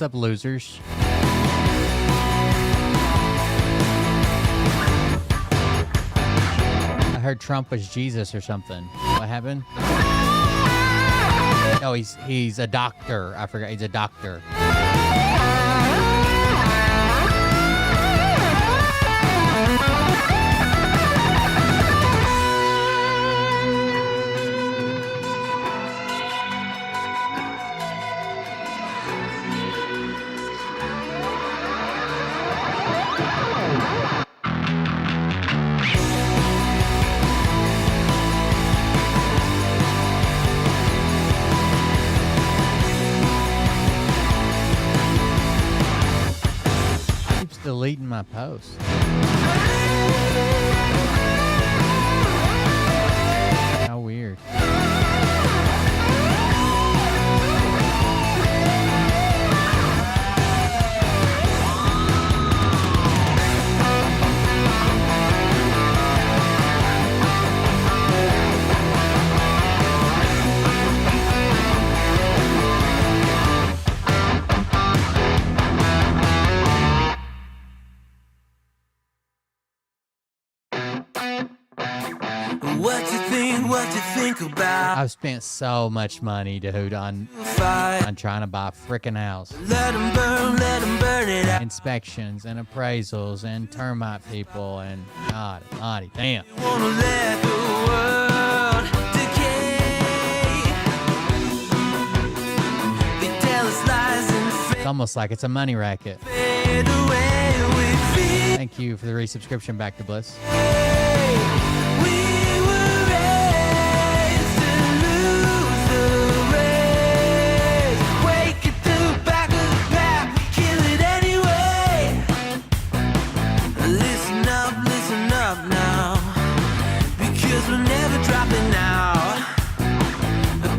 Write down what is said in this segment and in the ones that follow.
up, losers? I heard Trump was Jesus or something. What happened? Oh, he's a doctor. I forgot. He's a doctor. Deleting my post. How weird. What you think about? I've spent so much money, dude, on trying to buy a frickin' house. Let them burn it out. Inspections and appraisals and termite people and God almighty, damn. You wanna let the world decay. They tell us lies and It's almost like it's a money racket. fade away. We feel Thank you for the resubscription, Back to Bliss. we were raised to lose the race. Wake at the back of the pack, kill it anyway. Listen up now, because we're never dropping out.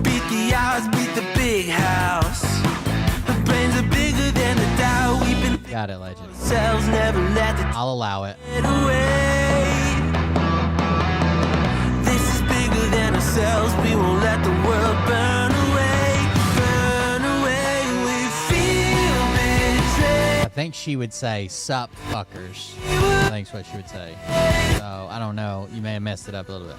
Beat the odds, beat the big house. The brains are bigger than the doubt. We've been Got it, legend. ourselves, never let the I'll allow it. get away. This is bigger than ourselves. We won't let the world burn away. Burn away. We feel betrayed. I think she would say, sup, fuckers. I think that's what she would say. So, I don't know. You may have messed it up a little bit.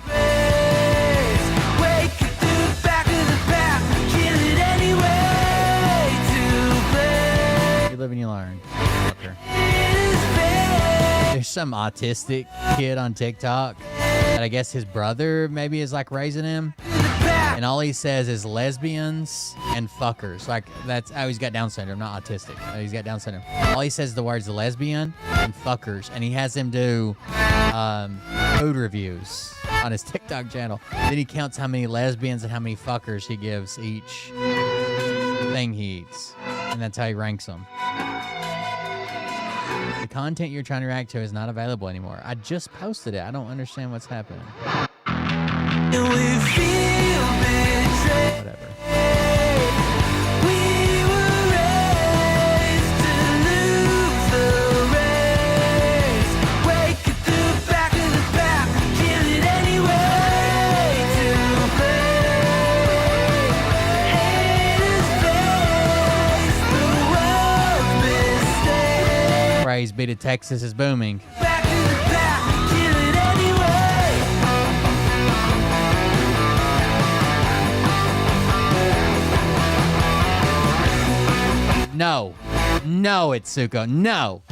Wake at the back of the pack. Kill it anyway. To play. You live and you learn. Fucker. It is bad. There's some autistic kid on TikTok that I guess his brother maybe is like raising him. And all he says is lesbians and fuckers. Like, that's how he's got Down syndrome, not autistic. He's got Down syndrome. All he says is the words lesbian and fuckers. And he has him do food reviews on his TikTok channel. Then he counts how many lesbians and how many fuckers he gives each thing he eats. And that's how he ranks them. The content you're trying to react to is not available anymore. I just posted it. I don't understand what's happening. And we feel betrayed. Whatever. We were raised to lose the race. Wake at the back of the pack, kill it anyway. To play, haters face the world's mistake. Praise be to Texas is booming. Back of the pack, kill it anyway. No. No, Itsuko. No.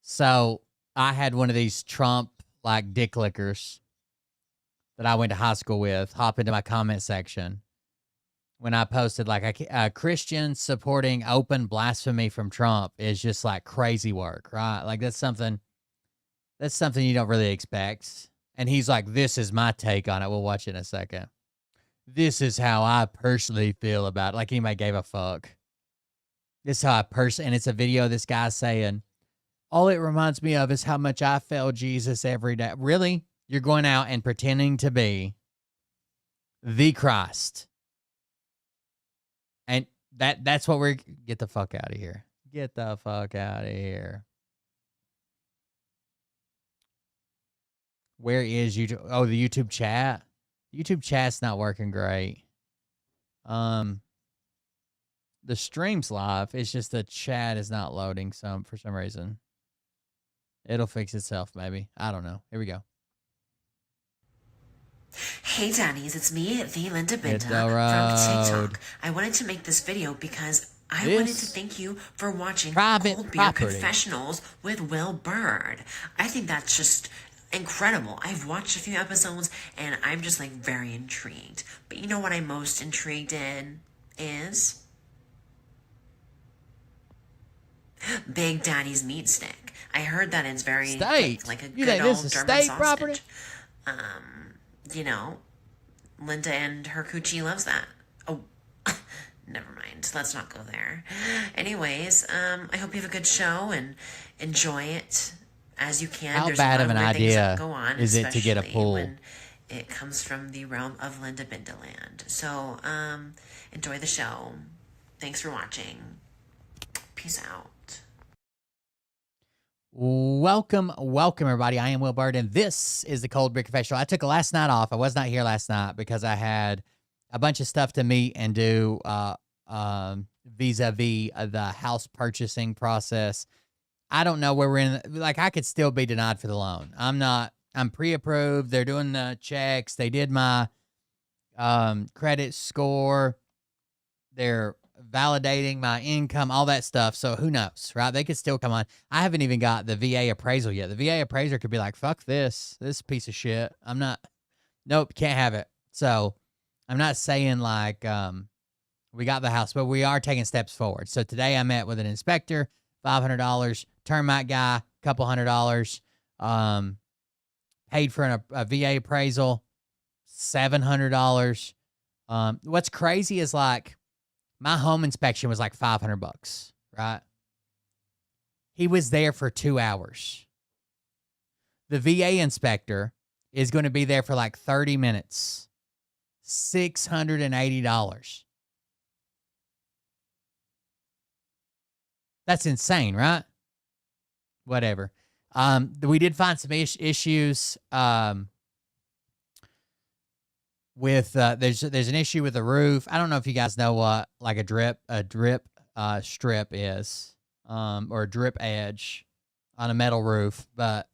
So, I had one of these Trump, like, dick lickers that I went to high school with hop into my comment section when I posted, like, a Christian supporting open blasphemy from Trump is just, like, crazy work, right? Like, that's something you don't really expect. And he's like, this is my take on it. We'll watch it in a second. This is how I personally feel about it. Like anybody gave a fuck. This is how I personally, and it's a video of this guy saying, all it reminds me of is how much I fail Jesus every day. Really? You're going out and pretending to be the Christ. And that's what we're, get the fuck out of here. Get the fuck out of here. Where is YouTube? Oh, the YouTube chat. YouTube chat's not working great. The stream's live. It's just the chat is not loading for some reason. It'll fix itself, maybe. I don't know. Here we go. Hey Daddies, it's me, the Linda Binda the from road. TikTok. I wanted to make this video because I This wanted to thank you for watching private Cold Beer property. Confessionals with Will Bird. I think that's just incredible. I've watched a few episodes and I'm just like very intrigued. But you know what I'm most intrigued in is Big Daddy's meat stick. I heard that it's very State. like a You good think old this is German state sausage. property? You know, Linda and her coochie loves that. Oh, never mind. Let's not go there. Anyways, I hope you have a good show and enjoy it as you can. How There's bad a of lot an weird things that idea go on, is it to get a especially pool? when it comes from the realm of Linda Bindaland. So, enjoy the show. Thanks for watching. Peace out. Welcome, everybody. I am Will Bird, and this is the Cold Beer Confessional. I took last night off. I was not here last night because I had a bunch of stuff to meet and do vis-a-vis the house purchasing process. I don't know where we're in. Like, I could still be denied for the loan. I'm pre-approved. They're doing the checks. They did my credit score. They're validating my income, all that stuff. So who knows, right? They could still come on. I haven't even got the VA appraisal yet. The VA appraiser could be like, fuck this piece of shit. Nope, can't have it. So I'm not saying like we got the house, but we are taking steps forward. So today I met with an inspector, $500, termite guy, couple $100, paid for a VA appraisal, $700. What's crazy is like, my home inspection was like $500, right? He was there for 2 hours. The VA inspector is going to be there for like 30 minutes. $680. That's insane, right? Whatever. We did find some issues with there's an issue with the roof. I don't know if you guys know what like a drip strip is, or a drip edge on a metal roof, but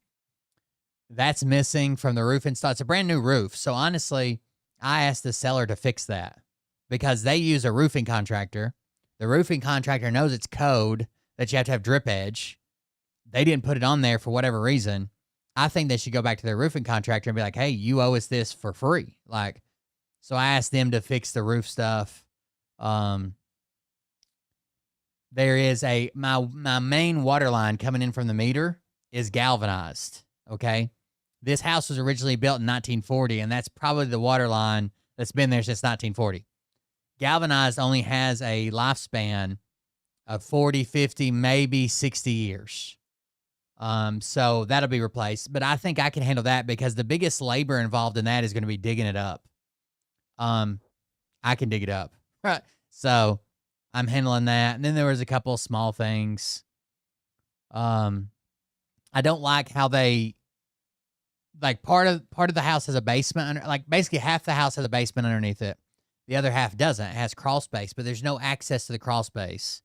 that's missing from the roof install. It's a brand new roof. So honestly, I asked the seller to fix that because they use a roofing contractor. The roofing contractor knows it's code that you have to have drip edge. They didn't put it on there for whatever reason. I think they should go back to their roofing contractor and be like, hey, you owe us this for free. Like, so I asked them to fix the roof stuff. There is my main water line coming in from the meter is galvanized. Okay. This house was originally built in 1940, and that's probably the water line that's been there since 1940. Galvanized only has a lifespan of 40, 50, maybe 60 years. So that'll be replaced, but I think I can handle that because the biggest labor involved in that is going to be digging it up. I can dig it up. Right. So I'm handling that. And then there was a couple of small things. I don't like how they, like part of the house has a basement under, like basically half the house has a basement underneath it. The other half doesn't. It has crawl space, but there's no access to the crawl space.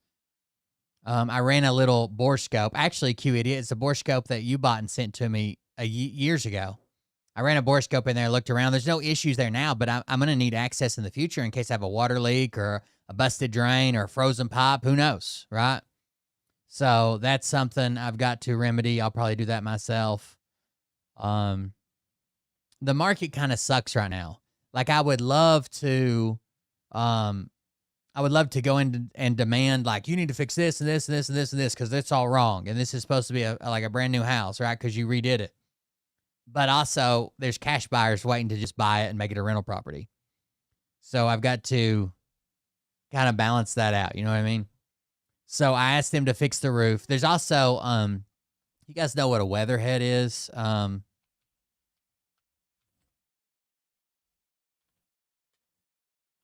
I ran a little bore scope. Actually, Q Idiot, it's a bore scope that you bought and sent to me years ago. I ran a bore scope in there, looked around. There's no issues there now, but I'm going to need access in the future in case I have a water leak or a busted drain or a frozen pipe. Who knows, right? So that's something I've got to remedy. I'll probably do that myself. The market kind of sucks right now. Like I would love to go in and demand like, you need to fix this and this and this and this and this because it's all wrong. And this is supposed to be like a brand new house, right? Because you redid it. But also there's cash buyers waiting to just buy it and make it a rental property. So I've got to kind of balance that out. You know what I mean? So I asked them to fix the roof. There's also, you guys know what a weatherhead is?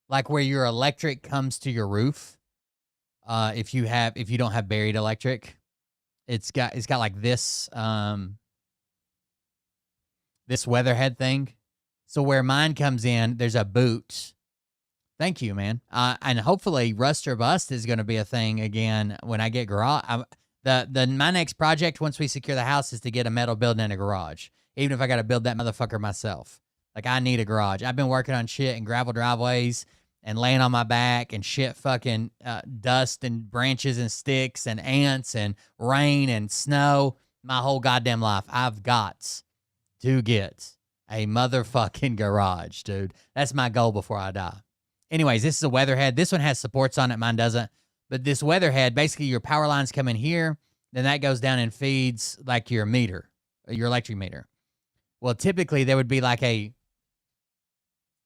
Like where your electric comes to your roof. If you don't have buried electric, it's got like this, this weatherhead thing. So where mine comes in, there's a boot. Thank you, man. And hopefully Rust or Bust is going to be a thing again when I get garage. My next project once we secure the house is to get a metal building and a garage. Even if I got to build that motherfucker myself. Like, I need a garage. I've been working on shit in gravel driveways and laying on my back and shit fucking dust and branches and sticks and ants and rain and snow my whole goddamn life. I've got to get a motherfucking garage, dude. That's my goal before I die. Anyways, this is a weatherhead. This one has supports on it. Mine doesn't. But this weatherhead, basically your power lines come in here. Then that goes down and feeds like your meter, your electric meter. Well, typically there would be like I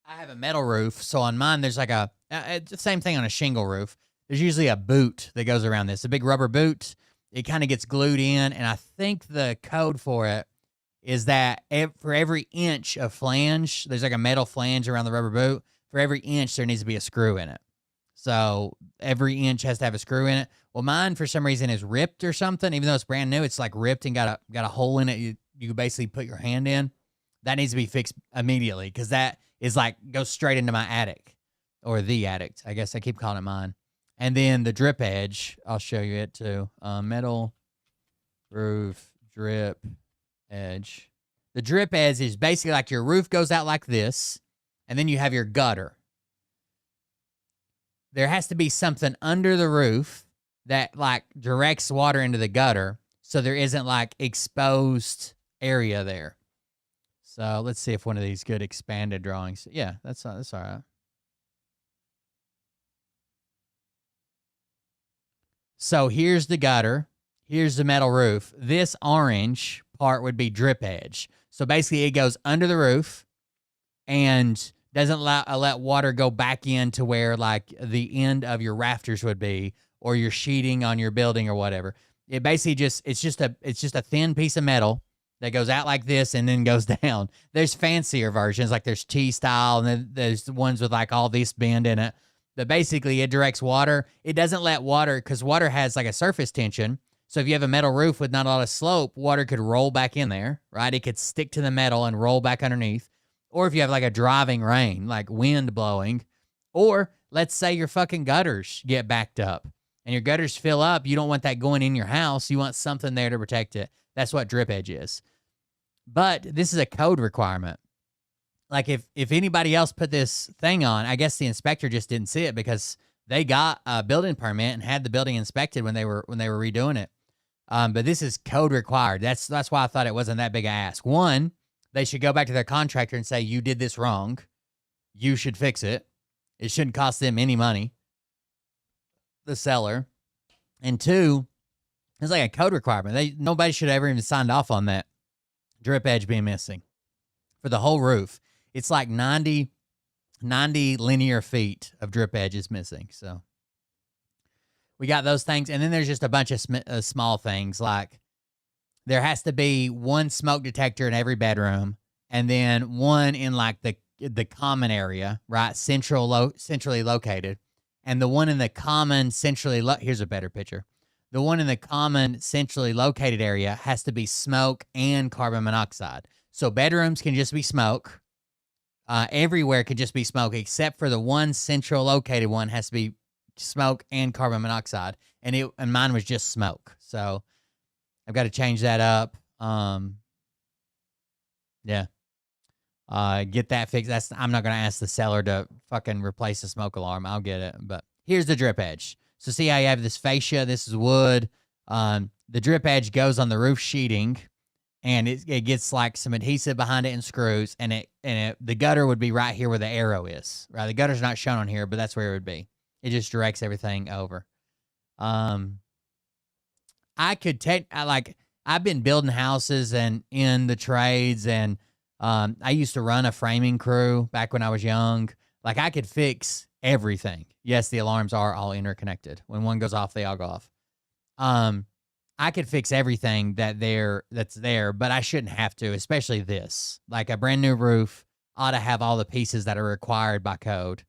have a metal roof. So on mine, there's like it's the same thing on a shingle roof. There's usually a boot that goes around this, a big rubber boot. It kind of gets glued in. And I think the code for it is that for every inch of flange, there's like a metal flange around the rubber boot. For every inch, there needs to be a screw in it. So every inch has to have a screw in it. Well, mine, for some reason, is ripped or something. Even though it's brand new, it's like ripped and got a hole in it. You can basically put your hand in. That needs to be fixed immediately because that is like goes straight into my attic or the attic. I guess I keep calling it mine. And then the drip edge, I'll show you it too. Metal roof drip edge. The drip edge is basically like your roof goes out like this. And then you have your gutter. There has to be something under the roof that like directs water into the gutter so there isn't like exposed area there. So let's see if one of these good expanded drawings. Yeah, that's all right. So here's the gutter. Here's the metal roof. This orange part would be drip edge. So basically it goes under the roof and doesn't let water go back into where like the end of your rafters would be or your sheeting on your building or whatever. It basically it's just a thin piece of metal that goes out like this and then goes down. There's fancier versions, like there's T-style, and then there's the ones with like all this bend in it. But basically it directs water. It doesn't let water, because water has like a surface tension. So if you have a metal roof with not a lot of slope, water could roll back in there, right? It could stick to the metal and roll back underneath. Or if you have like a driving rain, like wind blowing, or let's say your fucking gutters get backed up and your gutters fill up, you don't want that going in your house. You want something there to protect it. That's what drip edge is. But this is a code requirement. Like if anybody else put this thing on, I guess the inspector just didn't see it because they got a building permit and had the building inspected when they were redoing it. But this is code required. That's why I thought it wasn't that big a ask. One, they should go back to their contractor and say, you did this wrong. You should fix it. It shouldn't cost them any money, the seller. And two, it's like a code requirement. Nobody should have ever even signed off on that drip edge being missing for the whole roof. It's like 90 linear feet of drip edge is missing. So we got those things. And then there's just a bunch of small things like there has to be one smoke detector in every bedroom and then one in like the common area, right? Centrally located. And the one in the common here's a better picture. The one in the common centrally located area has to be smoke and carbon monoxide. So bedrooms can just be smoke. Everywhere can just be smoke except for the one central located one has to be smoke and carbon monoxide. And mine was just smoke. So I've got to change that up. Yeah. Get that fixed. I'm not going to ask the seller to fucking replace the smoke alarm. I'll get it. But here's the drip edge. So see how you have this fascia? This is wood. The drip edge goes on the roof sheeting, and it gets like some adhesive behind it and screws, and the gutter would be right here where the arrow is. Right, the gutter's not shown on here, but that's where it would be. It just directs everything over. I could I've been building houses and in the trades, and I used to run a framing crew back when I was young. Like I could fix everything. Yes, the alarms are all interconnected. When one goes off, they all go off. I could fix everything that's there, but I shouldn't have to, especially this. Like a brand new roof ought to have all the pieces that are required by code.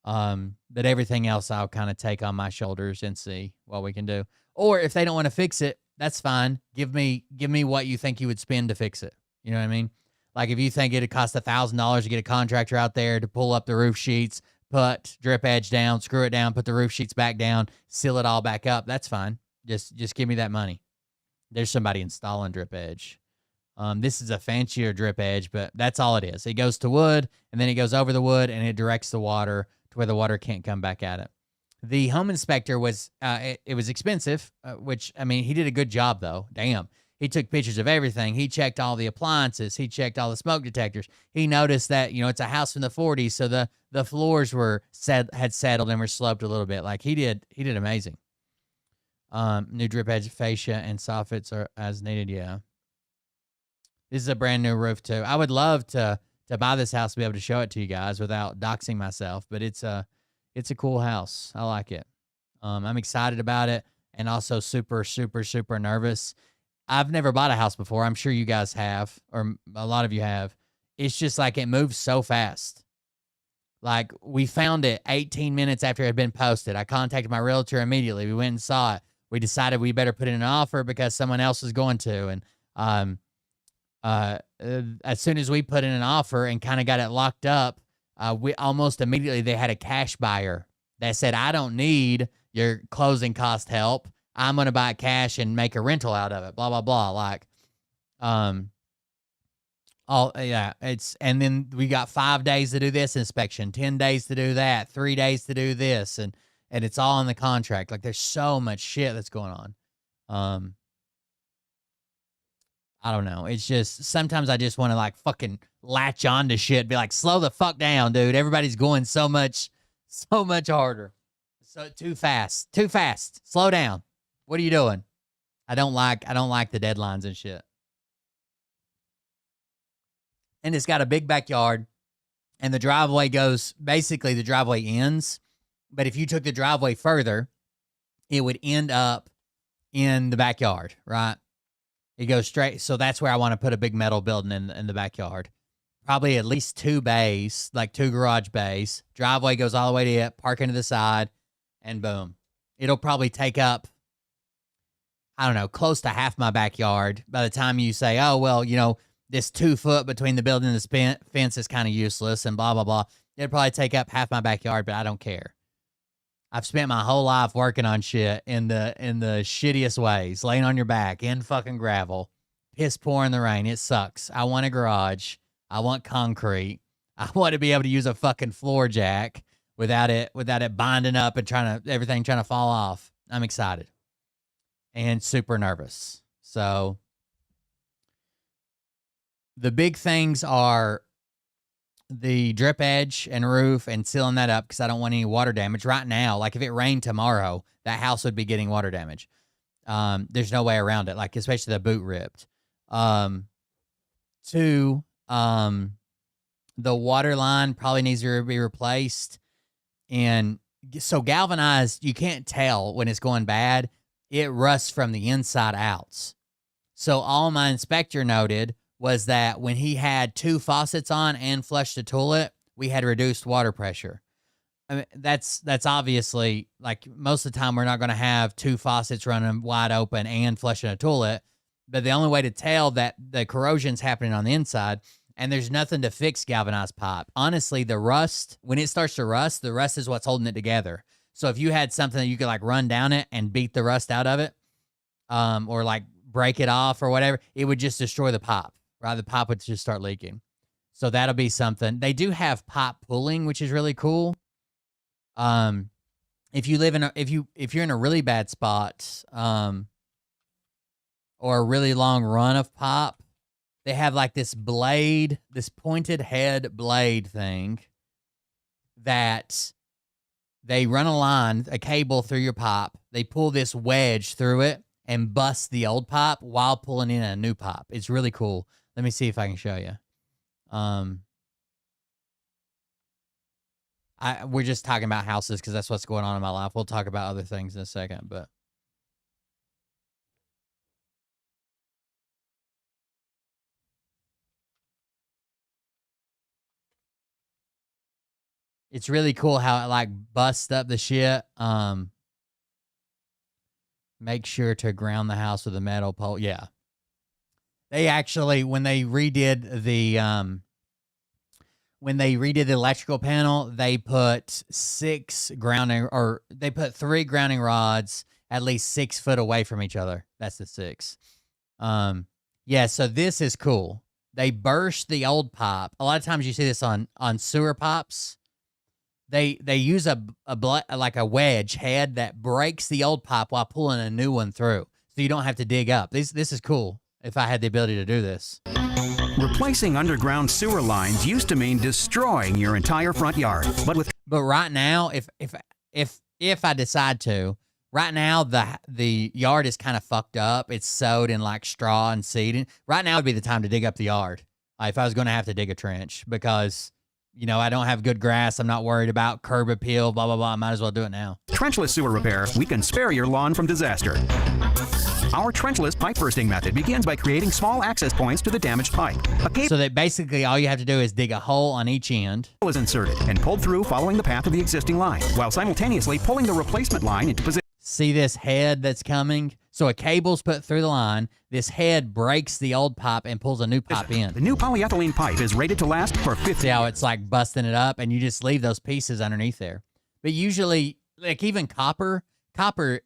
But everything else I'll kind of take on my shoulders and see what we can do. Or if they don't want to fix it, that's fine. Give me what you think you would spend to fix it. You know what I mean? Like if you think it'd cost $1,000 to get a contractor out there to pull up the roof sheets, put drip edge down, screw it down, put the roof sheets back down, seal it all back up, that's fine. Just give me that money. There's somebody installing drip edge. This is a fancier drip edge, but that's all it is. It goes to wood, and then it goes over the wood, and it directs the water to where the water can't come back at it. The home inspector was, it was expensive, which, I mean, he did a good job, though. Damn. He took pictures of everything. He checked all the appliances. He checked all the smoke detectors. He noticed that, it's a house from the 40s, so the floors had settled and were sloped a little bit. Like, he did amazing. New drip edge fascia and soffits are as needed, yeah. This is a brand new roof, too. I would love to buy this house to be able to show it to you guys without doxing myself, but it's a cool house. I like it. I'm excited about it and also super, super, super nervous. I've never bought a house before. I'm sure you guys have, or a lot of you have. It's just like it moves so fast. Like, we found it 18 minutes after it had been posted. I contacted my realtor immediately. We went and saw it. We decided we better put in an offer because someone else was going to. And as soon as we put in an offer and kind of got it locked up, we almost immediately, they had a cash buyer that said, I don't need your closing cost help. I'm going to buy cash and make a rental out of it, blah, blah, blah. Like, and then we got 5 days to do this inspection, 10 days to do that, 3 days to do this. And it's all in the contract. Like, there's so much shit that's going on. I don't know. It's just, sometimes I just want to like fucking latch on to shit, be like, slow the fuck down, dude. Everybody's going so much harder. So too fast, slow down. What are you doing? I don't like the deadlines and shit. And it's got a big backyard, and the driveway the driveway ends. But if you took the driveway further, it would end up in the backyard, right? It goes straight. So that's where I want to put a big metal building in the backyard. Probably at least 2 bays, like 2 garage bays. Driveway goes all the way to it, parking to the side, and boom. It'll probably take up, I don't know, close to half my backyard by the time you say, oh, well, this 2 foot between the building and the fence is kind of useless and blah, blah, blah. It'll probably take up half my backyard, but I don't care. I've spent my whole life working on shit in the shittiest ways, laying on your back in fucking gravel, piss pouring the rain. It sucks. I want a garage. I want concrete. I want to be able to use a fucking floor jack without it binding up and everything trying to fall off. I'm excited and super nervous. So the big things are the drip edge and roof and sealing that up because I don't want any water damage right now. Like, if it rained tomorrow, that house would be getting water damage. There's no way around it, like, especially the boot ripped. 2, the water line probably needs to be replaced. And so galvanized, you can't tell when it's going bad. It rusts from the inside out. So all my inspector noted was that when he had 2 faucets on and flushed the toilet, we had reduced water pressure. I mean, that's obviously, like, most of the time we're not going to have 2 faucets running wide open and flushing a toilet. But the only way to tell that the corrosion's happening on the inside, and there's nothing to fix galvanized pipe. Honestly, the rust, when it starts to rust, the rust is what's holding it together. So if you had something that you could like run down it and beat the rust out of it, or like break it off or whatever, it would just destroy the pipe. Right, the pipe would just start leaking. So that'll be something. They do have pipe pulling, which is really cool. If you're in a really bad spot, or a really long run of pipe, they have like this blade, this pointed head blade thing that they run a cable through your pipe. They pull this wedge through it and bust the old pipe while pulling in a new pipe. It's really cool. Let me see if I can show you. We're just talking about houses because that's what's going on in my life. We'll talk about other things in a second, but it's really cool how it like busts up the shit. Make sure to ground the house with a metal pole. Yeah. They actually, when they redid the electrical panel, they put 3 grounding rods at least 6 foot away from each other. That's the 6. Yeah, so this is cool. They burst the old pipe. A lot of times you see this on sewer pipes. They use a wedge head that breaks the old pipe while pulling a new one through, so you don't have to dig up. This is cool. If I had the ability to do this. Replacing underground sewer lines used to mean destroying your entire front yard, but right now, if I decide to, right now the yard is kind of fucked up. It's sowed in like straw and seed. Right now would be the time to dig up the yard. If I was going to have to dig a trench, because I don't have good grass. I'm not worried about curb appeal. Blah blah blah. I might as well do it now. Trenchless sewer repair, we can spare your lawn from disaster. Our trenchless pipe bursting method begins by creating small access points to the damaged pipe. A cable So that basically all you have to do is dig a hole on each end. is inserted and pulled through following the path of the existing line, while simultaneously pulling the replacement line into position. See this head that's coming? So a cable's put through the line. This head breaks the old pipe and pulls a new pipe in. The new polyethylene pipe is rated to last for 50 See how it's like busting it up, and you just leave those pieces underneath there. But usually, like even copper,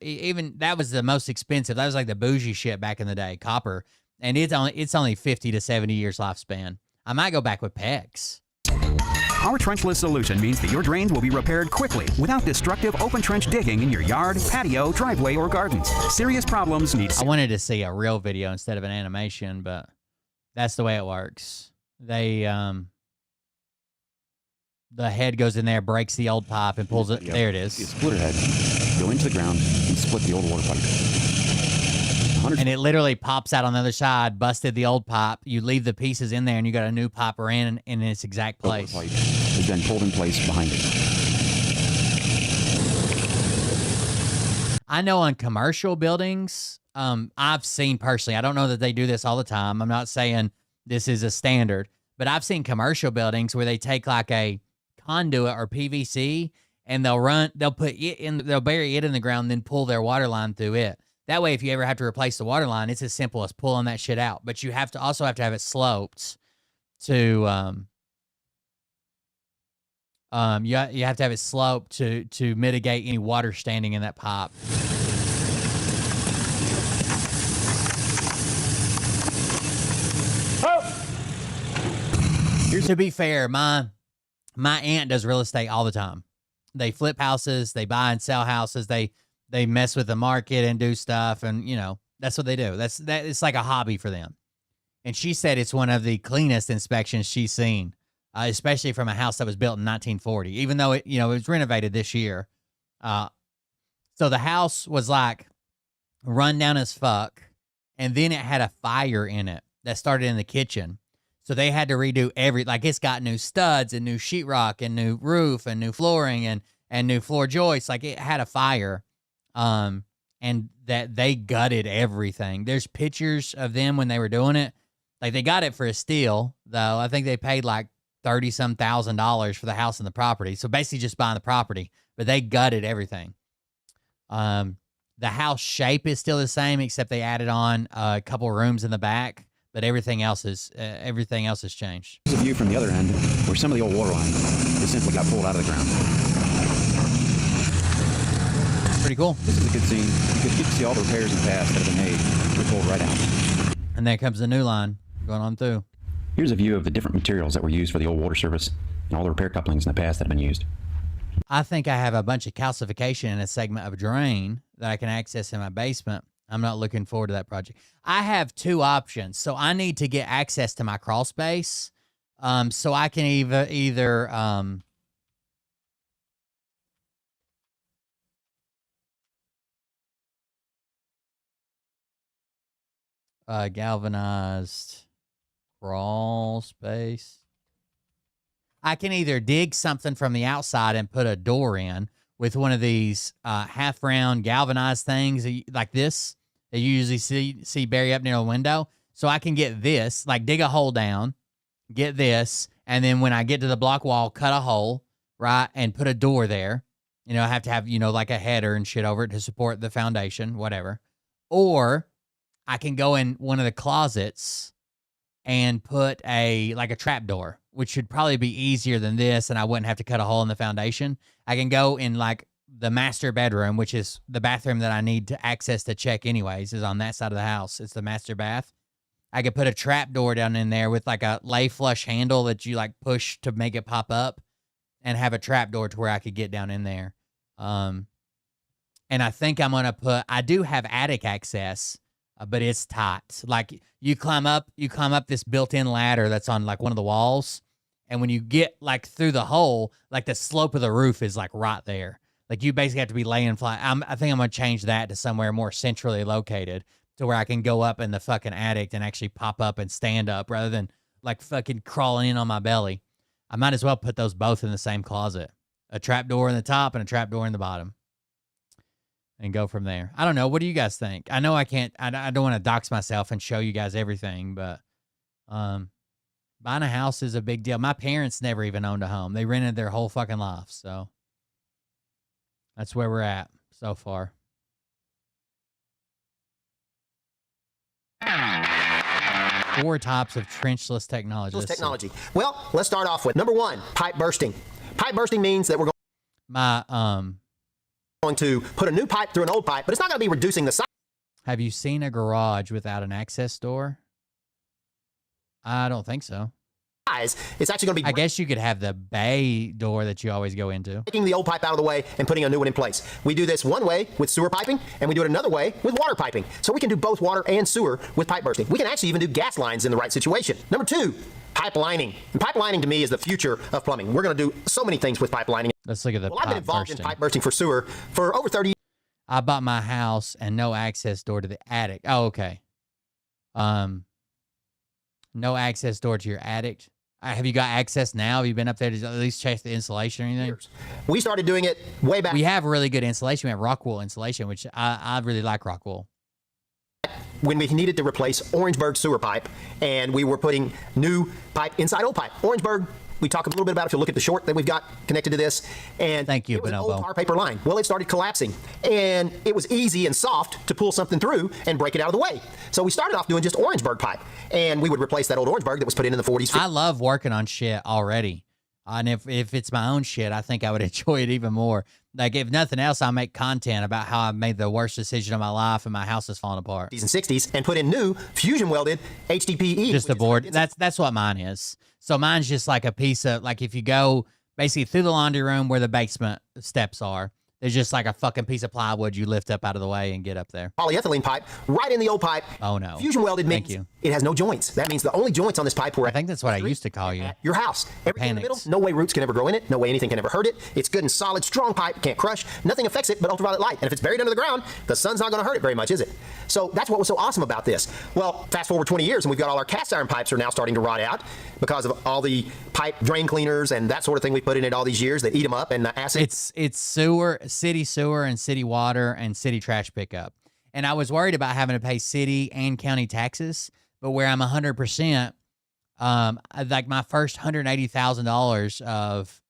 even that was the most expensive. That was like the bougie shit back in the day, copper. And it's only 50 to 70 years lifespan. I might go back with PEX. Our trenchless solution means that your drains will be repaired quickly without destructive open trench digging in your yard, patio, driveway, or gardens. Serious problems need... I wanted to see a real video instead of an animation, but that's the way it works. The head goes in there, breaks the old pipe, and pulls it. There it is. See a splitter head go into the ground and split the old water pipe. And it literally pops out on the other side, busted the old pipe. You leave the pieces in there, and you got a new pipe in its exact place. Pipe is then pulled in place behind it. I know on commercial buildings, I've seen personally, I don't know that they do this all the time. I'm not saying this is a standard, but I've seen commercial buildings where they take like a conduit or PVC and they'll bury it in the ground, then pull their water line through it. That way, if you ever have to replace the water line, it's as simple as pulling that shit out. But you also have to have it sloped to you have to have it sloped to mitigate any water standing in that pipe. To be fair, my aunt does real estate all the time. They flip houses, they buy and sell houses, they mess with the market and do stuff, and that's what they do. It's like a hobby for them. And she said it's one of the cleanest inspections she's seen, especially from a house that was built in 1940. Even though it was renovated this year, so the house was like run down as fuck, and then it had a fire in it that started in the kitchen. So they had to redo it's got new studs and new sheetrock and new roof and new flooring and new floor joists. Like it had a fire. And that they gutted everything. There's pictures of them when they were doing it. Like they got it for a steal, though. I think they paid like $30-some thousand for the house and the property. So basically just buying the property, but they gutted everything. The house shape is still the same, except they added on a couple rooms in the back, but everything else has changed. Here's a view from the other end where some of the old water line just simply got pulled out of the ground. Pretty cool. This is a good scene. You can see all the repairs in the past that have been made. They're pulled right out. And there comes the new line going on through. Here's a view of the different materials that were used for the old water service and all the repair couplings in the past that have been used. I think I have a bunch of calcification in a segment of a drain that I can access in my basement. I'm not looking forward to that project. I have 2 options. So I need to get access to my crawl space. So I can either galvanized crawl space. I can either dig something from the outside and put a door in with one of these half-round galvanized things like this that you usually see bury up near a window. So I can get this, like dig a hole down, get this, and then when I get to the block wall, cut a hole, right, and put a door there. I have to have, like a header and shit over it to support the foundation, whatever. Or I can go in one of the closets and put a trap door, which should probably be easier than this, and I wouldn't have to cut a hole in the foundation. I can go in like the master bedroom, which is the bathroom that I need to access to check anyways, is on that side of the house. It's the master bath. I could put a trap door down in there with like a lay flush handle that you like push to make it pop up, and have a trap door to where I could get down in there. And I think I'm going to I do have attic access, but it's tight. Like you climb up this built-in ladder that's on like one of the walls. And when you get like through the hole, like the slope of the roof is like right there. Like you basically have to be laying flat. I think I'm going to change that to somewhere more centrally located to where I can go up in the fucking attic and actually pop up and stand up rather than like fucking crawling in on my belly. I might as well put those both in the same closet. A trap door in the top and a trap door in the bottom. And go from there. I don't know. What do you guys think? I know I can't, I don't want to dox myself and show you guys everything, but buying a house is a big deal. My parents never even owned a home. They rented their whole fucking life. So that's where we're at so far. Four types of trenchless technology. Well, let's start off with number one, pipe bursting. Pipe bursting means that we're going to put a new pipe through an old pipe, but it's not going to be reducing the size. Have you seen a garage without an access door? I don't think so. It's actually going to be... I guess you could have the bay door that you always go into. Taking the old pipe out of the way and putting a new one in place. We do this one way with sewer piping, and we do it another way with water piping. So we can do both water and sewer with pipe bursting. We can actually even do gas lines in the right situation. Number two, pipe lining. And pipe lining to me is the future of plumbing. We're going to do so many things with pipe lining. Let's look at the I've been involved in pipe bursting for sewer for over 30 years. I bought my house and no access door to the attic. Oh, okay. No access door to your attic. Have you got access now? Have you been up there to at least check the insulation or anything? We started doing it way back. We have really good insulation. We have rock wool insulation, which I really like rock wool. When we needed to replace Orangeburg sewer pipe, and we were putting new pipe inside old pipe. Orangeburg, we talk a little bit about if you look at the short that we've got connected to this. And thank you, it was Bonobo. an old tar paper line. Well, it started collapsing, and it was easy and soft to pull something through and break it out of the way. So we started off doing just Orangeburg pipe, and we would replace that old Orangeburg that was put in the 40s. I love working on shit already. And if it's my own shit, I think I would enjoy it even more. Like, if nothing else, I make content about how I made the worst decision of my life and my house is falling apart. And 60s, and put in new fusion welded HDPE. Just a board. That's what mine is. So mine's just like a piece of, like, if you go basically through the laundry room where the basement steps are, there's just like a fucking piece of plywood you lift up out of the way and get up there. Polyethylene pipe right in the old pipe. Oh, no. Fusion welded means it has no joints. That means the only joints on this pipe were... I think that's what I used to call you. Your house. Everything in the middle, no way roots can ever grow in it. No way anything can ever hurt it. It's good and solid, strong pipe. Can't crush. Nothing affects it but ultraviolet light. And if it's buried under the ground, the sun's not going to hurt it very much, is it? So that's what was so awesome about this. Well, fast forward 20 years, and we've got all our cast iron pipes are now starting to rot out because of all the pipe drain cleaners and that sort of thing we put in it all these years that eat them up and the acid. It's sewer, city sewer, and city water and city trash pickup. And I was worried about having to pay city and county taxes, but where I'm 100%, like my first $180,000 of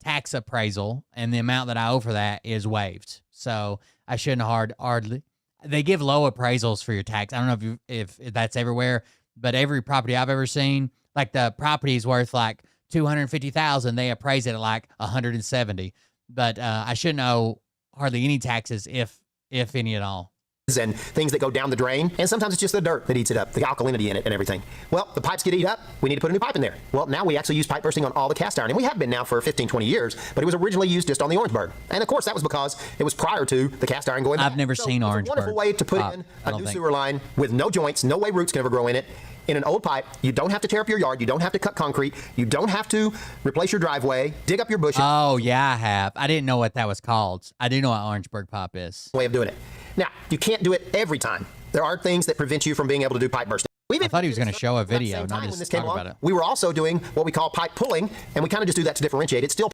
tax appraisal and the amount that I owe for that is waived. So I shouldn't hardly. They give low appraisals for your tax. I don't know if that's everywhere, but every property I've ever seen, like the property is worth like $250,000, they appraise it at like 170. But I shouldn't owe hardly any taxes, if any at all. And things that go down the drain, and sometimes it's just the dirt that eats it up, the alkalinity in it and everything. Well, the pipes get eat up, we need to put a new pipe in there. Well, now we actually use pipe bursting on all the cast iron, and we have been now for 15, 20 years, but it was originally used just on the Orangeburg. And of course, that was because it was prior to the cast iron going back. I've never seen Orangeburg. It's a wonderful way to put in a new sewer line with no joints, no way roots can ever grow in it. In an old pipe, you don't have to tear up your yard, you don't have to cut concrete, you don't have to replace your driveway, dig up your bushes. Oh, yeah, I have. I didn't know what that was called. I do know what Orangeburg pipe is. Way of doing it. Now, you can't do it every time. There are things that prevent you from being able to do pipe bursting. I thought he was going to show a video, not just talk about it. We were also doing what we call pipe pulling, and we kind of just do that to differentiate. It's still...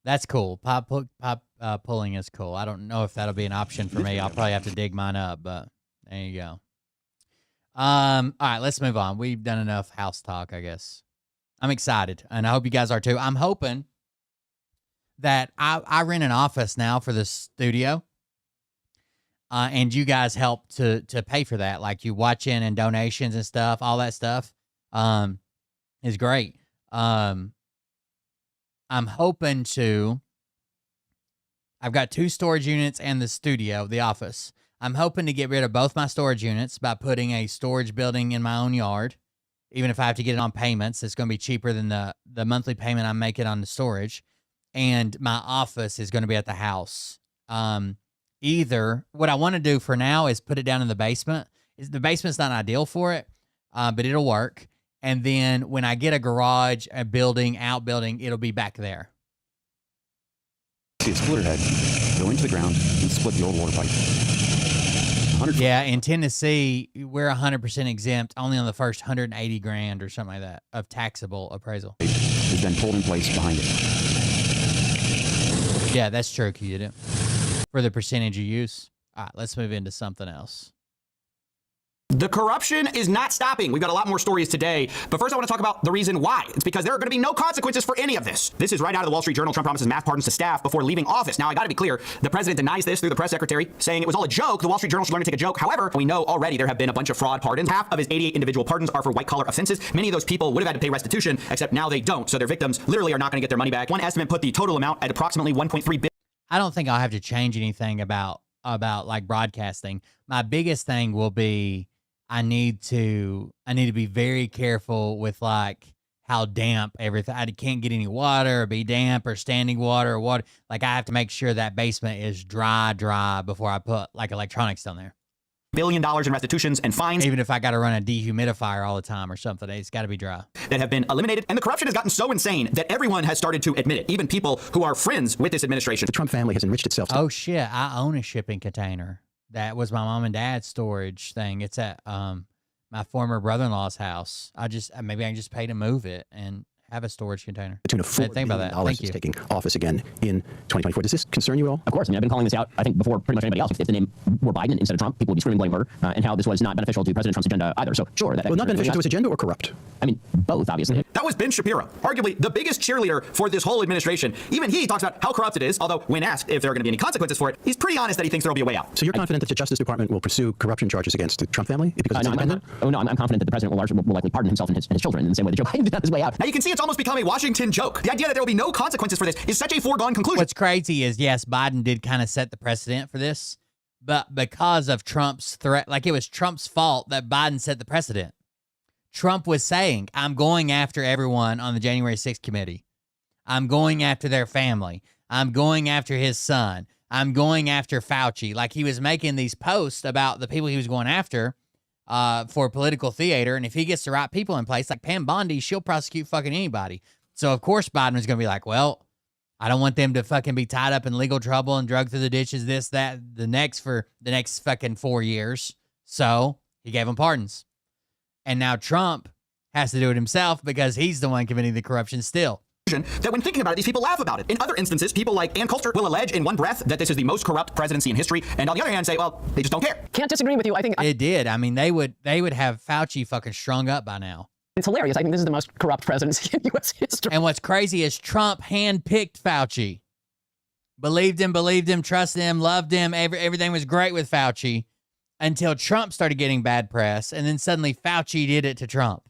That's cool. Pipe pulling is cool. I don't know if that'll be an option for me. I'll probably have to dig mine up, but there you go. All right, let's move on. We've done enough house talk, I guess. I'm excited, and I hope you guys are too. I'm hoping that I rent an office now for the studio. and you guys help to pay for that. Like you watching and donations and stuff, all that stuff is great. I'm hoping to. I've got 2 storage units and the studio, the office. I'm hoping to get rid of both my storage units by putting a storage building in my own yard. Even if I have to get it on payments, it's going to be cheaper than the monthly payment I'm making on the storage. And my office is going to be at the house. Either what I want to do for now is put it down in the basement. The basement's not ideal for it, but it'll work. And then when I get a garage, a building, outbuilding, it'll be back there. See a splitter head go into the ground and split the old water pipe. Yeah, in Tennessee, we're 100% exempt only on the first 180 grand or something like that of taxable appraisal. Has been pulled in place behind it. Yeah, that's true, you did it. For the percentage you use. All right, let's move into something else. The corruption is not stopping. We've got a lot more stories today, but first I want to talk about the reason why. It's because there are going to be no consequences for any of this. This is right out of the Wall Street Journal. Trump promises mass pardons to staff before leaving office. Now, I got to be clear. The president denies this through the press secretary, saying it was all a joke. The Wall Street Journal should learn to take a joke. However, we know already there have been a bunch of fraud pardons. Half of his 88 individual pardons are for white-collar offenses. Many of those people would have had to pay restitution, except now they don't. So their victims literally are not going to get their money back. One estimate put the total amount at approximately $1.3 billion. I don't think I'll have to change anything about like broadcasting. My biggest thing will be I need to be very careful with like how damp everything. I can't get any water or be damp or standing water or water. Like I have to make sure that basement is dry before I put like electronics down there. $1 billion in restitutions and fines. Even if I got to run a dehumidifier all the time or something, it's got to be dry. That have been eliminated. And the corruption has gotten so insane that everyone has started to admit it. Even people who are friends with this administration. The Trump family has enriched itself. Oh shit, I own a shipping container. That was my mom and dad's storage thing. It's at my former brother-in-law's house. Maybe I can just pay to move it and have a storage container. To the tune of $4 think about billion that. Thank is you. taking office again in 2024. Does this concern you at all? Of course. I mean, I've been calling this out, I think, before pretty much anybody else. If the name were Biden instead of Trump, people would be screaming blame murder, and how this was not beneficial to President Trump's agenda either. So, sure. Well, not beneficial to his agenda or corrupt? I mean, both, obviously. That was Ben Shapiro, arguably the biggest cheerleader for this whole administration. Even he talks about how corrupt it is, although when asked if there are going to be any consequences for it, he's pretty honest that he thinks there will be a way out. So you're confident that the Justice Department will pursue corruption charges against the Trump family because it's independent? I'm confident that the president will likely pardon himself and his children in the same way that Joe Biden did on his way out. Now you can see it's almost become a Washington joke. The idea that there will be no consequences for this is such a foregone conclusion. What's crazy is, yes, Biden did kind of set the precedent for this, but because of Trump's threat, like it was Trump's fault that Biden set the precedent. Trump was saying, I'm going after everyone on the January 6th committee. I'm going after their family. I'm going after his son. I'm going after Fauci. Like he was making these posts about the people he was going after for political theater. And if he gets the right people in place, like Pam Bondi, she'll prosecute fucking anybody. So, of course, Biden was going to be like, well, I don't want them to fucking be tied up in legal trouble and drugged through the ditches, this, that, the next fucking 4 years. So he gave them pardons. And now Trump has to do it himself because he's the one committing the corruption still. That when thinking about it, these people laugh about it. In other instances, people like Ann Coulter will allege in one breath that this is the most corrupt presidency in history, and on the other hand say, well, they just don't care. Can't disagree with you. I think it did. I mean, they would have Fauci fucking strung up by now. It's hilarious. I think this is the most corrupt presidency in U.S. history. And what's crazy is Trump handpicked Fauci. Believed him, trusted him, loved him. Everything was great with Fauci until Trump started getting bad press. And then suddenly Fauci did it to Trump.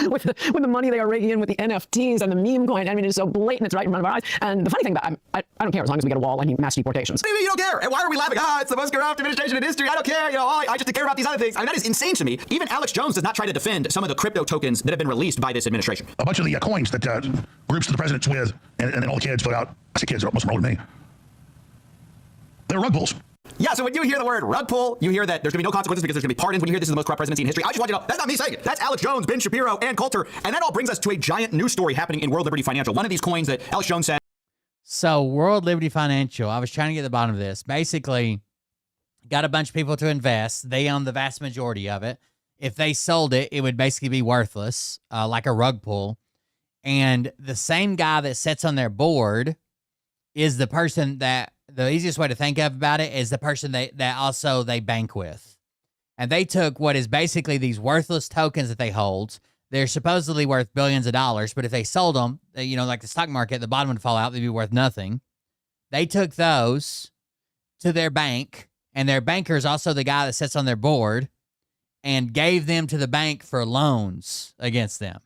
with the money they are raking in with the NFTs and the meme coin. I mean, it's so blatant. It's right in front of our eyes. And the funny thing about I don't care as long as we get a wall and mass deportations. Maybe you don't care. And why are we laughing? It's the most corrupt administration in history. I don't care. I just care about these other things. I mean, that is insane to me. Even Alex Jones does not try to defend some of the crypto tokens that have been released by this administration. A bunch of the coins that groups that the president's with and all the kids put out. I say kids, they're almost older than me. They're rug pulls. Yeah, so when you hear the word rug pull, you hear that there's going to be no consequences because there's going to be pardons. When you hear this is the most corrupt presidency in history, I just want you to know, that's not me saying it. That's Alex Jones, Ben Shapiro, Ann Coulter. And that all brings us to a giant news story happening in World Liberty Financial. One of these coins that Alex Jones said. So World Liberty Financial, I was trying to get to the bottom of this. Basically, got a bunch of people to invest. They own the vast majority of it. If they sold it, it would basically be worthless, like a rug pull. And the same guy that sits on their board is the person that, the easiest way to think of about it is the person that also they bank with. And they took what is basically these worthless tokens that they hold. They're supposedly worth billions of dollars, but if they sold them, like the stock market, the bottom would fall out, they'd be worth nothing. They took those to their bank And their banker is also the guy that sits on their board and gave them to the bank for loans against them.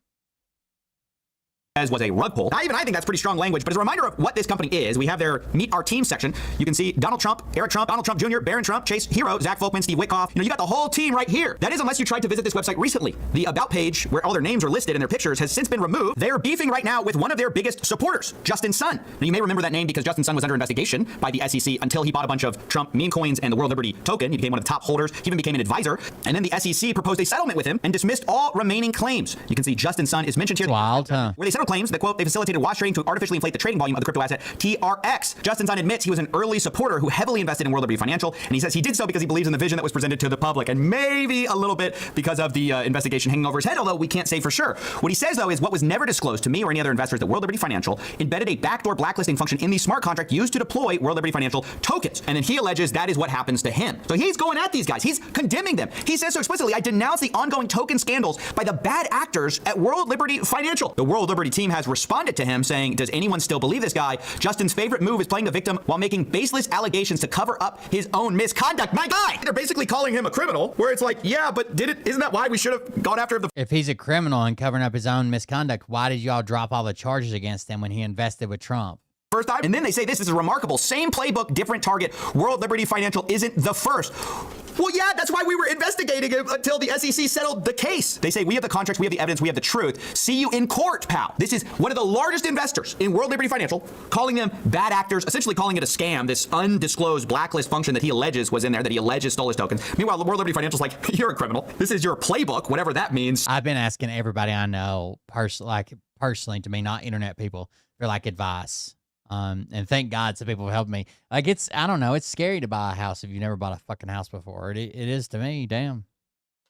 Was a rug pull. Now, even I think that's pretty strong language, but as a reminder of what this company is, we have their Meet Our Team section. You can see Donald Trump, Eric Trump, Donald Trump Jr., Barron Trump, Chase Hero, Zach Folkman, Steve Witkoff. You got the whole team right here. That is, unless you tried to visit this website recently. The About page, where all their names are listed and their pictures, has since been removed. They're beefing right now with one of their biggest supporters, Justin Sun. Now, you may remember that name because Justin Sun was under investigation by the SEC until he bought a bunch of Trump meme coins and the World Liberty token. He became one of the top holders. He even became an advisor. And then the SEC proposed a settlement with him and dismissed all remaining claims. You can see Justin Sun is mentioned here. Wild, huh? Where they settled claims that, quote, they facilitated wash trading to artificially inflate the trading volume of the crypto asset TRX. Justin Sun admits he was an early supporter who heavily invested in World Liberty Financial, and he says he did so because he believes in the vision that was presented to the public, and maybe a little bit because of the investigation hanging over his head, although we can't say for sure. What he says, though, is what was never disclosed to me or any other investors that World Liberty Financial embedded a backdoor blacklisting function in the smart contract used to deploy World Liberty Financial tokens. And then he alleges that is what happens to him. So he's going at these guys. He's condemning them. He says so explicitly, I denounce the ongoing token scandals by the bad actors at World Liberty Financial. The World Liberty team has responded to him saying, does anyone still believe this guy? Justin's favorite move is playing the victim while making baseless allegations to cover up his own misconduct. My guy! They're basically calling him a criminal, where it's like, yeah, but isn't that why we should have gone after him? If he's a criminal and covering up his own misconduct, why did y'all drop all the charges against him when he invested with Trump? First time, and then they say this is remarkable. Same playbook, different target. World Liberty Financial isn't the first. Well, yeah, that's why we were investigating him until the SEC settled the case. They say we have the contracts, we have the evidence, we have the truth. See you in court, pal. This is one of the largest investors in World Liberty Financial, calling them bad actors, essentially calling it a scam, this undisclosed blacklist function that he alleges was in there, that he alleges stole his tokens. Meanwhile, World Liberty Financial's like, you're a criminal. This is your playbook, whatever that means. I've been asking everybody I know, personally to me, not internet people, for like advice. And thank God some people have helped me. Like I don't know, it's scary to buy a house if you've never bought a fucking house before. It is to me, damn.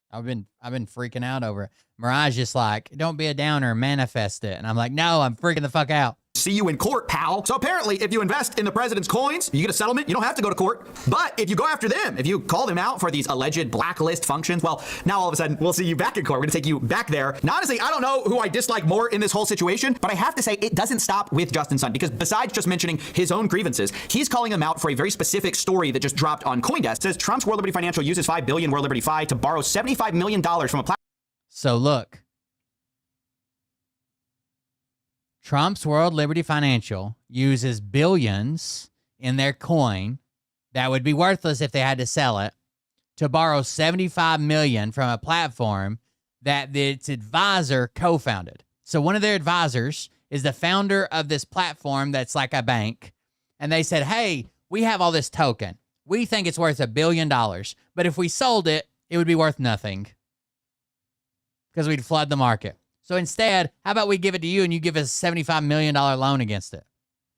I've been freaking out over it. Mariah's just like, don't be a downer, manifest it. And I'm like, no, I'm freaking the fuck out. See you in court, pal. So apparently, if you invest in the president's coins, you get a settlement. You don't have to go to court. But if you go after them, if you call them out for these alleged blacklist functions, well, now all of a sudden, we'll see you back in court. We're going to take you back there. Now, honestly, I don't know who I dislike more in this whole situation, but I have to say it doesn't stop with Justin Sun, because besides just mentioning his own grievances, he's calling them out for a very specific story that just dropped on CoinDesk. It says Trump's World Liberty Financial uses $5 billion World Liberty Fi to borrow $75 million from a platform. So look. Trump's World Liberty Financial uses billions in their coin that would be worthless if they had to sell it to borrow $75 million from a platform that its advisor co-founded. So one of their advisors is the founder of this platform that's like a bank. And they said, hey, we have all this token. We think it's worth $1 billion. But if we sold it, it would be worth nothing because we'd flood the market. So instead, how about we give it to you and you give us a $75 million loan against it?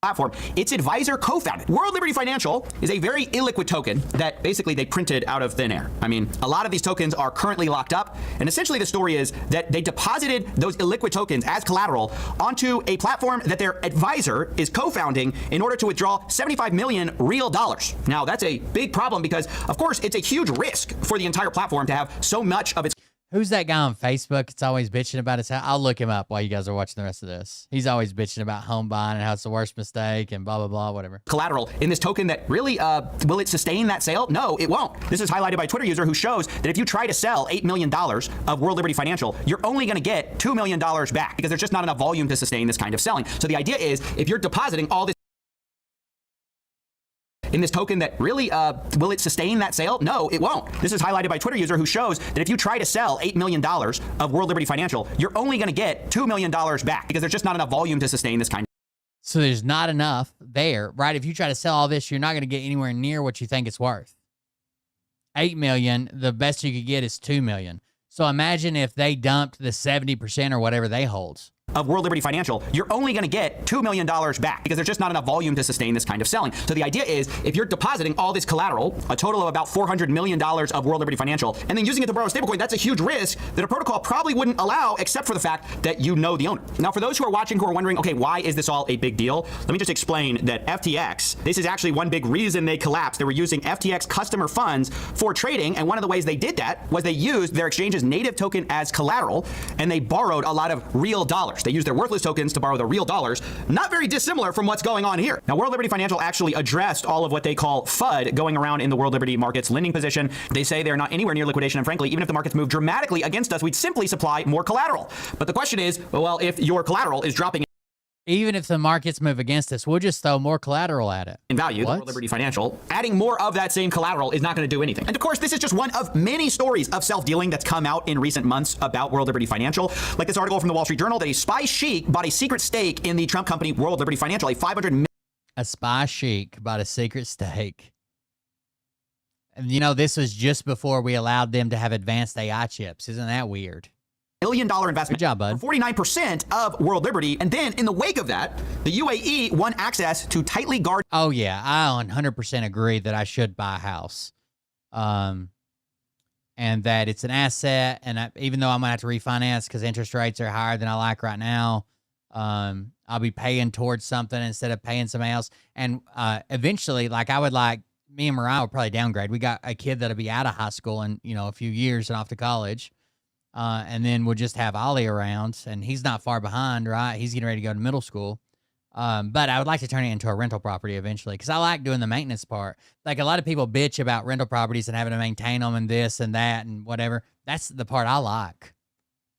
Platform. Its advisor co-founded. World Liberty Financial is a very illiquid token that basically they printed out of thin air. I mean, a lot of these tokens are currently locked up, and essentially the story is that they deposited those illiquid tokens as collateral onto a platform that their advisor is co-founding in order to withdraw 75 million real dollars. Now, that's a big problem because, of course, it's a huge risk for the entire platform to have so much of its... Who's that guy on Facebook? It's always bitching about his house. I'll look him up while you guys are watching the rest of this. He's always bitching about home buying and how it's the worst mistake and blah, blah, blah, whatever. Collateral in this token that really, will it sustain that sale? No, it won't. This is highlighted by a Twitter user who shows that if you try to sell $8 million of World Liberty Financial, you're only going to get $2 million back because there's just not enough volume to sustain this kind of selling. So the idea is if you're depositing all this in this token that really, will it sustain that sale? No, it won't. This is highlighted by a Twitter user who shows that if you try to sell $8 million of World Liberty Financial, you're only going to get $2 million back because there's just not enough volume to sustain this kind of. So there's not enough there, right? If you try to sell all this, you're not going to get anywhere near what you think it's worth. 8 million, the best you could get is 2 million. So imagine if they dumped the 70% or whatever they hold of World Liberty Financial, you're only going to get $2 million back because there's just not enough volume to sustain this kind of selling. So the idea is if you're depositing all this collateral, a total of about $400 million of World Liberty Financial, and then using it to borrow a stablecoin, that's a huge risk that a protocol probably wouldn't allow except for the fact that you know the owner. Now, for those who are watching who are wondering, okay, why is this all a big deal? Let me just explain that FTX, this is actually one big reason they collapsed. They were using FTX customer funds for trading, and one of the ways they did that was they used their exchange's native token as collateral, and they borrowed a lot of real dollars. dollars. They use their worthless tokens to borrow the real dollars. Not very dissimilar from what's going on here. Now, World Liberty Financial actually addressed all of what they call FUD going around in the World Liberty market's lending position. They say they're not anywhere near liquidation, and frankly, even if the markets move dramatically against us, we'd simply supply more collateral. But the question is, well, if your collateral is dropping even if the markets move against us, we'll just throw more collateral at it. in value, World Liberty Financial, adding more of that same collateral is not going to do anything. And of course, this is just one of many stories of self-dealing that's come out in recent months about World Liberty Financial. Like this article from the Wall Street Journal that a spy sheik bought a secret stake in the Trump company World Liberty Financial, A spy sheik bought a secret stake. And you know, this was just before we allowed them to have advanced AI chips. Isn't that weird? $1 million investment. Good job, bud. For 49% of World Liberty. And then in the wake of that, the UAE won access to tightly guarded. Oh, yeah. I 100% agree that I should buy a house. And that it's an asset. And even though I'm going to have to refinance because interest rates are higher than I like right now, I'll be paying towards something instead of paying somebody else. And eventually, like I would like, me and Mariah would probably downgrade. We got a kid that'll be out of high school in, you know, a few years and off to college. And then we'll just have Ollie around, and he's not far behind, right? He's getting ready to go to middle school. But I would like to turn it into a rental property eventually because I like doing the maintenance part. Like a lot of people bitch about rental properties and having to maintain them and this and that and whatever. That's the part I like.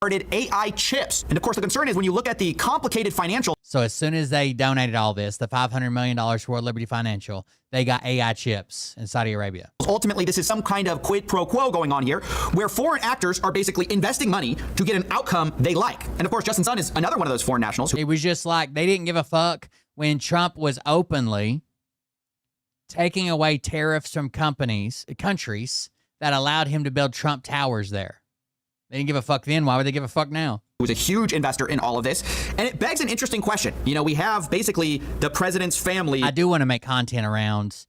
AI chips. And of course, the concern is when you look at the complicated financial. So as soon as they donated all this, the $500 million for World Liberty Financial, they got AI chips in Saudi Arabia. Ultimately, this is some kind of quid pro quo going on here where foreign actors are basically investing money to get an outcome they like. And of course, Justin Sun is another one of those foreign nationals. It was just like they didn't give a fuck when Trump was openly taking away tariffs from countries that allowed him to build Trump towers there. They didn't give a fuck then. Why would they give a fuck now? Who was a huge investor in all of this. And it begs an interesting question. You know, we have basically the president's family. I do want to make content around,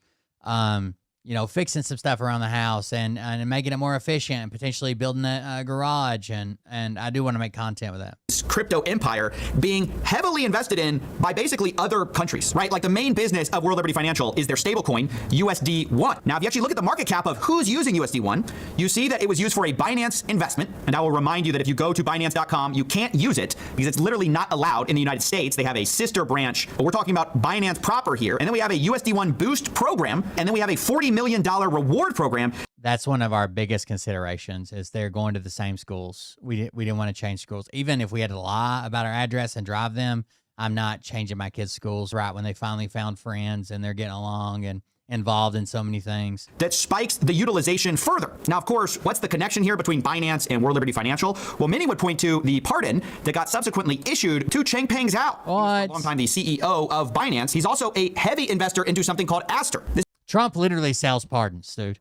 you know, fixing some stuff around the house and making it more efficient and potentially building a garage. And I do want to make content with that. Crypto empire being heavily invested in by basically other countries, right? Like the main business of World Liberty Financial is their stablecoin, USD1. Now, if you actually look at the market cap of who's using USD1, you see that it was used for a Binance investment. And I will remind you that if you go to Binance.com, you can't use it because it's literally not allowed in the United States. They have a sister branch, but we're talking about Binance proper here. And then we have a USD1 boost program. And then we have a $40 million reward program. That's one of our biggest considerations is they're going to the same schools. We didn't want to change schools. Even if we had to lie about our address and drive them, I'm not changing my kids' schools right when they finally found friends and they're getting along and involved in so many things. That spikes the utilization further. Now, of course, what's the connection here between Binance and World Liberty Financial? Well, many would point to the pardon that got subsequently issued to Changpeng Zhao. What? For a long time the CEO of Binance. He's also a heavy investor into something called Aster. Trump literally sells pardons, dude.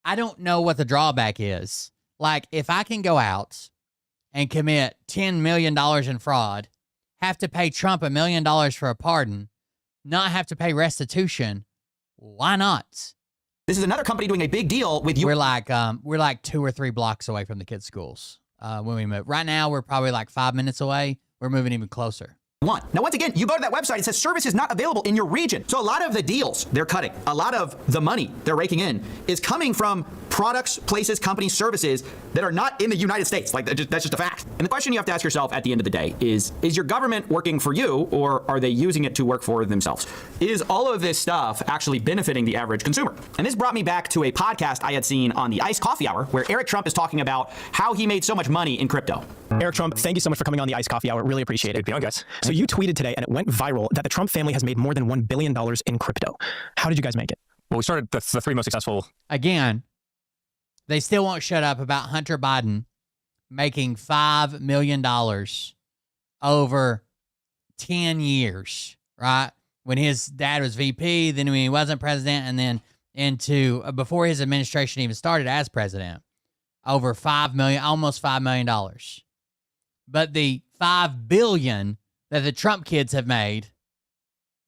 I don't know what the drawback is. Like, if I can go out and commit $10 million in fraud, have to pay Trump $1 million for a pardon, not have to pay restitution, why not? This is another company doing a big deal with you. We're like 2 or 3 blocks away from the kids' schools when we move. Right now, we're probably like 5 minutes away. We're moving even closer. Now, once again, you go to that website, it says service is not available in your region. So a lot of the deals they're cutting, a lot of the money they're raking in is coming from products, places, companies, services that are not in the United States. Like, that's just a fact. And the question you have to ask yourself at the end of the day is your government working for you, or are they using it to work for themselves? Is all of this stuff actually benefiting the average consumer? And this brought me back to a podcast I had seen on the Iced Coffee Hour, where Eric Trump is talking about how he made so much money in crypto. Eric Trump, thank you so much for coming on the Iced Coffee Hour. Really appreciate it. Guys. So you tweeted today, and it went viral, that the Trump family has made more than $1 billion in crypto. How did you guys make it? Well, we started the 3 most successful. Again, they still won't shut up about Hunter Biden making $5 million over 10 years, right? When his dad was VP, then when he wasn't president, and then into before his administration even started as president, over $5 million, almost $5 million. But the $5 billion that the Trump kids have made,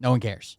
no one cares.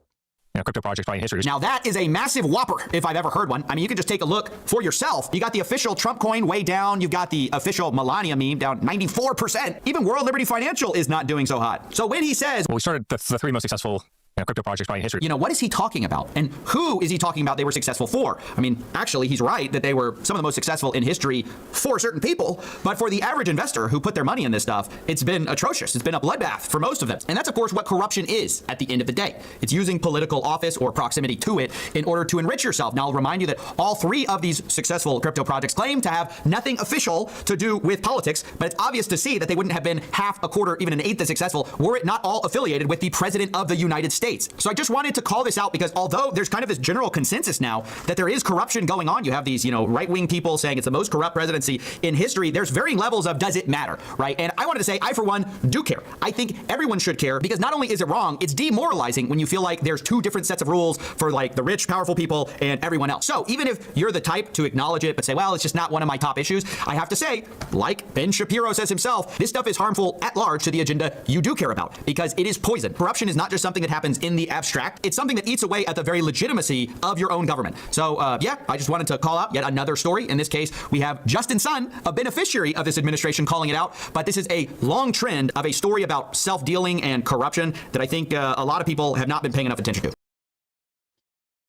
Crypto projects probably in history. Now, that is a massive whopper, if I've ever heard one. I mean, you can just take a look for yourself. You got the official Trump coin way down. You've got the official Melania meme down 94%. Even World Liberty Financial is not doing so hot. So when he says... Well, we started the 3 most successful crypto projects probably in history. You know, what is he talking about? And who is he talking about they were successful for? I mean, actually, he's right that they were some of the most successful in history for certain people, but for the average investor who put their money in this stuff, it's been atrocious. It's been a bloodbath for most of them. And that's, of course, what corruption is at the end of the day. It's using political office or proximity to it in order to enrich yourself. Now, I'll remind you that all three of these successful crypto projects claim to have nothing official to do with politics, but it's obvious to see that they wouldn't have been half, a quarter, even an eighth as successful were it not all affiliated with the President of the United States. So I just wanted to call this out because although there's kind of this general consensus now that there is corruption going on, you have these, right-wing people saying it's the most corrupt presidency in history, there's varying levels of does it matter, right? And I wanted to say, I, for one, do care. I think everyone should care because not only is it wrong, it's demoralizing when you feel like there's two different sets of rules for like the rich, powerful people and everyone else. So even if you're the type to acknowledge it but say, well, it's just not one of my top issues, I have to say, like Ben Shapiro says himself, this stuff is harmful at large to the agenda you do care about because it is poison. Corruption is not just something that happens in the abstract. It's something that eats away at the very legitimacy of your own government. So yeah, I just wanted to call out yet another story. In this case, we have Justin Sun, a beneficiary of this administration, calling it out. But this is a long trend of a story about self-dealing and corruption that I think a lot of people have not been paying enough attention to.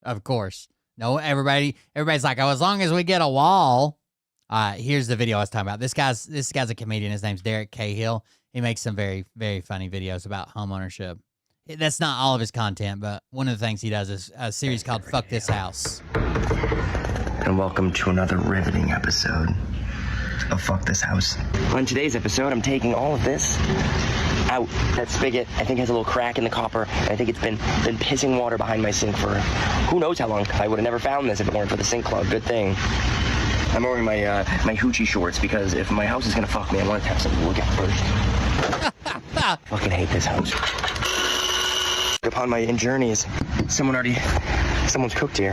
Of course. No, everybody's like, oh, as long as we get a wall. Here's the video I was talking about. This guy's a comedian. His name's Derek Cahill. He makes some very, very funny videos about home ownership. That's not all of his content, but one of the things he does is a series called Fuck This House. And welcome to another riveting episode of Fuck This House. On today's episode, I'm taking all of this out. That spigot, I think, has a little crack in the copper, and I think it's been pissing water behind my sink for who knows how long. I would have never found this if it weren't for the sink clog. Good thing. I'm wearing my hoochie shorts because if my house is gonna fuck me, I want to have something to look at first. Fucking hate this house. Upon my journeys, someone's cooked here.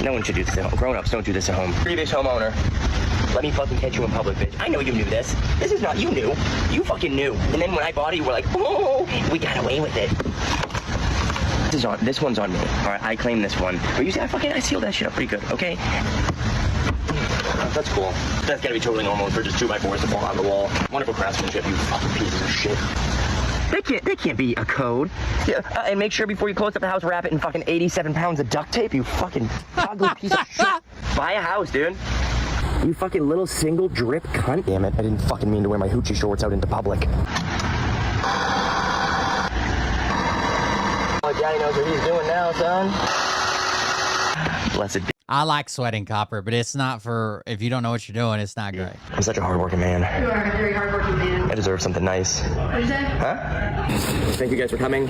No one should do this at home. Grown-ups don't do this at home. Previous homeowner, let me fucking catch you in public, bitch. I know you knew this. This is not, you knew. You fucking knew. And then when I bought it, you were like, oh, we got away with it. This one's on me. All right, I claim this one. But you see, I sealed that shit up pretty good, okay? That's cool. That's gotta be totally normal for just 2x4s to fall out of the wall. Wonderful craftsmanship, you fucking pieces of shit. That can't be a code. Yeah, and make sure before you close up the house, wrap it in fucking 87 pounds of duct tape, you fucking ugly piece of shit. Buy a house, dude. You fucking little single drip cunt. Damn it, I didn't fucking mean to wear my hoochie shorts out into public. Oh, Daddy knows what he's doing now, son. Blessed. I like sweating copper, but it's not for, if you don't know what you're doing, it's not great. I'm such a hardworking man. You are a very hardworking man. I deserve something nice. What did you say? Huh? Thank you guys for coming.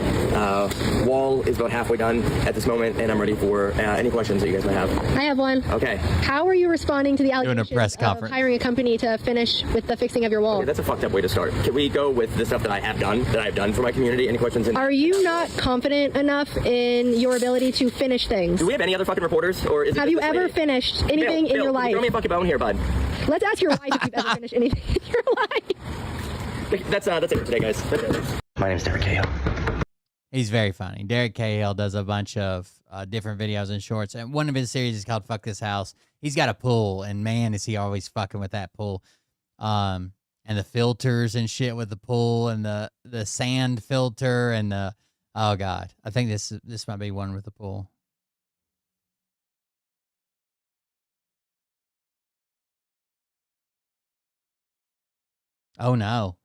Wall is about halfway done at this moment, and I'm ready for any questions that you guys might have. I have one. Okay. How are you responding to the allegations of hiring a company to finish with the fixing of your wall? Okay, that's a fucked up way to start. Can we go with the stuff that I've done for my community? Any questions? Are you not confident enough in your ability to finish things? Do we have any other fucking reporters, or is it? Have you ever finished anything in your life? Throw me a fucking bone here, bud. Let's ask your wife if you've ever finished anything in your life. That's it for today, guys. My name's Derek Cahill. He's very funny. Derek Cahill does a bunch of different videos and shorts, and one of his series is called Fuck This House. He's got a pool, and man, is he always fucking with that pool. And the filters and shit with the pool, and the sand filter, and the, oh God. I think this might be one with the pool. Oh no.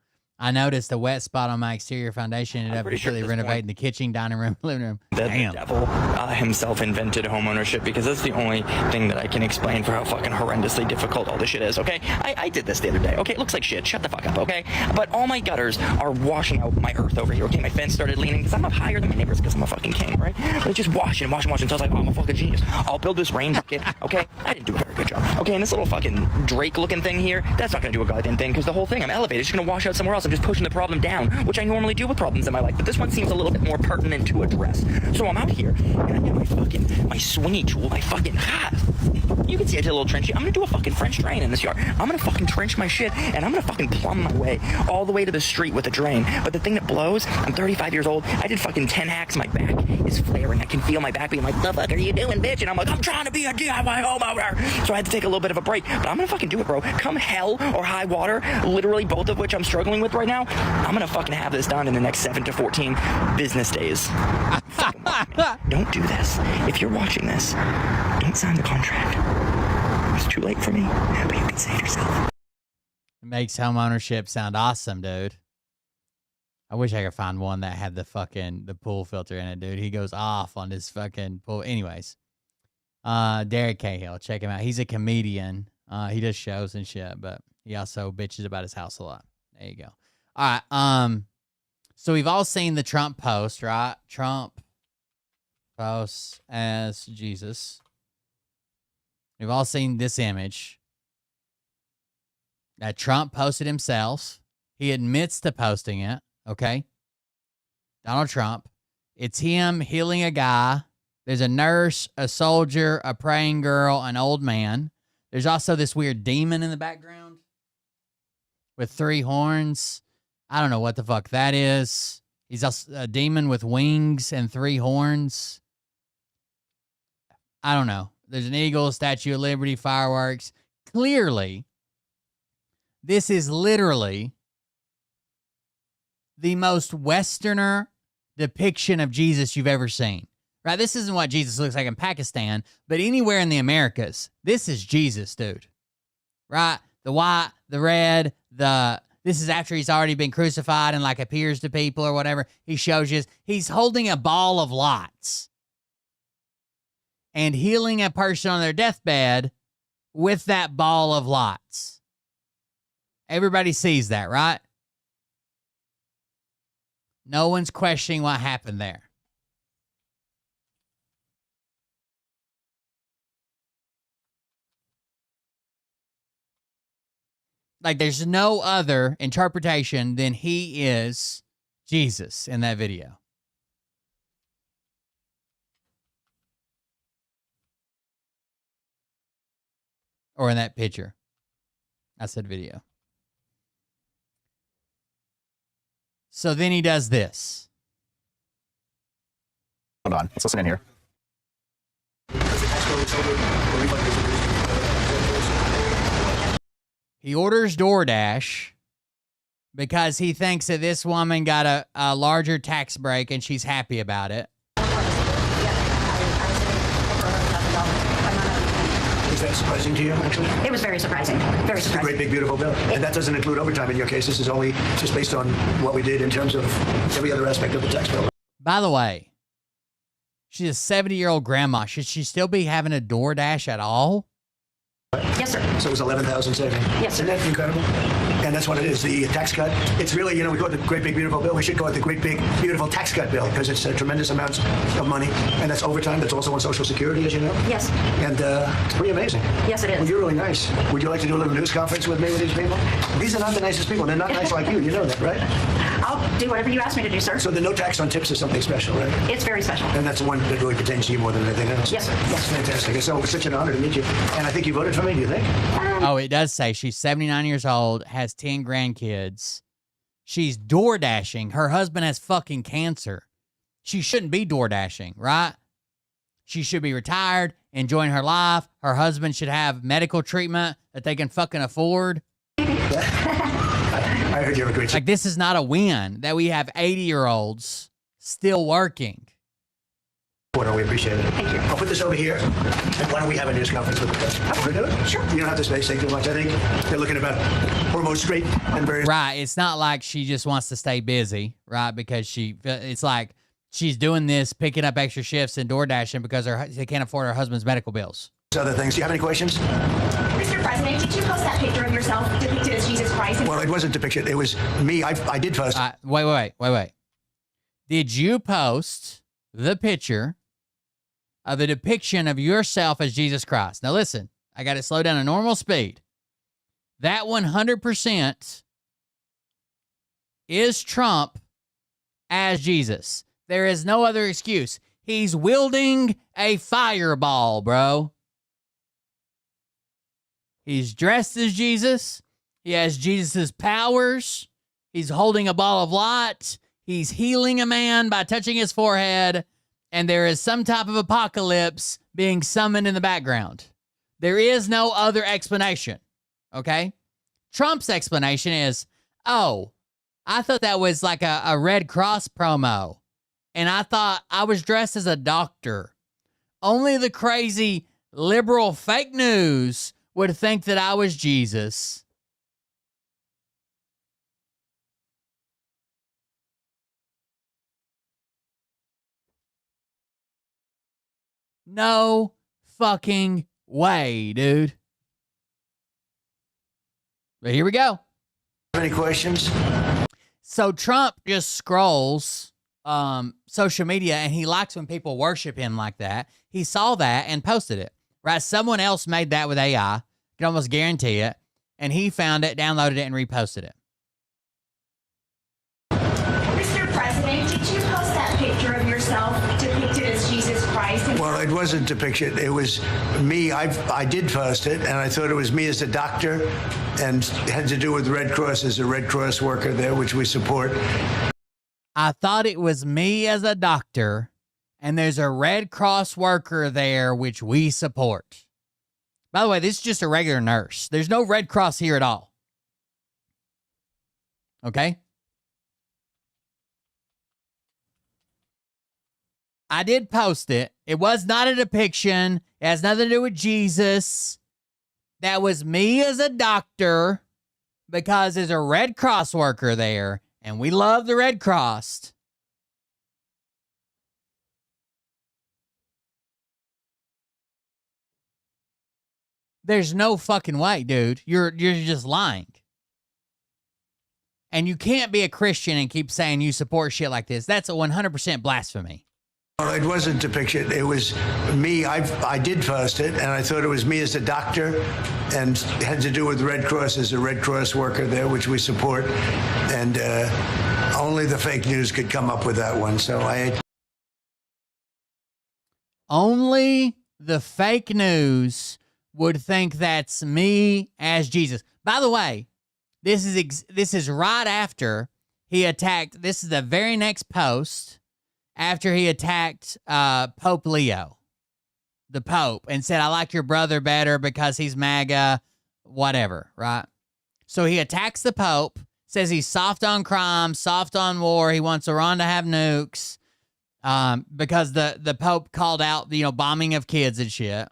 I noticed a wet spot on my exterior foundation. Ended up completely renovating the kitchen, dining room, living room. Damn. The devil himself invented homeownership because that's the only thing that I can explain for how fucking horrendously difficult all this shit is, okay? I did this the other day, okay? It looks like shit. Shut the fuck up, okay? But all my gutters are washing out my earth over here, okay? My fence started leaning because I'm up higher than my neighbors because I'm a fucking king, right? But it's just washing until I was like, oh, I'm a fucking genius. I'll build this rain bucket, okay? I didn't do a very good job, okay? And this little fucking Drake-looking thing here, that's not going to do a goddamn thing because the whole thing, I'm elevated. It's just going to wash out somewhere else. I'm just pushing the problem down, which I normally do with problems in my life, but this one seems a little bit more pertinent to address. So I'm out here, and I get my swingy tool, You can see I did a little trenching. I'm gonna do a fucking French drain in this yard. I'm gonna fucking trench my shit, and I'm gonna fucking plumb my way all the way to the street with a drain. But the thing that blows, I'm 35 years old. I did fucking 10 hacks. My back is flaring. I can feel my back being like, the fuck are you doing, bitch? And I'm like, I'm trying to be a DIY homeowner. So I had to take a little bit of a break. But I'm gonna fucking do it, bro. Come hell or high water, literally both of which I'm struggling with right now, I'm gonna fucking have this done in the next 7 to 14 business days. Don't do this. If you're watching this, don't sign the contract. It's too late for me, but you can save yourself. It makes home ownership sound awesome, dude. I wish I could find one that had the pool filter in it, dude. He goes off on this fucking pool. Anyways, Derek Cahill, check him out. He's a comedian. He does shows and shit, but he also bitches about his house a lot. There you go. All right. So we've all seen the Trump post, right? Trump posts as Jesus. We've all seen this image that Trump posted himself. He admits to posting it, okay? Donald Trump. It's him healing a guy. There's a nurse, a soldier, a praying girl, an old man. There's also this weird demon in the background with 3 horns. I don't know what the fuck that is. He's also a demon with wings and 3 horns. I don't know. There's an eagle, Statue of Liberty, fireworks. Clearly, this is literally the most Westerner depiction of Jesus you've ever seen. Right? This isn't what Jesus looks like in Pakistan, but anywhere in the Americas, this is Jesus, dude. Right? The white, the red, this is after he's already been crucified and like appears to people or whatever. He shows you. He's holding a ball of lights and healing a person on their deathbed with that ball of lights. Everybody sees that, right? No one's questioning what happened there. Like, there's no other interpretation than he is Jesus in that video. Or in that picture. I said video. So then he does this. Hold on. Let's listen in here. He orders DoorDash because he thinks that this woman got a larger tax break and she's happy about it. Is that surprising to you, actually? It was very surprising. Very surprising. It's a great big beautiful bill. And that doesn't include overtime in your case. This is only just based on what we did in terms of every other aspect of the tax bill. By the way, she's a 70-year-old grandma. Should she still be having a DoorDash at all? Yes, sir. So it was $11,000 saving. Yes, sir. Isn't that incredible? And that's what it is, the tax cut. It's really, we call it the great big beautiful bill. We should call it the great big beautiful tax cut bill because it's tremendous amounts of money. And that's overtime. That's also on Social Security, as you know. Yes. And it's pretty amazing. Yes, it is. Well, you're really nice. Would you like to do a little news conference with me with these people? These are not the nicest people. They're not nice like you. You know that, right? I'll do whatever you ask me to do, sir. So the no tax on tips is something special, right? It's very special. And that's the one that really pertains to you more than anything else. Yes, sir. Yes. Fantastic. So it's such an honor to meet you. And I think you voted for me, do you think? Oh, it does say she's 79 years old, has 10 grandkids. She's door dashing. Her husband has fucking cancer. She shouldn't be door dashing, right? She should be retired, enjoying her life. Her husband should have medical treatment that they can fucking afford. I heard you have a great... Like, this is not a win that we have 80-year-olds still working. Well, we appreciate it. Thank you. I'll put this over here. And why don't we have a news conference with the president? Want to do it? Sure. You don't have to say too much. I think they're looking about hormone straight and various... Right. It's not like she just wants to stay busy, right? Because it's like she's doing this, picking up extra shifts and door dashing because they can't afford her husband's medical bills. Other things. Do you have any questions? Mr. President, did you post that picture of yourself depicted as Jesus Christ? Well, it wasn't depicted. It was me. I did post. Wait. Did you post the picture of a depiction of yourself as Jesus Christ? Now listen, I got to slow down to normal speed. That 100% is Trump as Jesus. There is no other excuse. He's wielding a fireball, bro. He's dressed as Jesus. He has Jesus' powers. He's holding a ball of light. He's healing a man by touching his forehead. And there is some type of apocalypse being summoned in the background. There is no other explanation. Okay? Trump's explanation is, oh, I thought that was like a Red Cross promo. And I thought I was dressed as a doctor. Only the crazy liberal fake news would think that I was Jesus. No fucking way, dude. But here we go. Any questions? So Trump just scrolls social media, and he likes when people worship him like that. He saw that and posted it. Right? Someone else made that with AI. You can almost guarantee it. And he found it, downloaded it, and reposted it. Mr. President, did you post that picture of yourself depicted as Jesus Christ? Well, it wasn't depicted. It was me. I did post it, and I thought it was me as a doctor, and it had to do with Red Cross as a Red Cross worker there, which we support. I thought it was me as a doctor, and there's a Red Cross worker there, which we support. By the way, this is just a regular nurse. There's no Red Cross here at all. Okay? I did post it. It was not a depiction. It has nothing to do with Jesus. That was me as a doctor because there's a Red Cross worker there, and we love the Red Cross. There's no fucking way, dude. You're just lying. And you can't be a Christian and keep saying you support shit like this. That's a 100% blasphemy. Well, it wasn't depicted. It was me. I did post it, and I thought it was me as a doctor, and it had to do with Red Cross as a Red Cross worker there, which we support. And only the fake news could come up with that one. So only the fake news would think that's me as Jesus. By the way, this is right after he attacked. This is the very next post after he attacked Pope Leo, the Pope, and said, I like your brother better because he's MAGA, whatever, right? So he attacks the Pope, says he's soft on crime, soft on war. He wants Iran to have nukes because the Pope called out the bombing of kids and shit.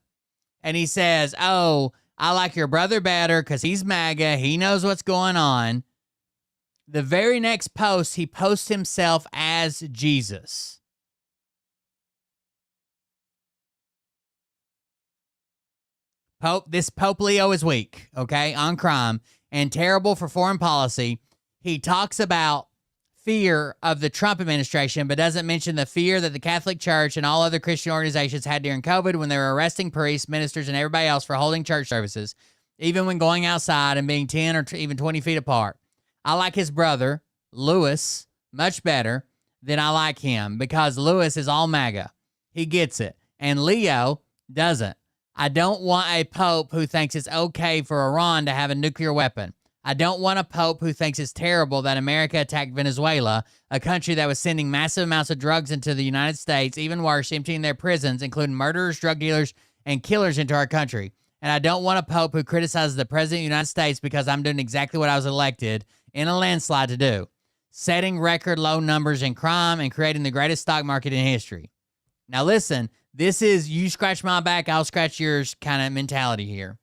And he says, oh, I like your brother better because he's MAGA. He knows what's going on. The very next post, he posts himself as Jesus. This Pope Leo is weak, okay, on crime and terrible for foreign policy. He talks about fear of the Trump administration, but doesn't mention the fear that the Catholic Church and all other Christian organizations had during COVID when they were arresting priests, ministers, and everybody else for holding church services, even when going outside and being 10 or even 20 feet apart. I like his brother, Louis, much better than I like him because Louis is all MAGA. He gets it. And Leo doesn't. I don't want a pope who thinks it's okay for Iran to have a nuclear weapon. I don't want a pope who thinks it's terrible that America attacked Venezuela, a country that was sending massive amounts of drugs into the United States, even worse, emptying their prisons, including murderers, drug dealers, and killers into our country. And I don't want a pope who criticizes the president of the United States because I'm doing exactly what I was elected in a landslide to do, setting record low numbers in crime and creating the greatest stock market in history. Now listen, this is you scratch my back, I'll scratch yours kind of mentality here.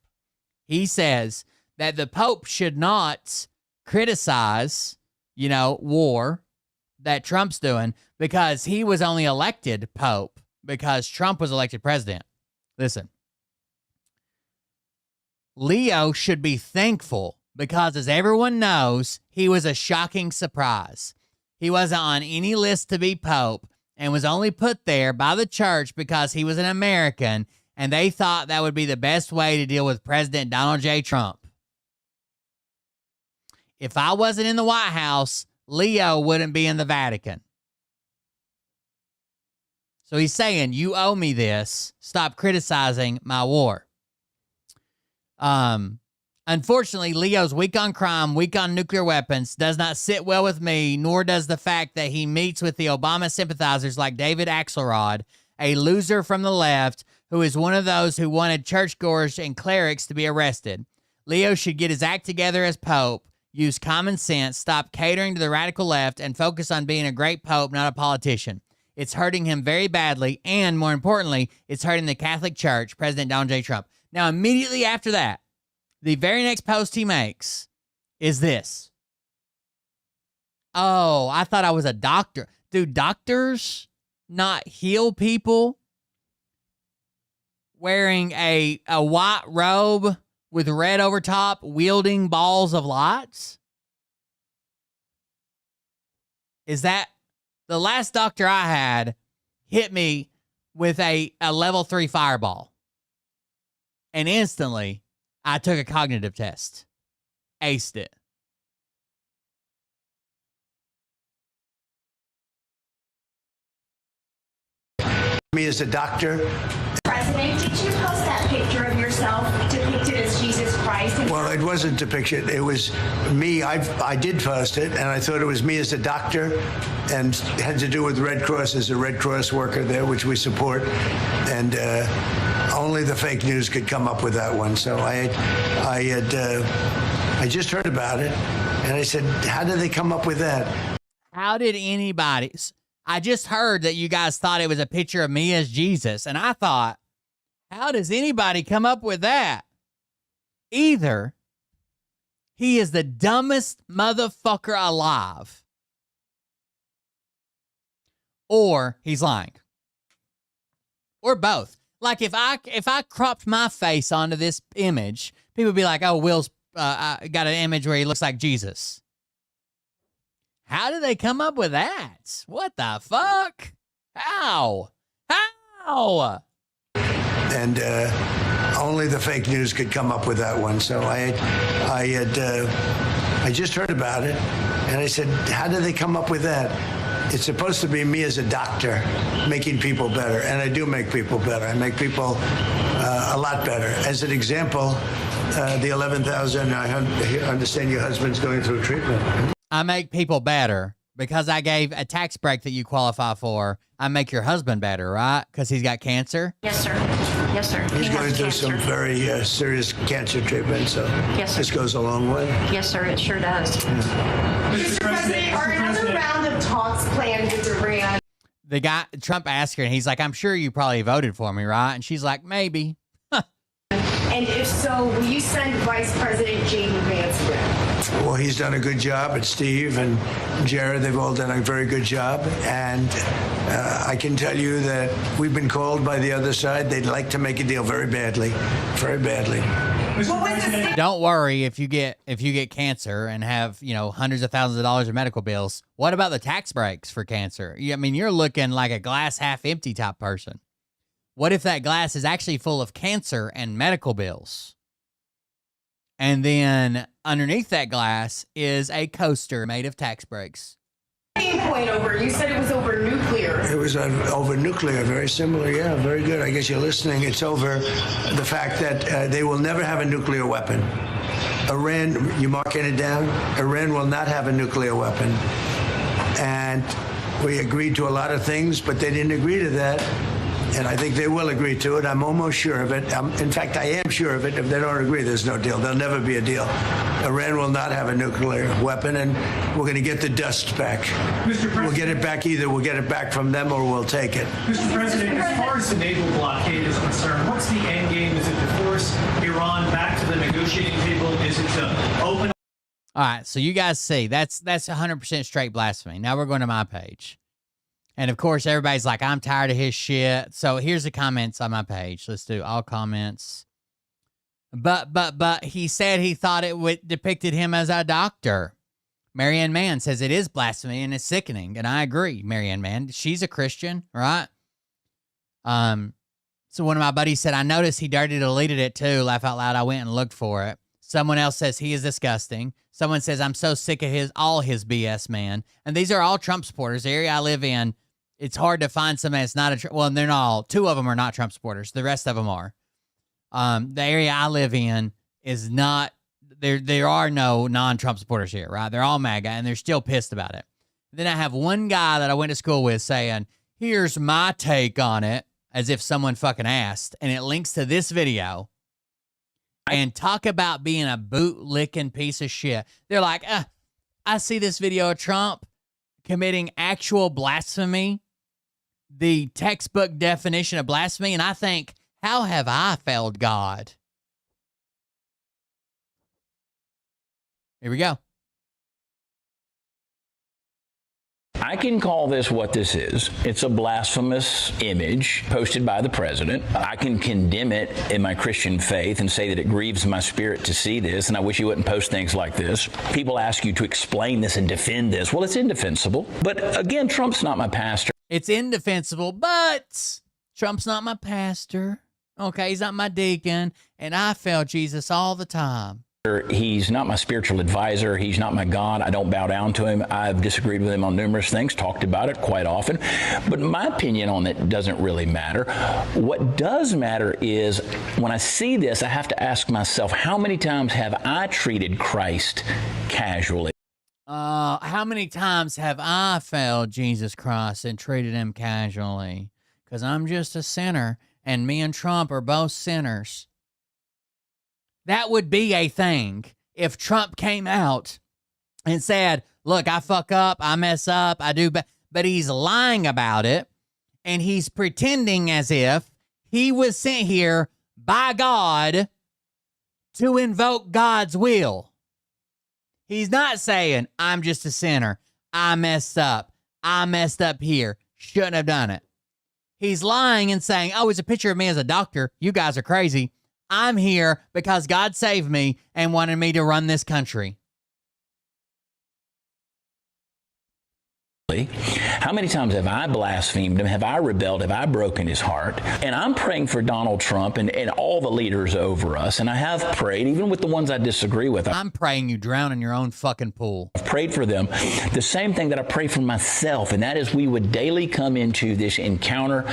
He says that the Pope should not criticize, war that Trump's doing because he was only elected Pope because Trump was elected president. Listen, Leo should be thankful because, as everyone knows, he was a shocking surprise. He wasn't on any list to be Pope and was only put there by the church because he was an American, and they thought that would be the best way to deal with President Donald J. Trump. If I wasn't in the White House, Leo wouldn't be in the Vatican. So he's saying, you owe me this. Stop criticizing my war. Unfortunately, Leo's weak on crime, weak on nuclear weapons, does not sit well with me, nor does the fact that he meets with the Obama sympathizers like David Axelrod, a loser from the left who is one of those who wanted churchgoers and clerics to be arrested. Leo should get his act together as Pope, use common sense, stop catering to the radical left, and focus on being a great Pope, not a politician. It's hurting him very badly, and more importantly, it's hurting the Catholic Church, President Donald J. Trump. Now, immediately after that, the very next post he makes is this. Oh, I thought I was a doctor. Do doctors not heal people wearing a white robe with red over top, wielding balls of lights? Is that the last doctor I had hit me with a level 3 fireball? And instantly, I took a cognitive test. Aced it. Me as a doctor. President, did you post that picture of yourself depicted as Jesus Christ? Well, it wasn't depicted. It was me. I did post it, and I thought it was me as a doctor, and it had to do with Red Cross as a Red Cross worker there, which we support. And only the fake news could come up with that one. So I just heard about it, and I said, how did they come up with that? How did anybody? I just heard that you guys thought it was a picture of me as Jesus, and I thought, how does anybody come up with that? Either he is the dumbest motherfucker alive, or he's lying, or both. Like if I cropped my face onto this image, people would be like, "Oh, Will's got an image where he looks like Jesus." How did they come up with that? What the fuck? How? And only the fake news could come up with that one. So I just heard about it, and I said, how did they come up with that? It's supposed to be me as a doctor making people better, and I do make people better. I make people a lot better. As an example, the 11,000, I understand your husband's going through treatment. I make people better because I gave a tax break that you qualify for. I make your husband better, right? Because he's got cancer? Yes, sir. Yes, sir. He's going through some very serious cancer treatment, so this goes a long way. Yes, sir. It sure does. Mr. President, are another round of talks planned with Iran? The guy, Trump asked her, and he's like, I'm sure you probably voted for me, right? And she's like, maybe. And if so, will you send Vice President J.D. Vance with? Well, he's done a good job, and Steve and Jared, they've all done a very good job. And I can tell you that we've been called by the other side. They'd like to make a deal very badly, very badly. Don't worry if you get cancer and have, hundreds of thousands of dollars of medical bills. What about the tax breaks for cancer? I mean, you're looking like a glass half empty type person. What if that glass is actually full of cancer and medical bills? And then underneath that glass is a coaster made of tax breaks. Point over. You said it was over nuclear. It was over nuclear. Very similar. Yeah, very good. I guess you're listening. It's over the fact that they will never have a nuclear weapon. Iran, you marking it down? Iran will not have a nuclear weapon. And we agreed to a lot of things, but they didn't agree to that. And I think they will agree to it. I'm almost sure of it. In fact, I am sure of it. If they don't agree, there's no deal. There'll never be a deal. Iran will not have a nuclear weapon, and we're going to get the dust back. Mr. President, we'll get it back. Either we'll get it back from them or we'll take it. Mr. President, as far as the naval blockade is concerned, what's the end game? Is it to force Iran back to the negotiating table? Is it to open? All right, so you guys see, that's 100% straight blasphemy. Now we're going to my page. And, of course, everybody's like, I'm tired of his shit. So here's the comments on my page. Let's do all comments. But he said he thought it depicted him as a doctor. Marianne Mann says it is blasphemy and it's sickening. And I agree, Marianne Mann. She's a Christian, right? So one of my buddies said, I noticed he dirty deleted it too. Laugh out loud. I went and looked for it. Someone else says he is disgusting. Someone says, I'm so sick of all his BS, man. And these are all Trump supporters. The area I live in, it's hard to find somebody that's not well, they're not all. 2 of them are not Trump supporters. The rest of them are. The area I live in is not there are no non-Trump supporters here, right? They're all MAGA, and they're still pissed about it. Then I have one guy that I went to school with saying, here's my take on it, as if someone fucking asked, and it links to this video. And talk about being a boot-licking piece of shit. They're like, I see this video of Trump committing actual blasphemy, the textbook definition of blasphemy, and I think, how have I failed God? Here we go. I can call this what this is. It's a blasphemous image posted by the president. I can condemn it in my Christian faith and say that it grieves my spirit to see this, and I wish you wouldn't post things like this. People ask you to explain this and defend this. Well, it's indefensible. But again, Trump's not my pastor. It's indefensible, but Trump's not my pastor. Okay, he's not my deacon, and I fail Jesus all the time. He's not my spiritual advisor. He's not my God. I don't bow down to him. I've disagreed with him on numerous things, talked about it quite often. But my opinion on it doesn't really matter. What does matter is when I see this, I have to ask myself, how many times have I treated Christ casually? How many times have I failed Jesus Christ and treated him casually? Because I'm just a sinner, and me and Trump are both sinners. That would be a thing if Trump came out and said, look, I fuck up, I mess up, I do, but he's lying about it, and he's pretending as if he was sent here by God to invoke God's will. He's not saying, I'm just a sinner, I messed up here, shouldn't have done it. He's lying and saying, oh, it's a picture of me as a doctor, you guys are crazy. I'm here because God saved me and wanted me to run this country. How many times have I blasphemed him? Have I rebelled? Have I broken his heart? And I'm praying for Donald Trump and all the leaders over us. And I have prayed, even with the ones I disagree with. I'm praying you drown in your own fucking pool. I've prayed for them. The same thing that I pray for myself, and that is we would daily come into this encounter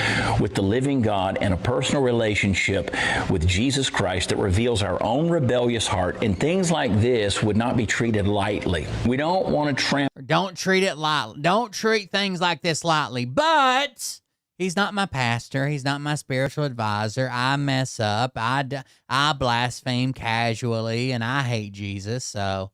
with the living God and a personal relationship with Jesus Christ that reveals our own rebellious heart. And things like this would not be treated lightly. We don't want to Don't treat it lightly. Don't treat things like this lightly. But he's not my pastor. He's not my spiritual advisor. I mess up. I blaspheme casually, and I hate Jesus, so.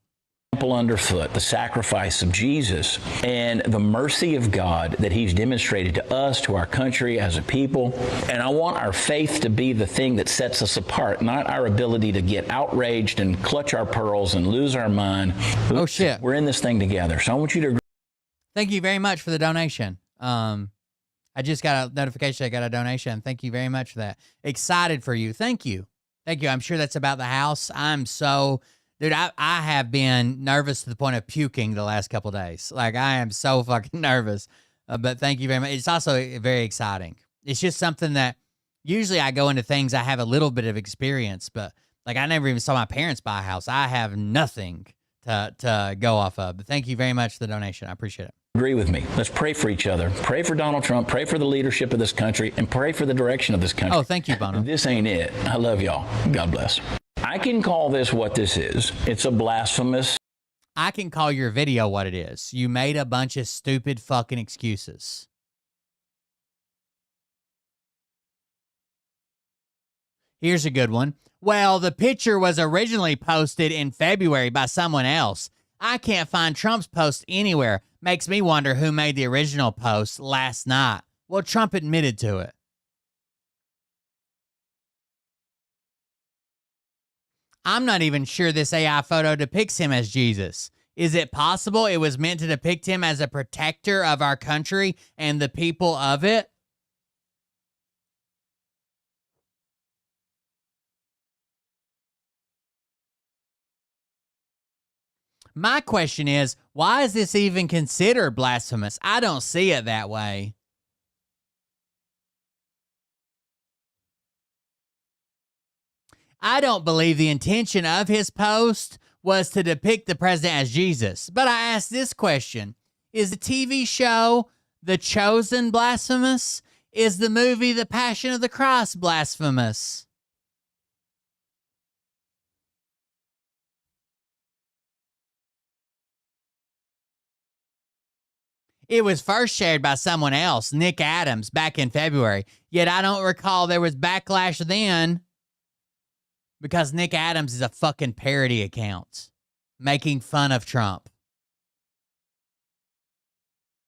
Underfoot the sacrifice of Jesus and the mercy of God that he's demonstrated to us, to our country as a people. And I want our faith to be the thing that sets us apart, not our ability to get outraged and clutch our pearls and lose our mind. Oh, shit. We're in this thing together. So I want you to agree. Thank you very much for the donation. I just got a notification I got a donation. Thank you very much for that. Excited for you. Thank you. Thank you. I'm sure that's about the house. I'm so... Dude, I have been nervous to the point of puking the last couple of days. Like, I am so fucking nervous. But thank you very much. It's also very exciting. It's just something that usually I go into things I have a little bit of experience, but like I never even saw my parents buy a house. I have nothing to go off of. But thank you very much for the donation. I appreciate it. Agree with me. Let's pray for each other. Pray for Donald Trump. Pray for the leadership of this country. And pray for the direction of this country. Oh, thank you, Bono. This ain't it. I love y'all. God bless. I can call this what this is. It's a blasphemous. I can call your video what it is. You made a bunch of stupid fucking excuses. Here's a good one. Well, the picture was originally posted in February by someone else. I can't find Trump's post anywhere. Makes me wonder who made the original post last night. Well, Trump admitted to it. I'm not even sure this AI photo depicts him as Jesus. Is it possible it was meant to depict him as a protector of our country and the people of it? My question is, why is this even considered blasphemous? I don't see it that way. I don't believe the intention of his post was to depict the president as Jesus. But I ask this question. Is the TV show The Chosen blasphemous? Is the movie The Passion of the Christ blasphemous? It was first shared by someone else, Nick Adams, back in February. Yet I don't recall there was backlash then because Nick Adams is a fucking parody account making fun of Trump.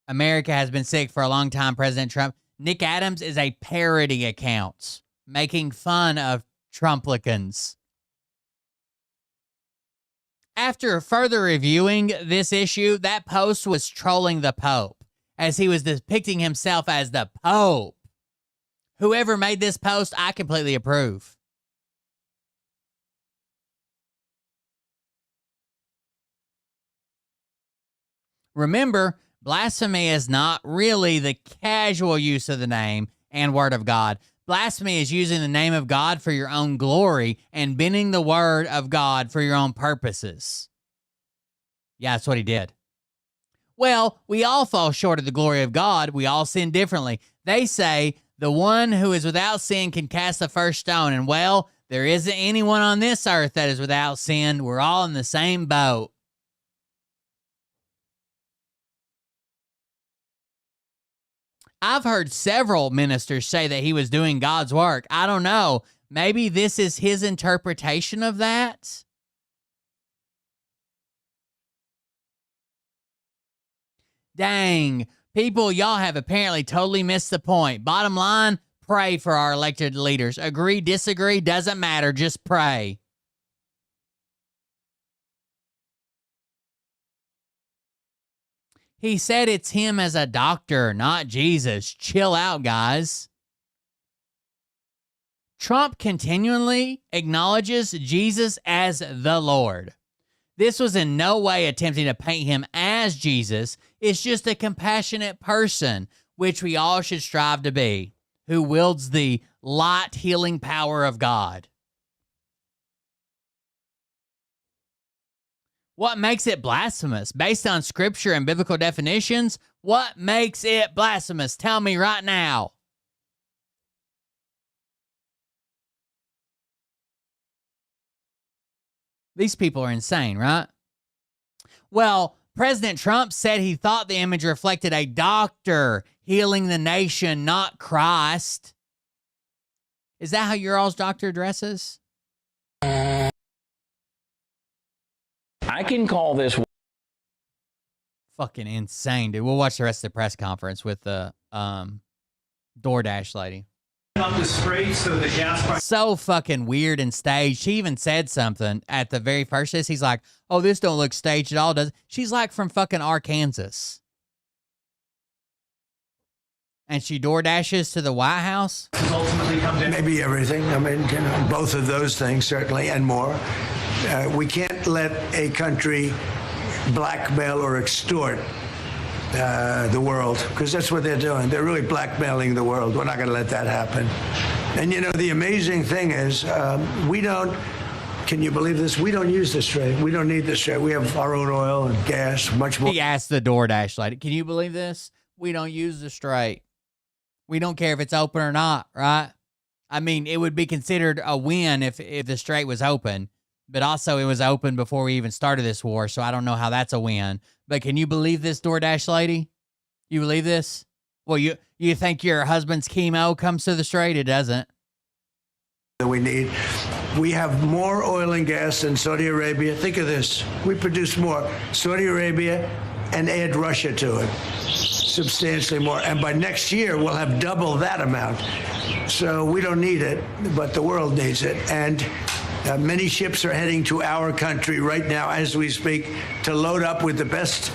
America has been sick for a long time, President Trump. Nick Adams is a parody account making fun of Trumplicans. After further reviewing this issue, that post was trolling the Pope, as he was depicting himself as the Pope. Whoever made this post, I completely approve. Remember, blasphemy is not really the casual use of the name and word of God. Blasphemy is using the name of God for your own glory and bending the word of God for your own purposes. Yeah, that's what he did. Well, we all fall short of the glory of God. We all sin differently. They say the one who is without sin can cast the first stone. And well, there isn't anyone on this earth that is without sin. We're all in the same boat. I've heard several ministers say that he was doing God's work. I don't know. Maybe this is his interpretation of that. Dang. People, y'all have apparently totally missed the point. Bottom line, pray for our elected leaders. Agree, disagree, doesn't matter. Just pray. He said it's him as a doctor, not Jesus. Chill out, guys. Trump continually acknowledges Jesus as the Lord. This was in no way attempting to paint him as Jesus. It's just a compassionate person, which we all should strive to be, who wields the light healing power of God. What makes it blasphemous? Based on scripture and biblical definitions, what makes it blasphemous? Tell me right now. These people are insane, right? Well, President Trump said he thought the image reflected a doctor healing the nation, not Christ. Is that how your all's doctor dresses? I can call this fucking insane, dude. We'll watch the rest of the press conference with the DoorDash lady. Up the straight so the gas price. So fucking weird and staged. She even said something at the very first this. He's like, "Oh, this don't look staged at all, does it?" She's like from fucking Arkansas. And she DoorDashes to the White House? Maybe everything. I mean, you know, both of those things, certainly, and more. We can't let a country blackmail or extort the world, because that's what they're doing. They're really blackmailing the world. We're not going to let that happen. And, you know, the amazing thing is we don't, can you believe this? We don't use the Strait. We don't need the Strait. We have our own oil and gas, much more. He asked the DoorDash lady, "Can you believe this? We don't use the Strait. We don't care if it's open or not, right?" I mean, it would be considered a win if the Strait was open, but also it was open before we even started this war, so I don't know how that's a win. But can you believe this, DoorDash lady? You believe this? Well, you think your husband's chemo comes to the Strait? It doesn't. We need. We have more oil and gas than Saudi Arabia. Think of this. We produce more. Saudi Arabia, and add Russia to it. Substantially more. And by next year, we'll have double that amount. So we don't need it, but the world needs it. And many ships are heading to our country right now as we speak to load up with the best.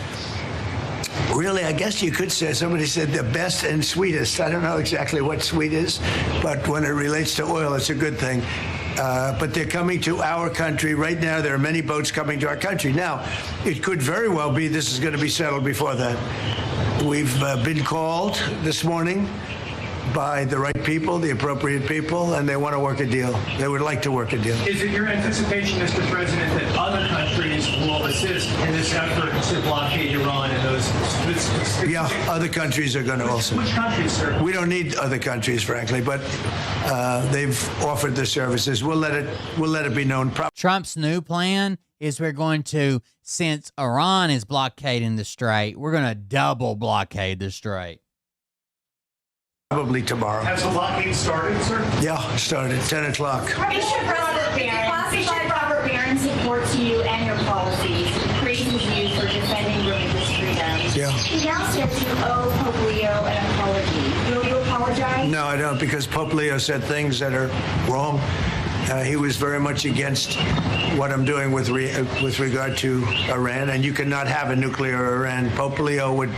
Really, I guess you could say, somebody said the best and sweetest. I don't know exactly what sweet is, but when it relates to oil, it's a good thing. But they're coming to our country right now. There are many boats coming to our country. Now, it could very well be this is going to be settled before that. We've been called this morning by the right people, the appropriate people, and they want to work a deal. They would like to work a deal. Is it your anticipation, Mr. President, that other countries will assist in this effort to blockade Iran and those? Yeah, other countries are going to also. Which countries, sir? We don't need other countries, frankly, but they've offered the services. We'll let it be known. Trump's new plan is we're going to, since Iran is blockading the strait, we're going to double blockade the strait. Probably tomorrow. Has the blockade started, sir? Yeah, it started 10 o'clock. Bishop Robert Barron supports you and your policies, praises you for defending religious freedom. Yeah. He now says you owe Pope Leo an apology. Will you apologize? No, I don't, because Pope Leo said things that are wrong. He was very much against what I'm doing with regard to Iran, and you cannot have a nuclear Iran. Pope Leo would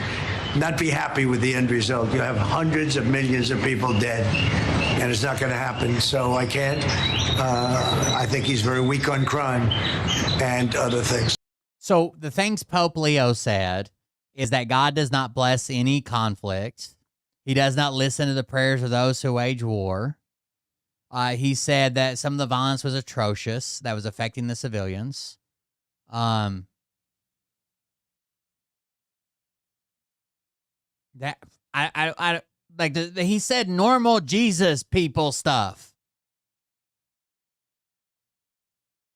not be happy with the end result. You have hundreds of millions of people dead, and it's not going to happen. So I can't. I think he's very weak on crime and other things. So the things Pope Leo said is that God does not bless any conflict. He does not listen to the prayers of those who wage war. He said that some of the violence was atrocious that was affecting the civilians. That I like he said normal Jesus people stuff.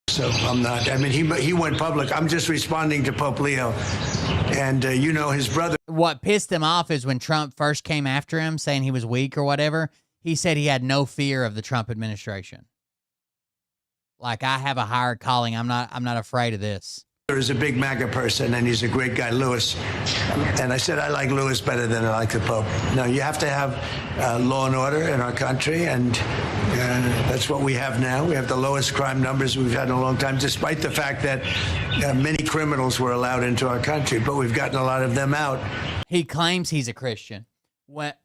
So I'm not. I mean, he went public. I'm just responding to Pope Leo, and you know his brother. What pissed him off is when Trump first came after him, saying he was weak or whatever. He said he had no fear of the Trump administration. Like, I have a higher calling. I'm not afraid of this. Is a big MAGA person, and he's a great guy, Lewis. And I said I like Lewis better than I like the Pope. No, you have to have law and order in our country, and that's what we have now. We have the lowest crime numbers we've had in a long time, despite the fact that many criminals were allowed into our country, but we've gotten a lot of them out. He claims he's a Christian.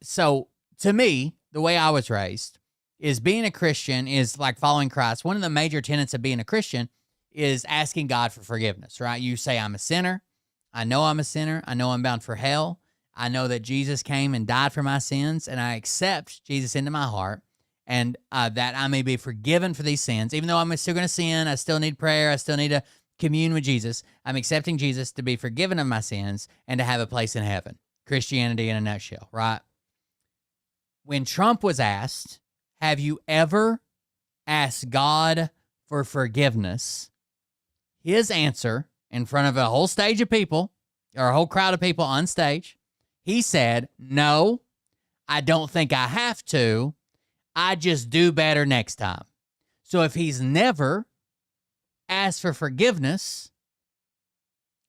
So, to me, the way I was raised is being a Christian is like following Christ. One of the major tenets of being a Christian is asking God for forgiveness, right? You say, I'm a sinner. I know I'm a sinner. I know I'm bound for hell. I know that Jesus came and died for my sins, and I accept Jesus into my heart, and that I may be forgiven for these sins. Even though I'm still going to sin, I still need prayer. I still need to commune with Jesus. I'm accepting Jesus to be forgiven of my sins and to have a place in heaven. Christianity in a nutshell, right? When Trump was asked, have you ever asked God for forgiveness? His answer in front of a whole stage of people, or a whole crowd of people on stage, he said, no, I don't think I have to. I just do better next time. So if he's never asked for forgiveness,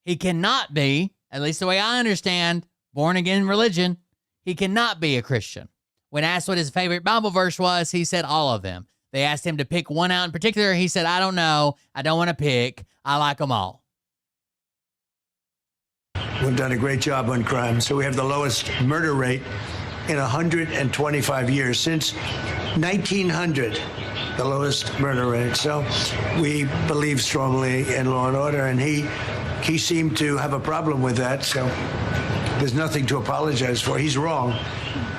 he cannot be, at least the way I understand born again religion, he cannot be a Christian. When asked what his favorite Bible verse was, he said all of them. They asked him to pick one out in particular. He said, I don't know. I don't want to pick. I like them all. We've done a great job on crime. So we have the lowest murder rate in 125 years. Since 1900, the lowest murder rate. So we believe strongly in law and order, and he seemed to have a problem with that. So there's nothing to apologize for. He's wrong.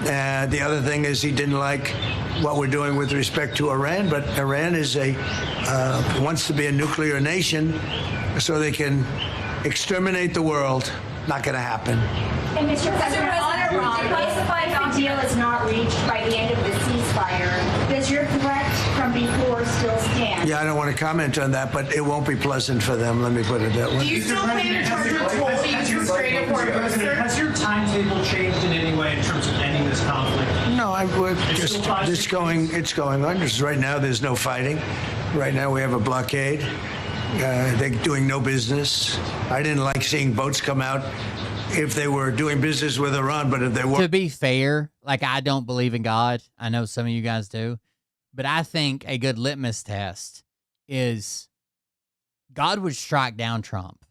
The other thing is he didn't like what we're doing with respect to Iran, but Iran is wants to be a nuclear nation so they can exterminate the world. Not going to happen. And Mr. President, on Iran, if the deal is not reached by the end of the ceasefire, does your threat from before still stand? Yeah, I don't want to comment on that, but it won't be pleasant for them. Let me put it that way. Do you still plan to charge your Has your timetable changed in any way in terms of ending this conflict? No, it's going on. Just right now, there's no fighting. Right now, we have a blockade. They're doing no business. I didn't like seeing boats come out if they were doing business with Iran, but if they were... To be fair, like, I don't believe in God. I know some of you guys do. But I think a good litmus test is God would strike down Trump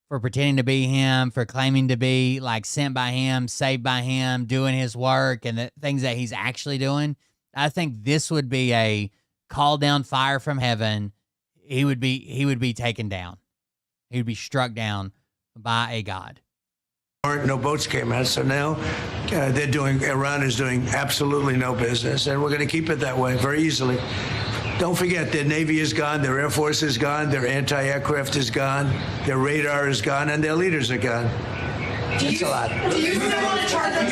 for pretending to be him, for claiming to be, like, sent by him, saved by him, doing his work, and the things that he's actually doing. I think this would be a call down fire from heaven. He would be taken down. He would be struck down by a God. No boats came out, so now Iran is doing absolutely no business, and we're going to keep it that way very easily. Don't forget, their Navy is gone, their Air Force is gone, their anti-aircraft is gone, their radar is gone, and their leaders are gone. That's a lot. Do you still want to charge them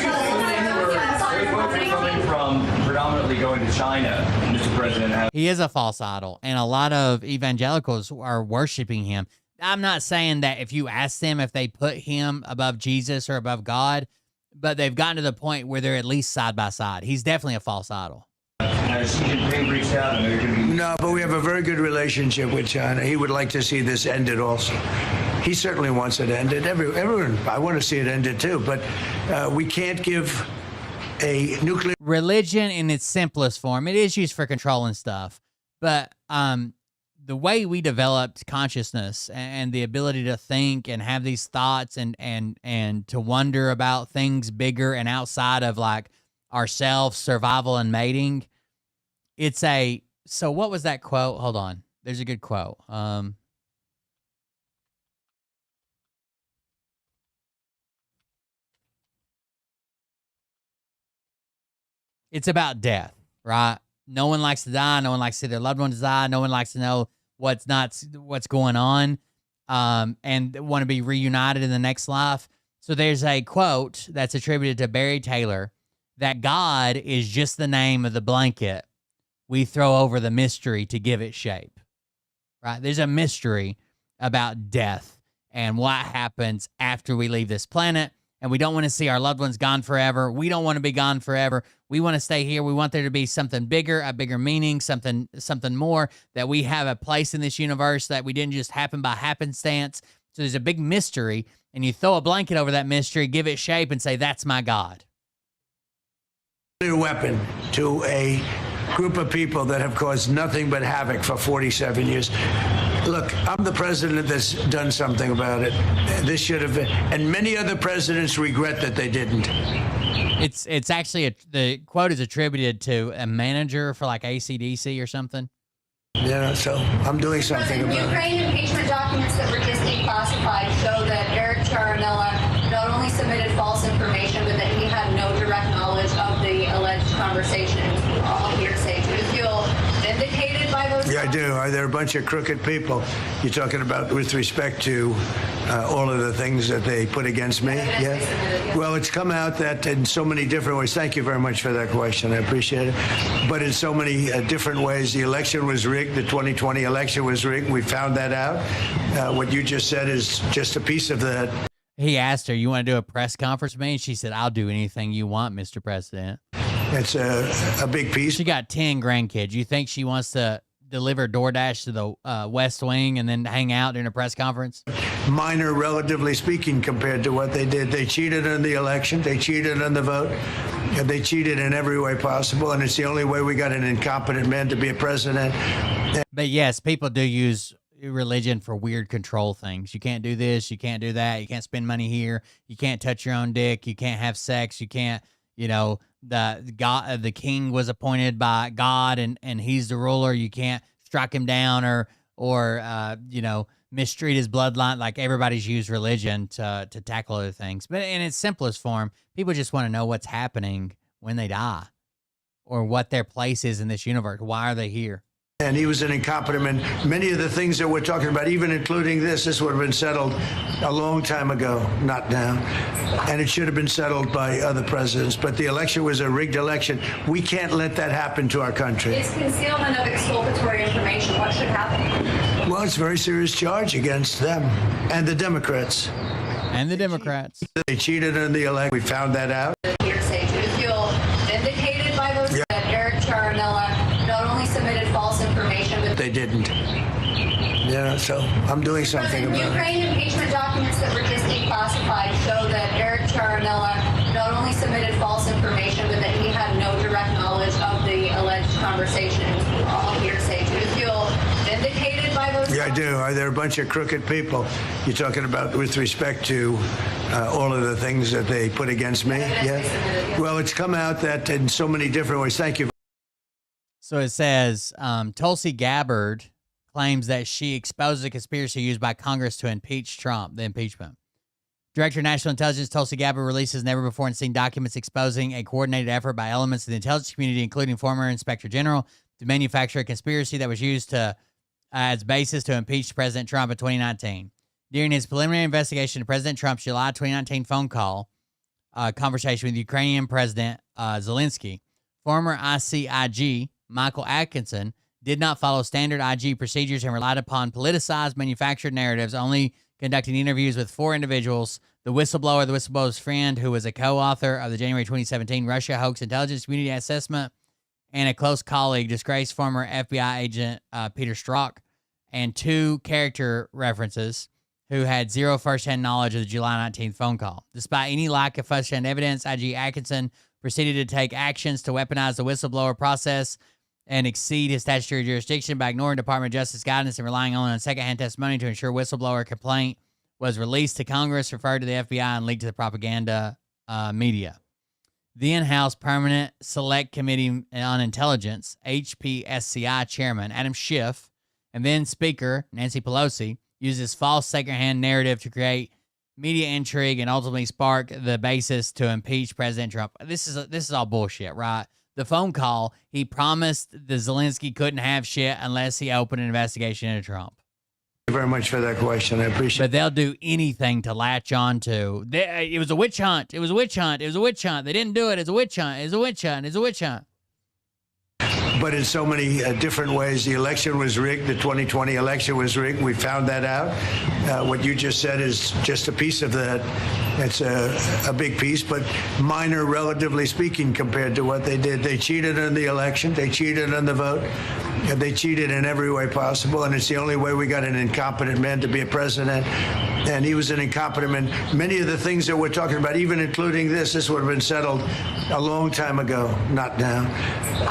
coming from predominantly going to China, Mr. President? He is a false idol, and a lot of evangelicals are worshiping him. I'm not saying that if you ask them if they put him above Jesus or above God, but they've gotten to the point where they're at least side by side. He's definitely a false idol. No, but we have a very good relationship with China. He would like to see this ended also. He certainly wants it ended. Everyone, I want to see it ended too, but we can't give a nuclear... Religion in its simplest form, it is used for control and stuff, but the way we developed consciousness and the ability to think and have these thoughts and to wonder about things bigger and outside of like ourselves, survival and mating, so what was that quote? Hold on. There's a good quote. It's about death, right? No one likes to die. No one likes to see their loved ones die. No one likes to know what's going on, and want to be reunited in the next life. So there's a quote that's attributed to Barry Taylor that God is just the name of the blanket we throw over the mystery to give it shape, right? There's a mystery about death and what happens after we leave this planet, and we don't want to see our loved ones gone forever. We don't want to be gone forever. We want to stay here. We want there to be something bigger, a bigger meaning, something more, that we have a place in this universe, that we didn't just happen by happenstance. So there's a big mystery, and you throw a blanket over that mystery, give it shape, and say, that's my God. Weapon to a group of people that have caused nothing but havoc for 47 years. Look, I'm the president that's done something about it. This should have been, and many other presidents regret that they didn't. It's actually, the quote is attributed to a manager for like AC/DC or something. Yeah, so I'm doing something about it. Ukraine impeachment documents that were just declassified show that Eric Charamilla not only submitted false information, but that he had no direct knowledge of the alleged conversation. It was all hearsay. Do you feel vindicated by those? Yeah, I do. They're a bunch of crooked people. You're talking about with respect to all of the things that they put against me? Yeah. Well, it's come out that in so many different ways. Thank you very much for that question. I appreciate it. But in so many different ways, the election was rigged. The 2020 election was rigged. We found that out. What you just said is just a piece of that. He asked her, you want to do a press conference with me? And she said, I'll do anything you want, Mr. President. It's a big piece. She got 10 grandkids. You think she wants to deliver DoorDash to the West Wing and then hang out during a press conference? Minor, relatively speaking, compared to what they did. They cheated in the election. They cheated on the vote. They cheated in every way possible, and it's the only way we got an incompetent man to be a president. But yes, people do use religion for weird control things. You can't do this. You can't do that. You can't spend money here. You can't touch your own dick. You can't have sex. You can't, the king was appointed by God and he's the ruler. You can't strike him down or mistreat his bloodline. Like, everybody's used religion to tackle other things. But in its simplest form, people just want to know what's happening when they die or what their place is in this universe. Why are they here? And he was an incompetent man. Many of the things that we're talking about, even including this would have been settled a long time ago, not now. And it should have been settled by other presidents. But the election was a rigged election. We can't let that happen to our country. It's concealment of exculpatory information. What should happen? Well, it's a very serious charge against them and the Democrats. And the Democrats. They cheated in the election. We found that out. Hearsay. Do you feel vindicated by those? Yeah. That Eric Charamilla not only submitted false information, but they didn't. Yeah, so I'm doing something about it. Ukraine impeachment documents that were just declassified show that Eric Charamilla not only submitted false information, but that he had no direct knowledge of the alleged conversation. It was all hearsay. Do you feel vindicated by those? Yeah, I do. They're a bunch of crooked people. You're talking about with respect to all of the things that they put against me? Yeah. Well, it's come out that in so many different ways. Thank you. So it says, Tulsi Gabbard claims that she exposed a conspiracy used by Congress to impeach Trump, the impeachment. Director of National Intelligence Tulsi Gabbard releases never-before-seen documents exposing a coordinated effort by elements of the intelligence community, including former Inspector General, to manufacture a conspiracy that was used as basis to impeach President Trump in 2019. During his preliminary investigation of President Trump's July 2019 phone call conversation with Ukrainian President Zelensky, former ICIG Michael Atkinson did not follow standard IG procedures and relied upon politicized, manufactured narratives, only conducting interviews with 4 individuals: the whistleblower's friend, who was a co-author of the January 2017 Russia hoax intelligence community assessment, and a close colleague, disgraced former FBI agent Peter Strzok, and 2 character references who had zero firsthand knowledge of the July 19th phone call. Despite any lack of firsthand evidence, IG Atkinson proceeded to take actions to weaponize the whistleblower process and exceed his statutory jurisdiction by ignoring Department of Justice guidance and relying only on secondhand testimony to ensure whistleblower complaint was released to Congress, referred to the FBI, and leaked to the propaganda media. The in-house Permanent Select Committee on Intelligence, HPSCI Chairman Adam Schiff, and then Speaker Nancy Pelosi used this false secondhand narrative to create media intrigue and ultimately spark the basis to impeach President Trump. This is all bullshit, right? The phone call, he promised that Zelensky couldn't have shit unless he opened an investigation into Trump. Thank you very much for that question. I appreciate it. But they'll do anything to latch on to. It was a witch hunt. It was a witch hunt. It was a witch hunt. They didn't do it. It's a witch hunt. It's a witch hunt. It's a witch hunt. But in so many different ways, the election was rigged. The 2020 election was rigged. We found that out. What you just said is just a piece of that. It's a big piece, but minor, relatively speaking, compared to what they did. They cheated in the election. They cheated on the vote. They cheated in every way possible, and it's the only way we got an incompetent man to be a president. And he was an incompetent man. Many of the things that we're talking about, even including this would have been settled a long time ago, not now.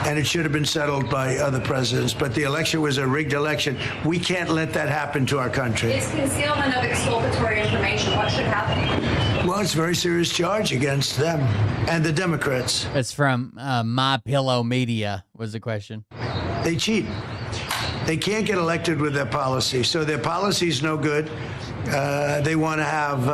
And it should have been settled by other presidents. But the election was a rigged election. We can't let that happen to our country. It's concealment of exculpatory information. What should happen? Well, it's a very serious charge against them and the Democrats. It's from My Pillow Media was the question. They cheat. They can't get elected with their policy. So their policy is no good. They want to have,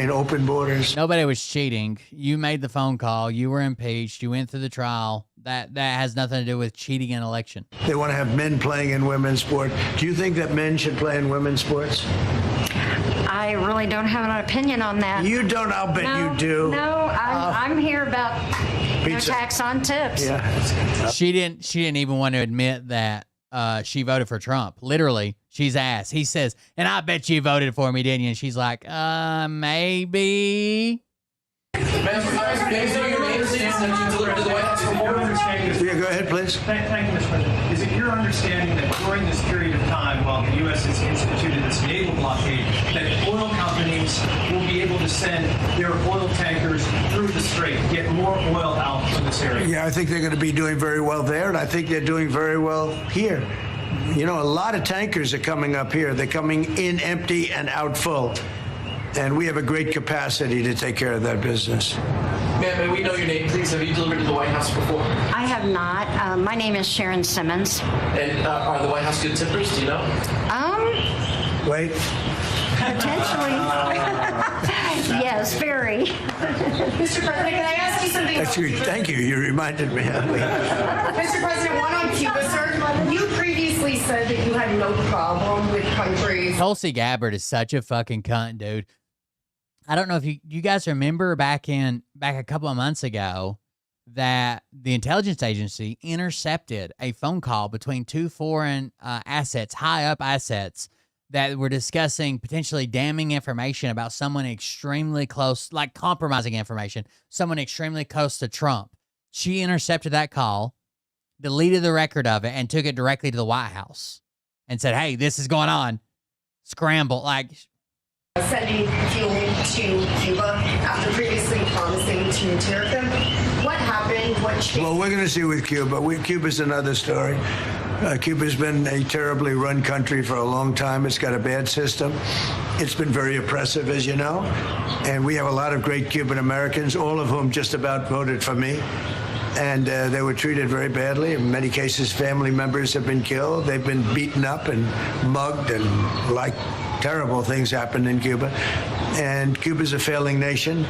open borders. Nobody was cheating. You made the phone call. You were impeached. You went through the trial. That has nothing to do with cheating in an election. They want to have men playing in women's sport. Do you think that men should play in women's sports? I really don't have an opinion on that. You don't? I'll bet you do. No, I'm here about pizza. No tax on tips. Yeah. She didn't even want to admit that she voted for Trump. Literally, she's asked. He says, and I bet you voted for me, didn't you? And she's like, maybe. Yeah, go ahead, please. Thank you, Mr. President. Is it your understanding that during this period of time, while the U.S. has instituted this naval blockade, that oil companies will be able to send their oil tankers through the strait, get more oil out from this area? Yeah, I think they're going to be doing very well there, and I think they're doing very well here. You know, a lot of tankers are coming up here. They're coming in empty and out full. And we have a great capacity to take care of that business. Ma'am, may we know your name, please? Have you delivered to the White House before? I have not. My name is Sharon Simmons. And are the White House good tippers? Do you know? Wait. Potentially. Yes, very. Mr. President, can I ask you something? That's good. Thank you. You reminded me. Mr. President, one on Cuba, sir. You previously said that you had no problem with countries. Tulsi Gabbard is such a fucking cunt, dude. I don't know if you guys remember back a couple of months ago that the intelligence agency intercepted a phone call between 2 foreign assets, high up assets, that were discussing potentially damning information about someone extremely close, like compromising information, someone extremely close to Trump. She intercepted that call, deleted the record of it, and took it directly to the White House and said, hey, this is going on. Scramble. Like, sending fuel to Cuba after previously promising to tariff them. What happened? What changed? Well, we're going to see with Cuba. Cuba's another story. Cuba's been a terribly run country for a long time. It's got a bad system. It's been very oppressive, as you know. And we have a lot of great Cuban Americans, all of whom just about voted for me. And they were treated very badly. In many cases, family members have been killed. They've been beaten up and mugged, and terrible things happened in Cuba. and Cuba's a failing nation,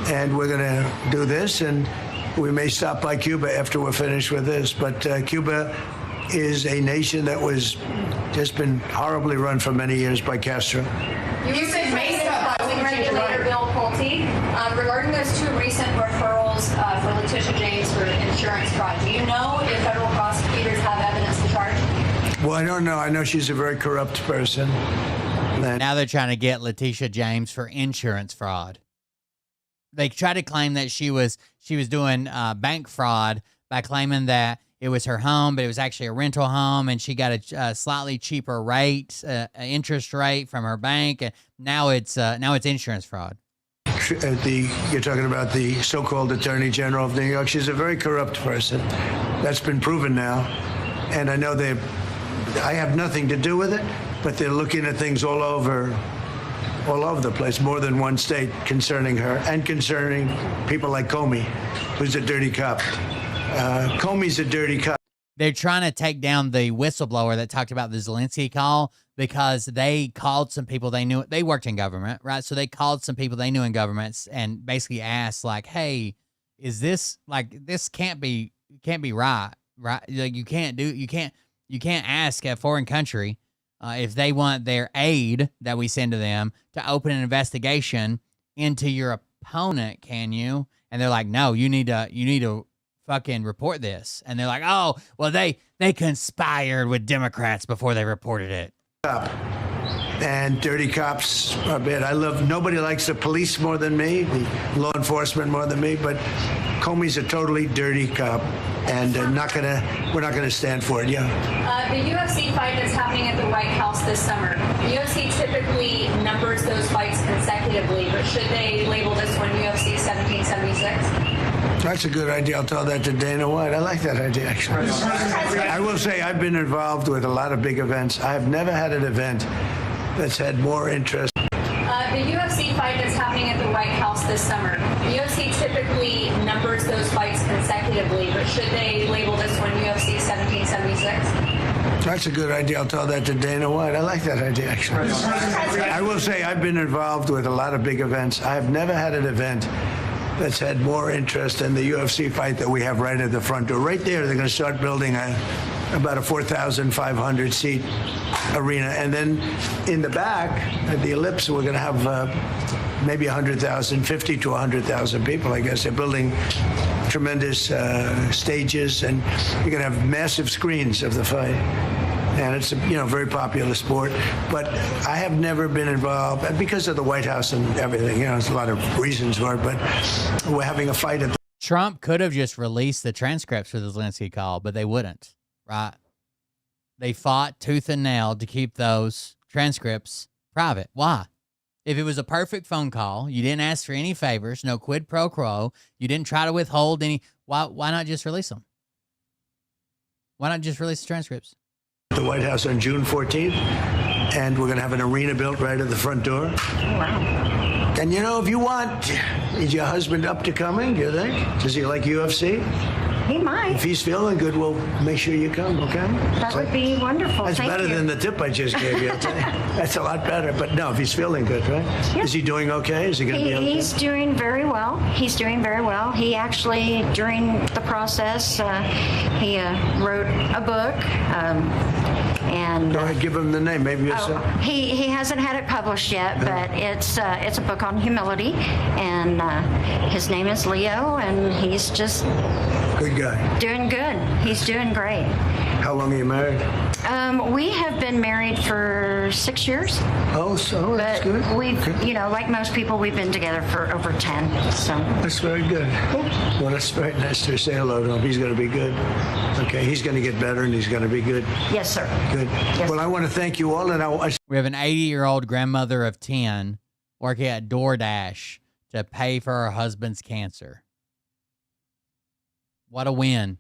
and we're going to do this, and we may stop by Cuba after we're finished with this, but Cuba is a nation that was just been horribly run for many years by Castro. You said regulator Bill Pulte regarding those two recent referrals for Letitia James for insurance fraud. Do you know if federal prosecutors have evidence to charge? Well, I don't know. I know she's a very corrupt person. Now they're trying to get Letitia James for insurance fraud. They try to claim that she was doing bank fraud by claiming that it was her home, but it was actually a rental home, and she got a slightly cheaper rate, interest rate from her bank. And now it's insurance fraud. You're talking about the so-called Attorney General of New York. She's a very corrupt person. That's been proven now, and I know I have nothing to do with it, but they're looking at things all over the place, more than one state, concerning her and concerning people like Comey, who's a dirty cop. Comey's a dirty cop. They're trying to take down the whistleblower that talked about the Zelensky call because they called some people they knew. They worked in government, right? So they called some people they knew in governments and basically asked, like, "Hey, is this this can't be right? Like you can't ask a foreign country if they want their aid that we send to them to open an investigation into your opponent, can you?" And they're like, "No, you need to fucking report this." And they're like, "Oh, well, they conspired with Democrats before they reported it." And dirty cops are bad. Nobody likes the police more than me, the law enforcement more than me, but Comey's a totally dirty cop, and we're not gonna stand for it. Yeah. The UFC fight that's happening at the White House this summer. The UFC typically numbers those fights consecutively, but should they label this one UFC 1776? That's a good idea. I'll tell that to Dana White. I like that idea, actually. I will say I've been involved with a lot of big events. I have never had an event that's had more interest. The UFC fight that's happening at the White House this summer. The UFC typically numbers those fights consecutively, but should they label this one UFC 1776? That's a good idea. I'll tell that to Dana White. I like that idea, actually. I will say I've been involved with a lot of big events. I have never had an event that's had more interest in the UFC fight that we have right at the front door. Right there, they're going to start building about a 4,500 seat arena. And then in the back, at the Ellipse, we're going to have maybe 100,000, 50 to 100,000 people, I guess. They're building tremendous stages, and you're going to have massive screens of the fight. And it's a very popular sport, but I have never been involved, and because of the White House and everything, there's a lot of reasons for it, but we're having a fight at Trump could have just released the transcripts for the Zelensky call, but they wouldn't, right? They fought tooth and nail to keep those transcripts private. Why? If it was a perfect phone call, you didn't ask for any favors, no quid pro quo, you didn't try to withhold any, why not just release them? Why not just release the transcripts? The White House on June 14th, and we're going to have an arena built right at the front door. Oh, wow. And if you want, is your husband up to coming, do you think? Does he like UFC? He might. If he's feeling good, we'll make sure you come, okay? That would be wonderful. That's better than the tip I just gave you, I'll tell you. That's a lot better. But no, if he's feeling good, right? Yeah. Is he doing okay? Is he going to be okay? He's doing very well. He's doing very well. He actually, during the process, he wrote a book. And go ahead, give him the name. Maybe he hasn't had it published yet, but it's a book on humility, and his name is Leo, and he's just good guy. Doing good. He's doing great. How long are you married? We have been married for 6 years. Oh, so that's good. We've, like most people, we've been together for over 10. So that's very good. Yeah. Well, that's very nice to say hello to him. He's going to be good. Okay, he's going to get better, and he's going to be good. Yes, sir. Good. Yes. Well, I want to thank you all, and we have an 80-year-old grandmother of 10 working at DoorDash to pay for her husband's cancer. What a win.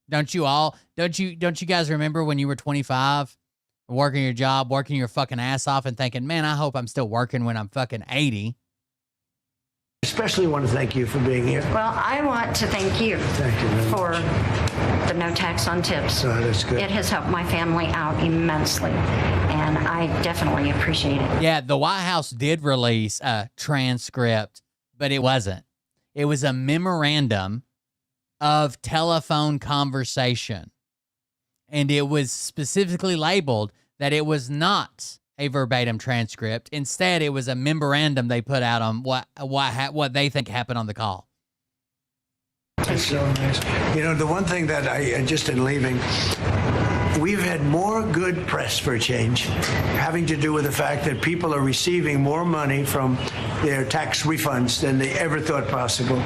Don't you guys remember when you were 25, working your job, working your fucking ass off and thinking, man, I hope I'm still working when I'm fucking 80. Especially want to thank you for being here. Well, I want to thank you, for the no tax on tips. Oh, that's good. It has helped my family out immensely, and I definitely appreciate it. Yeah, the White House did release a transcript, but it wasn't. It was a memorandum of telephone conversation. And it was specifically labeled that it was not a verbatim transcript. Instead, it was a memorandum they put out on what they think happened on the call. That's so nice. You know, the one thing that I just in leaving, we've had more good press for a change, having to do with the fact that people are receiving more money from their tax refunds than they ever thought possible.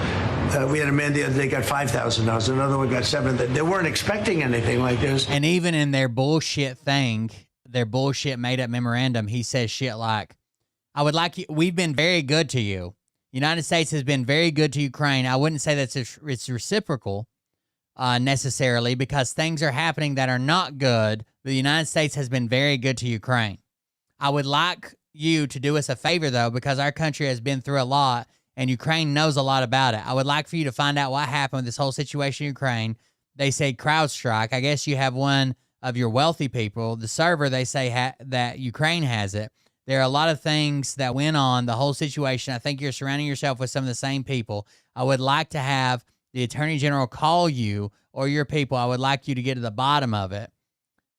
We had a man the other day got $5,000. Another one got $7,000. They weren't expecting anything like this. And even in their bullshit thing, their bullshit made-up memorandum, he says shit like, I would like you, we've been very good to you. United States has been very good to Ukraine. I wouldn't say that it's reciprocal necessarily, because things are happening that are not good. The United States has been very good to Ukraine. I would like you to do us a favor, though, because our country has been through a lot and Ukraine knows a lot about it. I would like for you to find out what happened with this whole situation in Ukraine. They say CrowdStrike. I guess you have one of your wealthy people. The server, they say that Ukraine has it. There are a lot of things that went on, the whole situation. I think you're surrounding yourself with some of the same people. I would like to have the Attorney General call you or your people. I would like you to get to the bottom of it.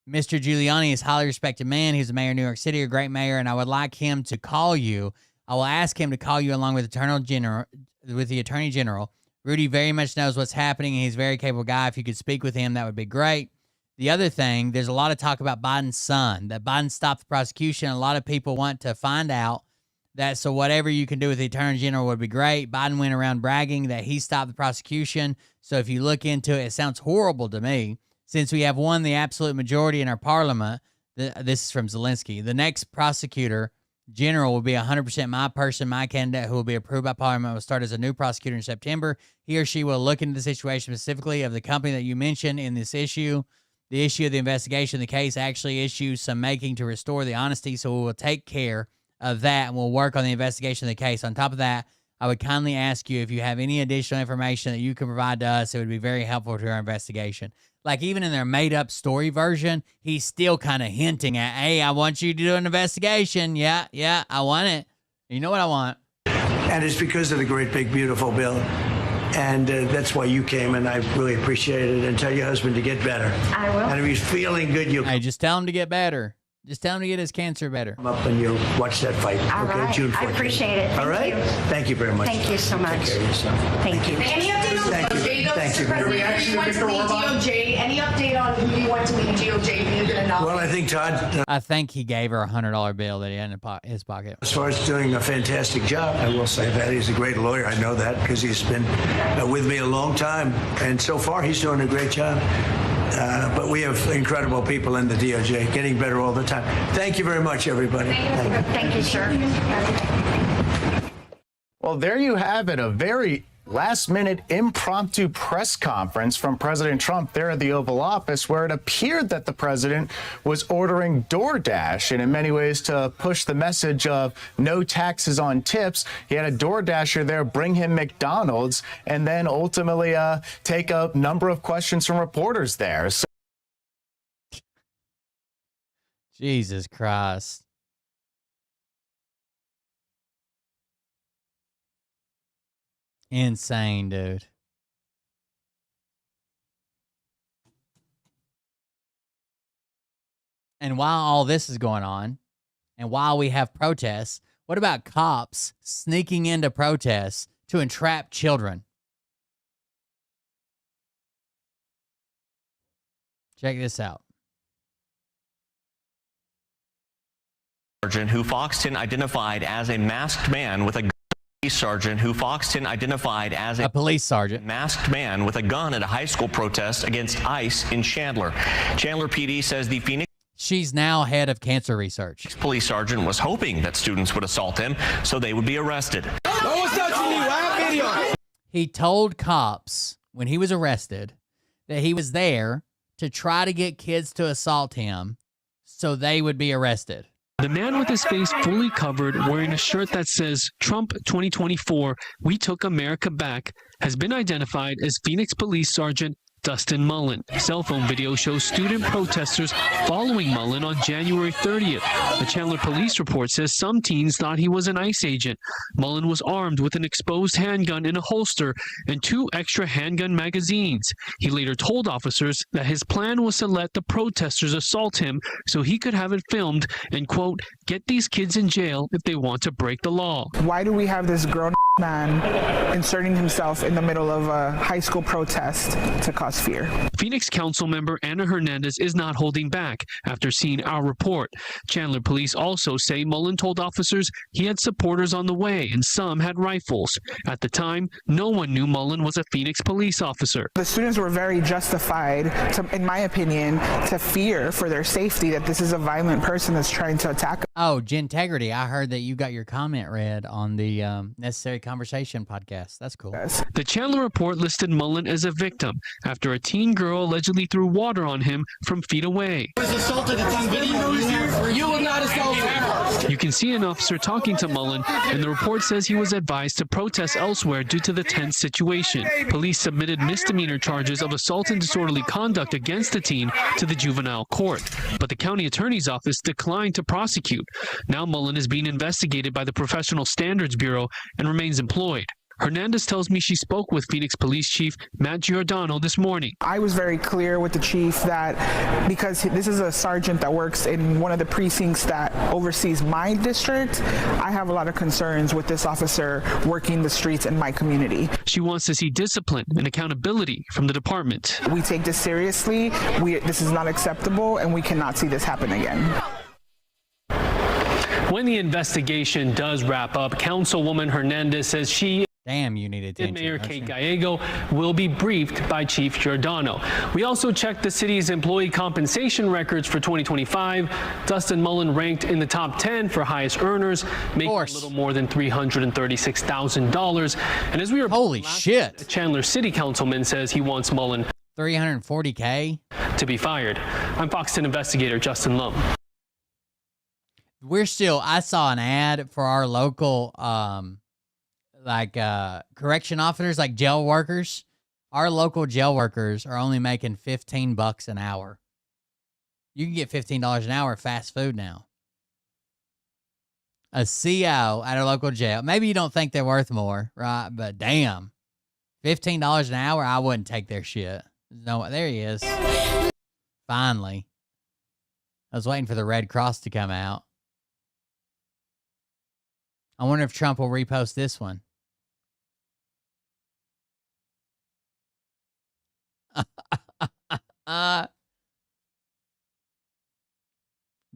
Mr. Giuliani is a highly respected man. He's the mayor of New York City, a great mayor, and I would like him to call you. I will ask him to call you along with the Attorney General. Rudy very much knows what's happening, and he's a very capable guy. If you could speak with him, that would be great. The other thing, there's a lot of talk about Biden's son, that Biden stopped the prosecution. A lot of people want to find out that, so whatever you can do with the Attorney General would be great. Biden went around bragging that he stopped the prosecution. So if you look into it, it sounds horrible to me. Since we have won the absolute majority in our parliament, this is from Zelensky, the next prosecutor general will be 100% my person, my candidate, who will be approved by parliament, will start as a new prosecutor in September. He or she will look into the situation specifically of the company that you mentioned in this issue. The issue of the investigation, the case actually issues some making to restore the honesty, so we will take care of that and we'll work on the investigation of the case. On top of that, I would kindly ask you if you have any additional information that you can provide to us. It would be very helpful to our investigation. Like, even in their made-up story version, he's still kind of hinting at, hey, I want you to do an investigation. Yeah, I want it. You know what I want. And it's because of the great, big, beautiful bill. And that's why you came, and I really appreciate it. And tell your husband to get better. I will. And if he's feeling good, you'll... Hey, just tell him to get better. Just tell him to get his cancer better. Come up and you'll watch that fight. All right. June 14th. I appreciate it. All right? Thank you very much. Thank you so much. Take care of yourself. Thank you. Any update on DOJ? Thank you. Your reaction to Victor DOJ? Any update on who you want to lead DOJ? Who you're going to nominate? Well, I think Todd... I think he gave her a $100 bill that he had in his pocket. As far as doing a fantastic job, I will say that. He's a great lawyer. I know that because he's been with me a long time. And so far, he's doing a great job. But we have incredible people in the DOJ, getting better all the time. Thank you very much, everybody. Thank you, sir. Well, there you have it, a very last-minute impromptu press conference from President Trump there at the Oval Office, where it appeared that the president was ordering DoorDash, and in many ways to push the message of no taxes on tips. He had a DoorDasher there bring him McDonald's, and then ultimately take a number of questions from reporters there. So Jesus Christ. Insane, dude. And while all this is going on, and while we have protests, what about cops sneaking into protests to entrap children? Check this out. Sergeant who Foxton identified as a masked man with a sergeant who Foxton identified as a police sergeant masked man with a gun at a high school protest against ICE in Chandler. Chandler PD says the Phoenix She's now head of cancer research. Police sergeant was hoping that students would assault him so they would be arrested. No one's touching you. I have video. He told cops when he was arrested that he was there to try to get kids to assault him so they would be arrested. The man with his face fully covered, wearing a shirt that says, Trump 2024, we took America back, has been identified as Phoenix Police Sergeant Dustin Mullen. Cell phone video shows student protesters following Mullen on January 30th. The Chandler police report says some teens thought he was an ICE agent. Mullen was armed with an exposed handgun in a holster and 2 extra handgun magazines. He later told officers that his plan was to let the protesters assault him so he could have it filmed and, quote, get these kids in jail if they want to break the law. Why do we have this grown man inserting himself in the middle of a high school protest to cause fear? Phoenix Council member Ana Hernandez is not holding back after seeing our report. Chandler police also say Mullen told officers he had supporters on the way and some had rifles. At the time, no one knew Mullen was a Phoenix police officer. The students were very justified, in my opinion, to fear for their safety that this is a violent person that's trying to attack them. Oh, Gintegrity, I heard that you got your comment read on the Necessary Conversation podcast. That's cool. The Chandler report listed Mullen as a victim after a teen girl allegedly threw water on him from feet away. Was assaulted. It's on video. You were not assaulted. You can see an officer talking to Mullen, and the report says he was advised to protest elsewhere due to the tense situation. Police submitted misdemeanor charges of assault and disorderly conduct against the teen to the juvenile court, but the county attorney's office declined to prosecute. Now Mullen is being investigated by the Professional Standards Bureau and remains employed. Hernandez tells me she spoke with Phoenix Police Chief Matt Giordano this morning. I was very clear with the chief that because this is a sergeant that works in one of the precincts that oversees my district, I have a lot of concerns with this officer working the streets in my community. She wants to see discipline and accountability from the department. We take this seriously. This is not acceptable, and we cannot see this happen again. When the investigation does wrap up, Councilwoman Hernandez says she you need attention. Mayor Kate Gallego will be briefed by Chief Giordano. We also checked the city's employee compensation records for 2025. Dustin Mullen ranked in the top 10 for highest earners, making a little more than $336,000. And as we were holy shit, Chandler City Councilman says he wants Mullen $340K to be fired. I'm Fox 10 investigator Justin Lum. I saw an ad for our local correction officers, like jail workers. Our local jail workers are only making $15 an hour. You can get $15 an hour at fast food now. A CO at a local jail. Maybe you don't think they're worth more, right? But damn, $15 an hour, I wouldn't take their shit. No, there he is. Finally. I was waiting for the Red Cross to come out. I wonder if Trump will repost this one.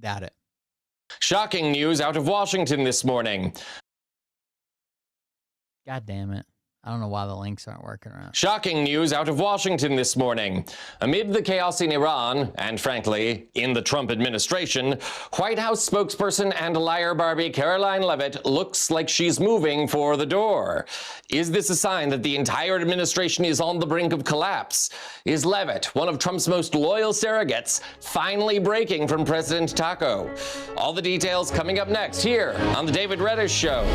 Doubt it. Shocking news out of Washington this morning. God damn it. I don't know why the links aren't working around. Shocking news out of Washington this morning. Amid the chaos in Iran, and frankly, in the Trump administration, White House spokesperson and liar Barbie Caroline Leavitt looks like she's moving for the door. Is this a sign that the entire administration is on the brink of collapse? Is Leavitt, one of Trump's most loyal surrogates, finally breaking from President Taco? All the details coming up next here on The David Reddish Show.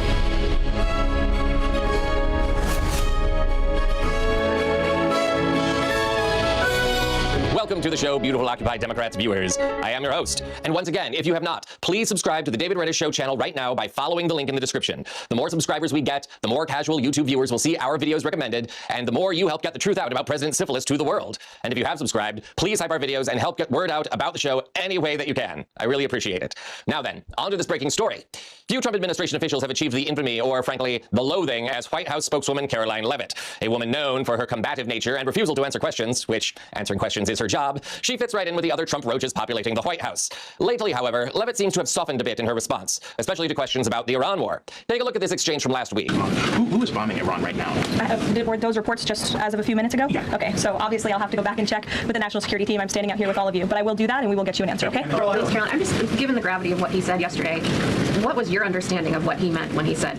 Welcome to the show, beautiful Occupy Democrats viewers. I am your host. And once again, if you have not, please subscribe to the David Reddish Show channel right now by following the link in the description. The more subscribers we get, the more casual YouTube viewers will see our videos recommended, and the more you help get the truth out about President Syphilis to the world. And if you have subscribed, please hype our videos and help get word out about the show any way that you can. I really appreciate it. Now then, on to this breaking story. Few Trump administration officials have achieved the infamy, or frankly, the loathing, as White House spokeswoman Caroline Leavitt, a woman known for her combative nature and refusal to answer questions, which answering questions is her job. She fits right in with the other Trump roaches populating the White House. Lately, however, Leavitt seems to have softened a bit in her response, especially to questions about the Iran war. Take a look at this exchange from last week. Who is bombing Iran right now? Were those reports just as of a few minutes ago? Yeah. Okay, so obviously I'll have to go back and check with the national security team. I'm standing out here with all of you, but I will do that and we will get you an answer, okay? Caroline, I'm just given the gravity of what he said yesterday. What was your understanding of what he meant when he said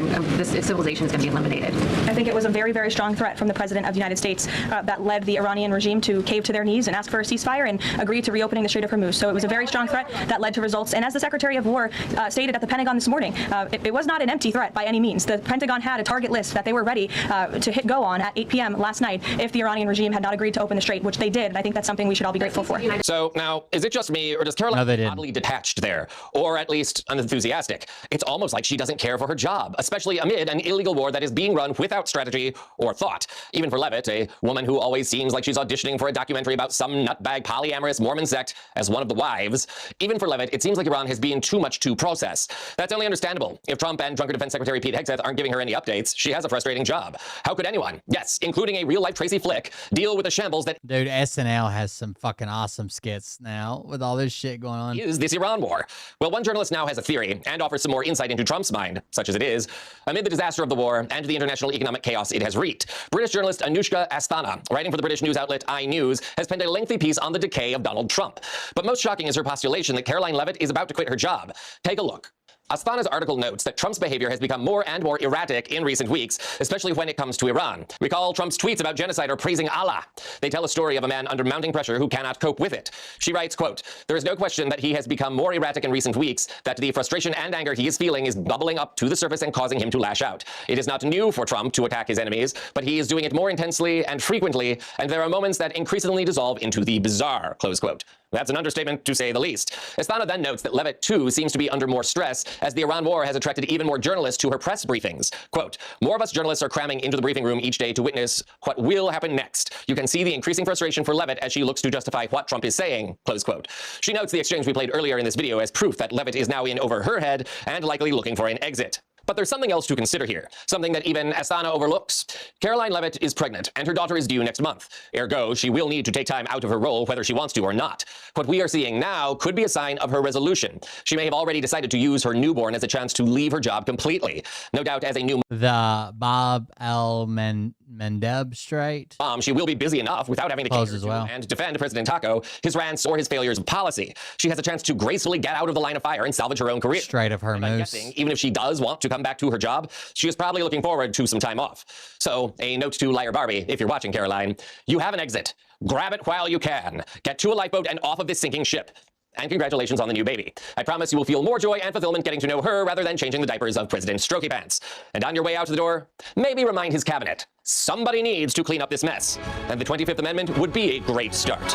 this civilization is going to be eliminated. I think it was a very, very strong threat from the President of the United States that led the Iranian regime to cave to their knees and ask for a ceasefire and agree to reopening the Strait of Hormuz. So it was a very strong threat that led to results. And as the Secretary of War stated at the Pentagon this morning, it was not an empty threat by any means. The Pentagon had a target list that they were ready to hit go on at 8 p.m. last night if the Iranian regime had not agreed to open the strait, which they did. And I think that's something we should all be grateful for. So now, is it just me, or does Caroline look oddly detached there, or at least unenthusiastic? It's almost like she doesn't care for her job, especially amid an illegal war that is being run without strategy or thought. Even for Leavitt, a woman who always seems like she's auditioning for a documentary about some nutbag polyamorous Mormon sect as one of the wives, even for Leavitt, it seems like Iran has been too much to process. That's only understandable. If Trump and drunken Defense Secretary Pete Hegseth aren't giving her any updates, she has a frustrating job. How could anyone, yes, including a real-life Tracy Flick, deal with the shambles that— Dude, SNL has some fucking awesome skits now with all this shit going on. Is this Iran war? Well, one journalist now has a theory and offers some more insight into Trump's mind, such as it is, amid the disaster of the war and the international economic chaos it has wreaked. British journalist Anushka Asthana, writing for the British news outlet iNews, has penned a lengthy piece on the decay of Donald Trump. But most shocking is her postulation that Caroline Leavitt is about to quit her job. Take a look. Asthana's article notes that Trump's behavior has become more and more erratic in recent weeks, especially when it comes to Iran. Recall Trump's tweets about genocide or praising Allah. They tell a story of a man under mounting pressure who cannot cope with it. She writes, quote, "There is no question that he has become more erratic in recent weeks, that the frustration and anger he is feeling is bubbling up to the surface and causing him to lash out. It is not new for Trump to attack his enemies, but he is doing it more intensely and frequently, and there are moments that increasingly dissolve into the bizarre," close quote. That's an understatement, to say the least. Asthana then notes that Leavitt, too, seems to be under more stress as the Iran war has attracted even more journalists to her press briefings. Quote, "More of us journalists are cramming into the briefing room each day to witness what will happen next. You can see the increasing frustration for Leavitt as she looks to justify what Trump is saying," close quote. She notes the exchange we played earlier in this video as proof that Leavitt is now in over her head and likely looking for an exit. But there's something else to consider here, something that even Asthana overlooks. Caroline Leavitt is pregnant, and her daughter is due next month. Ergo, she will need to take time out of her role whether she wants to or not. What we are seeing now could be a sign of her resolution. She may have already decided to use her newborn as a chance to leave her job completely. No doubt as a new The Bob L. Mendeb Strait. She will be busy enough without having to cater to and defend President Taco, his rants, or his failures of policy. She has a chance to gracefully get out of the line of fire and salvage her own career. Strait of Hormuz. I'm guessing, even if she does want to come back to her job, she is probably looking forward to some time off. So, a note to Liar Barbie, if you're watching, Caroline, you have an exit. Grab it while you can. Get to a lifeboat and off of this sinking ship. And congratulations on the new baby. I promise you will feel more joy and fulfillment getting to know her rather than changing the diapers of President Strokey Pants. And on your way out the door, maybe remind his cabinet. Somebody needs to clean up this mess. And the 25th Amendment would be a great start.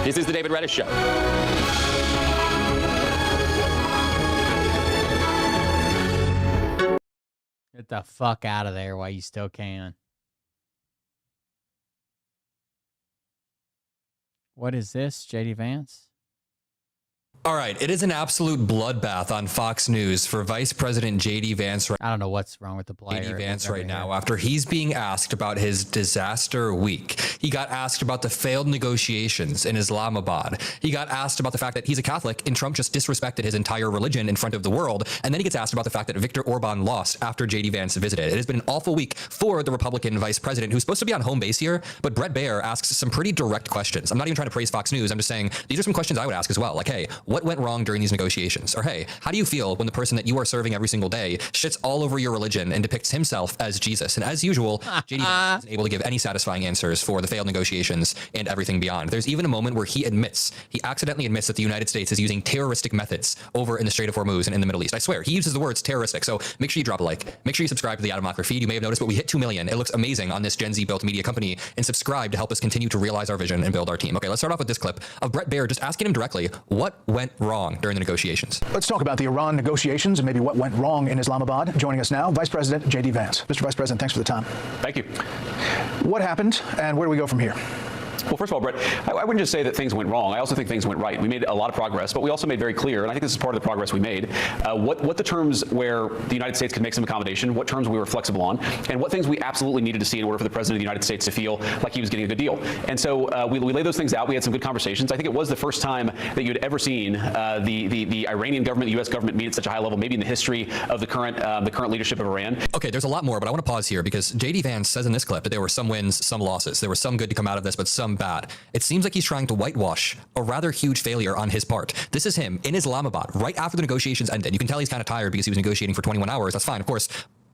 This is The David Reddish Show. Get the fuck out of there while you still can. What is this, JD Vance? All right, it is an absolute bloodbath on Fox News for Vice President J.D. Vance. I don't know what's wrong with the player. J.D. Vance right now after he's being asked about his disaster week. He got asked about the failed negotiations in Islamabad. He got asked about the fact that he's a Catholic and Trump just disrespected his entire religion in front of the world. And then he gets asked about the fact that Viktor Orban lost after J.D. Vance visited. It has been an awful week for the Republican vice president who's supposed to be on home base here. But Brett Baier asks some pretty direct questions. I'm not even trying to praise Fox News. I'm just saying these are some questions I would ask as well. Like, hey, what went wrong during these negotiations? Or hey, how do you feel when the person that you are serving every single day shits all over your religion and depicts himself as Jesus? And as usual, JD isn't able to give any satisfying answers for the failed negotiations and everything beyond. There's even a moment where he accidentally admits that the United States is using terroristic methods over in the Strait of Hormuz and in the Middle East. I swear, he uses the words terroristic. So make sure you drop a like. Make sure you subscribe to the Adam Mockler feed. You may have noticed, but we hit 2 million. It looks amazing on this Gen Z built media company, and subscribe to help us continue to realize our vision and build our team. Okay, let's start off with this clip of Brett Baier just asking him directly what went wrong during the negotiations. Let's talk about the Iran negotiations and maybe what went wrong in Islamabad. Joining us now, Vice President J.D. Vance. Mr. Vice President, thanks for the time. Thank you. What happened and where do we go from here? Well, first of all, Brett, I wouldn't just say that things went wrong. I also think things went right. We made a lot of progress, but we also made very clear, and I think this is part of the progress we made, what the terms where the United States could make some accommodation, what terms we were flexible on, and what things we absolutely needed to see in order for the President of the United States to feel like he was getting a good deal. And so we laid those things out. We had some good conversations. I think it was the first time that you had ever seen the Iranian government, the U.S. government meet at such a high level, maybe in the history of the current leadership of Iran. Okay, there's a lot more, but I want to pause here because J.D. Vance says in this clip that there were some wins, some losses. There was some good to come out of this, but some bad. It seems like he's trying to whitewash a rather huge failure on his part. This is him in Islamabad right after the negotiations ended. You can tell he's kind of tired because he was negotiating for 21 hours. That's fine, of course.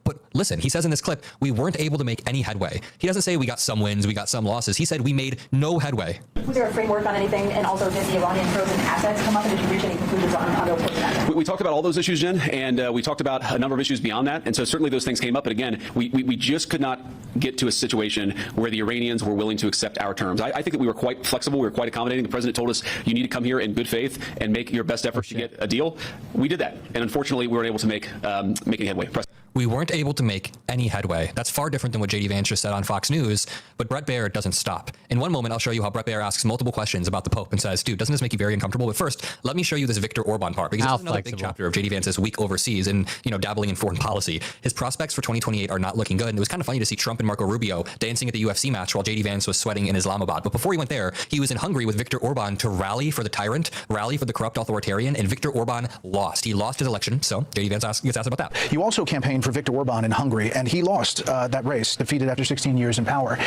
But listen, he says in this clip, we weren't able to make any headway. He doesn't say we got some wins, we got some losses. He said we made no headway. Was there a framework on anything? And also, did the Iranian frozen assets come up, and did you reach any conclusions on those frozen assets? We talked about all those issues, Jen, and we talked about a number of issues beyond that. And so certainly those things came up. But again, we just could not get to a situation where the Iranians were willing to accept our terms. I think that we were quite flexible. We were quite accommodating. The president told us you need to come here in good faith and make your best effort to get a deal. We did that. And unfortunately, we weren't able to make any headway. We weren't able to make any headway. That's far different than what J.D. Vance just said on Fox News, but Bret Baier doesn't stop. In one moment, I'll show you how Bret Baier asks multiple questions about the Pope and says, dude, doesn't this make you very uncomfortable? But first, let me show you this Viktor Orban part, because it's another big chapter of J.D. Vance's week overseas and, dabbling in foreign policy. His prospects for 2028 are not looking good, and it was kind of funny to see Trump and Marco Rubio dancing at the UFC match while J.D. Vance was sweating in Islamabad. But before he went there, he was in Hungary with Viktor Orban to rally for the tyrant, rally for the corrupt authoritarian, and Viktor Orban lost. He lost his election, so J.D. Vance gets asked about that. You also campaigned for Viktor Orban in Hungary, and he lost that race, defeated after 16 years in power.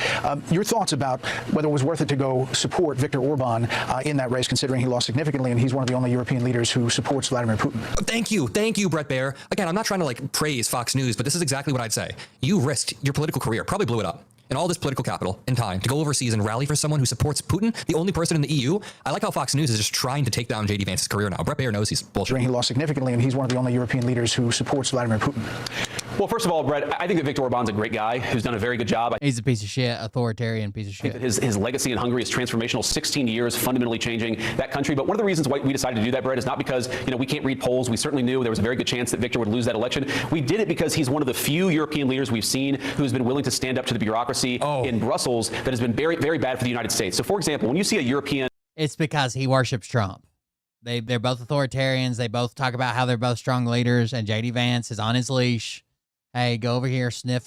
Your thoughts about whether it was worth it to go support Viktor Orban in that race, considering he lost significantly, and he's one of the only European leaders who supports Vladimir Putin? Thank you, Bret Baier. Again, I'm not trying to praise Fox News, but this is exactly what I'd say. You risked your political career, probably blew it up, and all this political capital and time to go overseas and rally for someone who supports Putin, the only person in the EU. I like how Fox News is just trying to take down J.D. Vance's career now. Bret Baier knows he's bullshit. He lost significantly, and he's one of the only European leaders who supports Vladimir Putin. Well, first of all, Brett, I think that Viktor Orban's a great guy who's done a very good job. He's a piece of shit, authoritarian piece of shit. His legacy in Hungary is transformational, 16 years, fundamentally changing that country. But one of the reasons why we decided to do that, Brett, is not because, we can't read polls. We certainly knew there was a very good chance that Viktor would lose that election. We did it because he's one of the few European leaders we've seen who's been willing to stand up to the bureaucracy in Brussels that has been very, very bad for the United States. So, for example, when you see a European... It's because he worships Trump. They're both authoritarians. They both talk about how they're both strong leaders, and J.D. Vance is on his leash. Hey, go over here, sniff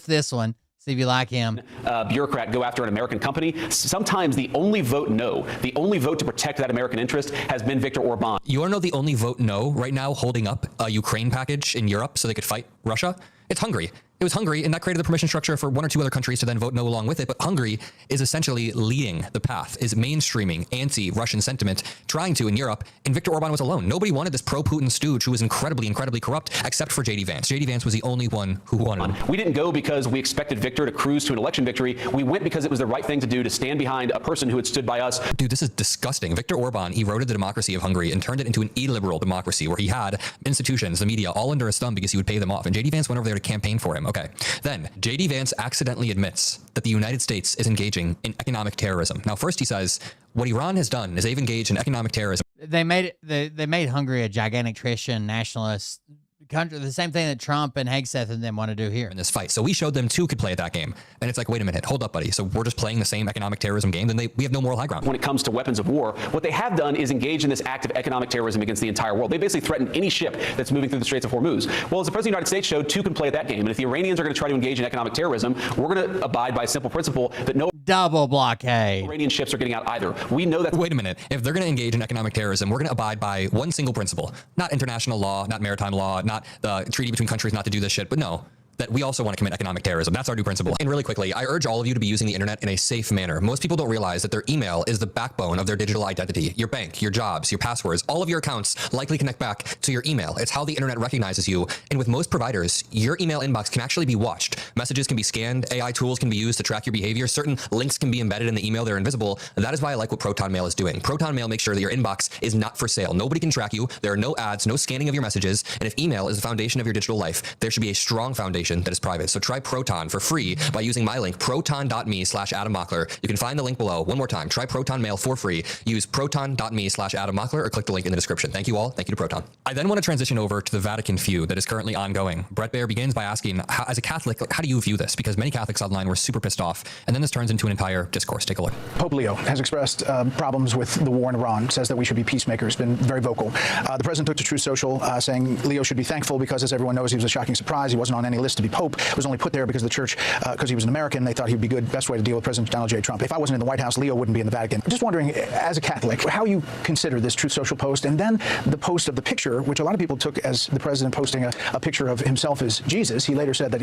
this one, see if you like him. Bureaucrat go after an American company. Sometimes the only vote no, the only vote to protect that American interest has been Viktor Orban. You want to know the only vote no right now holding up a Ukraine package in Europe so they could fight Russia? It's Hungary. It was Hungary, and that created the permission structure for one or two other countries to then vote no along with it. But Hungary is essentially leading the path, is mainstreaming anti-Russian sentiment, trying to in Europe, and Viktor Orban was alone. Nobody wanted this pro-Putin stooge who was incredibly, incredibly corrupt, except for J.D. Vance. J.D. Vance was the only one who wanted him. We didn't go because we expected Viktor to cruise to an election victory. We went because it was the right thing to do, to stand behind a person who had stood by us. Dude, this is disgusting. Viktor Orban eroded the democracy of Hungary and turned it into an illiberal democracy where he had institutions, the media, all under his thumb because he would pay them off. And J.D. Vance went over there to campaign for him. Okay. Then J.D. Vance accidentally admits that the United States is engaging in economic terrorism. Now, first he says what Iran has done is they've engaged in economic terrorism. They made Hungary a gigantic Christian nationalist country, the same thing that Trump and Hegseth and them want to do here in this fight. So we showed them too could play at that game, and it's like, wait a minute, hold up, buddy. So we're just playing the same economic terrorism game? Then we have no moral high ground. When it comes to weapons of war, what they have done is engage in this act of economic terrorism against the entire world. They basically threaten any ship that's moving through the Straits of Hormuz. Well, as the President of the United States showed, two can play at that game. And if the Iranians are going to try to engage in economic terrorism, we're going to abide by a simple principle that no double blockade Iranian ships are getting out either. We know that. Wait a minute. If they're going to engage in economic terrorism, we're going to abide by one single principle, not international law, not maritime law, not the treaty between countries not to do this shit, but no, that we also want to commit economic terrorism. That's our new principle. And really quickly, I urge all of you to be using the internet in a safe manner. Most people don't realize that their email is the backbone of their digital identity. Your bank, your jobs, your passwords, all of your accounts likely connect back to your email. It's how the internet recognizes you. And with most providers, your email inbox can actually be watched. Messages can be scanned. AI tools can be used to track your behavior. Certain links can be embedded in the email. They're invisible. And that is why I like what Proton Mail is doing. Proton Mail makes sure that your inbox is not for sale. Nobody can track you. There are no ads, no scanning of your messages. And if email is the foundation of your digital life, there should be a strong foundation that is private. So try Proton for free by using my link, proton.me/Adam Mockler. You can find the link below. One more time, try Proton Mail for free. Use proton.me/Adam Mockler or click the link in the description. Thank you all. Thank you to Proton. I then want to transition over to the Vatican feud that is currently ongoing. Bret Baier begins by asking, as a Catholic, how do you view this? Because many Catholics online were super pissed off. And then this turns into an entire discourse. Take a look. Pope Leo has expressed problems with the war in Iran, says that we should be peacemakers, been very vocal. The president took to Truth Social saying Leo should be thankful because, as everyone knows, he was a shocking surprise. He wasn't on any list to be Pope. Was only put there because the church, because he was an American, they thought he'd be good, best way to deal with President Donald J. Trump. If I wasn't in the White House, Leo wouldn't be in the Vatican. I'm just wondering, as a Catholic, how you consider this Truth Social post, and then the post of the picture, which a lot of people took as the president posting a picture of himself as Jesus. He later said that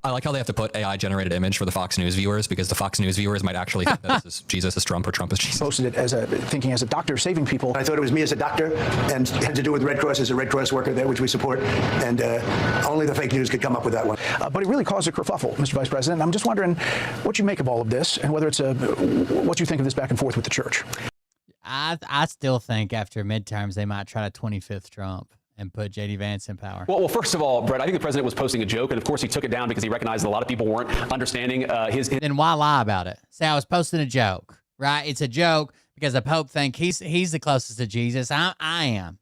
I like how they have to put AI-generated image for the Fox News viewers, because the Fox News viewers might actually think that this is Jesus is Trump or Trump is Jesus. Posted it as thinking as a doctor saving people. I thought it was me as a doctor, and had to do with Red Cross as a Red Cross worker there, which we support, and only the fake news could come up with that one. but it really caused a kerfuffle, Mr. Vice President. I'm just wondering what you make of all of this and whether it's what you think of this back and forth with the church. I still think after midterms they might try to 25th Trump and put J.D. Vance in power. Well, first of all, Brett, I think the president was posting a joke, and of course he took it down because he recognized that a lot of people weren't understanding his. Then why lie about it? Say I was posting a joke, right? It's a joke because the Pope think he's the closest to Jesus. I am.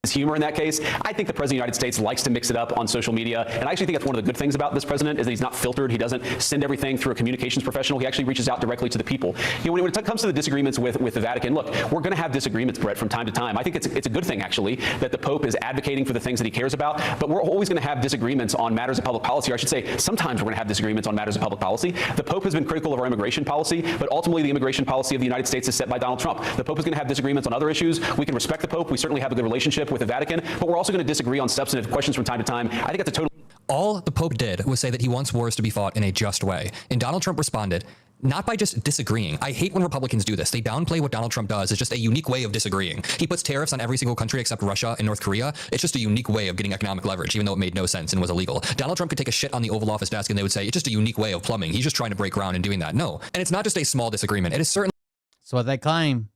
His humor in that case. I think the President of the United States likes to mix it up on social media, and I actually think that's one of the good things about this president is that he's not filtered. He doesn't send everything through a communications professional. He actually reaches out directly to the people. You know, when it comes to the disagreements with the Vatican, look, we're going to have disagreements, Brett, from time to time. I think it's a good thing, actually, that the Pope is advocating for the things that he cares about, but we're always going to have disagreements on matters of public policy, or I should say sometimes we're going to have disagreements on matters of public policy. The Pope has been critical of our immigration policy, but ultimately the immigration policy of the United States is set by Donald Trump. The Pope is going to have disagreements on other issues. We can respect the Pope. We certainly have a good relationship with the Vatican, but we're also going to disagree on substantive questions from time to time. I think that's a total. All the Pope did was say that he wants wars to be fought in a just way. And Donald Trump responded, not by just disagreeing. I hate when Republicans do this. They downplay what Donald Trump does. It's just a unique way of disagreeing. He puts tariffs on every single country except Russia and North Korea. It's just a unique way of getting economic leverage, even though it made no sense and was illegal. Donald Trump could take a shit on the Oval Office desk and they would say, it's just a unique way of plumbing. He's just trying to break ground and doing that. No. And it's not just a small disagreement. It is certainly. So what they claim,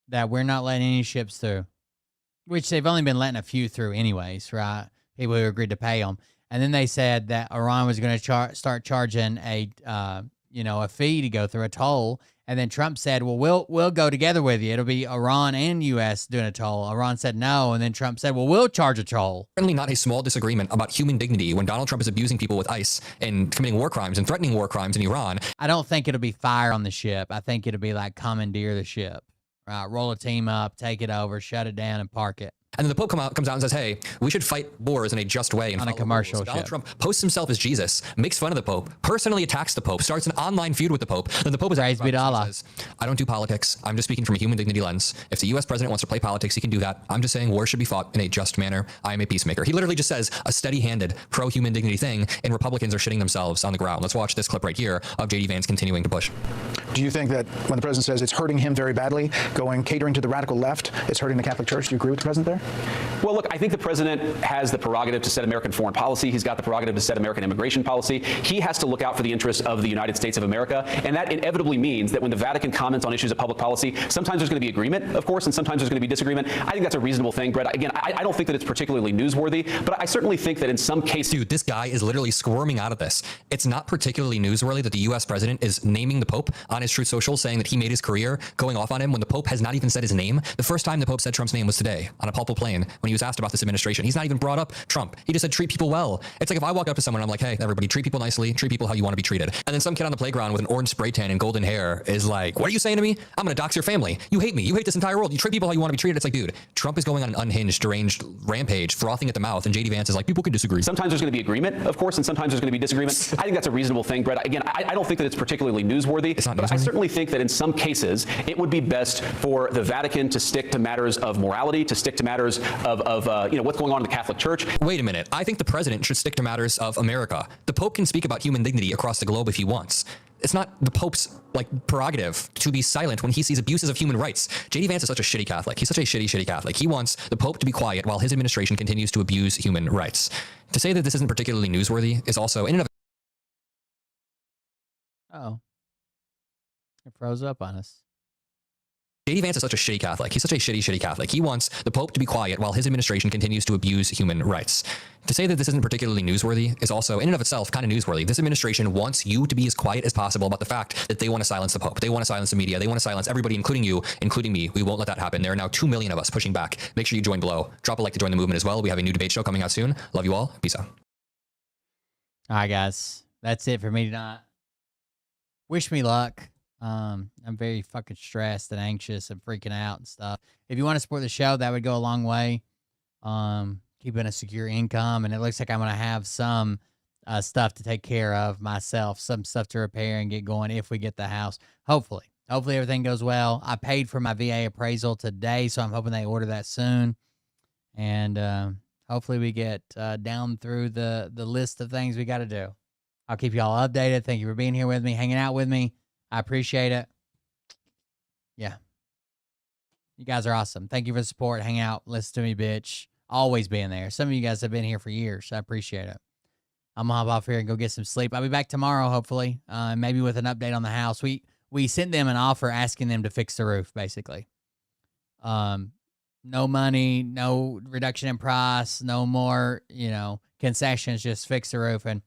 that we're not letting any ships through, which they've only been letting a few through anyways, right? People who agreed to pay them. And then they said that Iran was going to start charging a fee to go through, a toll. And then Trump said, well, we'll go together with you. It'll be Iran and U.S. doing a toll. Iran said no. And then Trump said, well, we'll charge a toll. Certainly not a small disagreement about human dignity when Donald Trump is abusing people with ICE and committing war crimes and threatening war crimes in Iran. I don't think it'll be fire on the ship. I think it'll be like commandeer the ship. Right, roll a team up, take it over, shut it down, and park it. And then the Pope comes out and says, hey, we should fight wars in a just way. And on a commercial ship. Donald Trump posts himself as Jesus, makes fun of the Pope, personally attacks the Pope, starts an online feud with the Pope. Then the Pope is praise be to Allah. Says, I don't do politics. I'm just speaking from a human dignity lens. If the U.S. president wants to play politics, he can do that. I'm just saying war should be fought in a just manner. I am a peacemaker. He literally just says a steady-handed, pro-human dignity thing, and Republicans are shitting themselves on the ground. Let's watch this clip right here of J.D. Vance continuing to push. Do you think that when the president says it's hurting him very badly, catering to the radical left, it's hurting the Catholic Church? Do you agree with the president there? Well, look, I think the president has the prerogative to set American foreign policy. He's got the prerogative to set American immigration policy. He has to look out for the interests of the United States of America. And that inevitably means that when the Vatican comments on issues of public policy, sometimes there's going to be agreement, of course, and sometimes there's going to be disagreement. I think that's a reasonable thing, Brett. Again, I don't think that it's particularly newsworthy, but I certainly think that in some cases. Dude, this guy is literally squirming out of this. It's not particularly newsworthy that the U.S. president is naming the Pope on his Truth Social, saying that he made his career going off on him when the Pope has not even said his name. The first time the Pope said Trump's name was today on a papal plane when he was asked about this administration. He's not even brought up Trump. He just said treat people well. It's like if I walk up to someone and I'm like, hey, everybody, treat people nicely, treat people how you want to be treated. And then some kid on the playground with an orange spray tan and golden hair is like, what are you saying to me? I'm going to dox your family. You hate me. You hate this entire world. You treat people how you want to be treated. It's like, dude, Trump is going on an unhinged, deranged rampage, frothing at the mouth, and J.D. Vance is like, people can disagree. Sometimes there's going to be agreement, of course, and sometimes there's going to be disagreement. I think that's a reasonable thing, Brett. Again, I don't think that it's particularly newsworthy, but I certainly think that in some cases it would be best for the Vatican to stick to matters of morality, to stick to matters of what's going on in the Catholic Church. Wait a minute. I think the president should stick to matters of America. The Pope can speak about human dignity across the globe if he wants. It's not the Pope's prerogative to be silent when he sees abuses of human rights. J.D. Vance is such a shitty Catholic. He's such a shitty Catholic. He wants the Pope to be quiet while his administration continues to abuse human rights. To say that this isn't particularly newsworthy is also in and of. Oh, it froze up on us. J.D. Vance is such a shitty Catholic. He's such a shitty Catholic. He wants the Pope to be quiet while his administration continues to abuse human rights. To say that this isn't particularly newsworthy is also, in and of itself, kind of newsworthy. This administration wants you to be as quiet as possible about the fact that they want to silence the Pope. They want to silence the media. They want to silence everybody, including you, including me. We won't let that happen. There are now 2 million of us pushing back. Make sure you join below. Drop a like to join the movement as well. We have a new debate show coming out soon. Love you all. Peace out. All right, guys. That's it for me tonight. Wish me luck. I'm very fucking stressed and anxious and freaking out and stuff. If you want to support the show, that would go a long way. Keeping a secure income, and it looks like I'm going to have some stuff to take care of myself, some stuff to repair and get going if we get the house. Hopefully everything goes well. I paid for my VA appraisal today, so I'm hoping they order that soon. And hopefully we get down through the list of things we got to do. I'll keep you all updated. Thank you for being here with me, hanging out with me. I appreciate it. Yeah. You guys are awesome. Thank you for the support. Hang out. Listen to me, bitch. Always being there. Some of you guys have been here for years. I appreciate it. I'm gonna hop off here and go get some sleep. I'll be back tomorrow, hopefully, maybe with an update on the house. We sent them an offer asking them to fix the roof, basically. No money, no reduction in price, no more, concessions, just fix the roof, and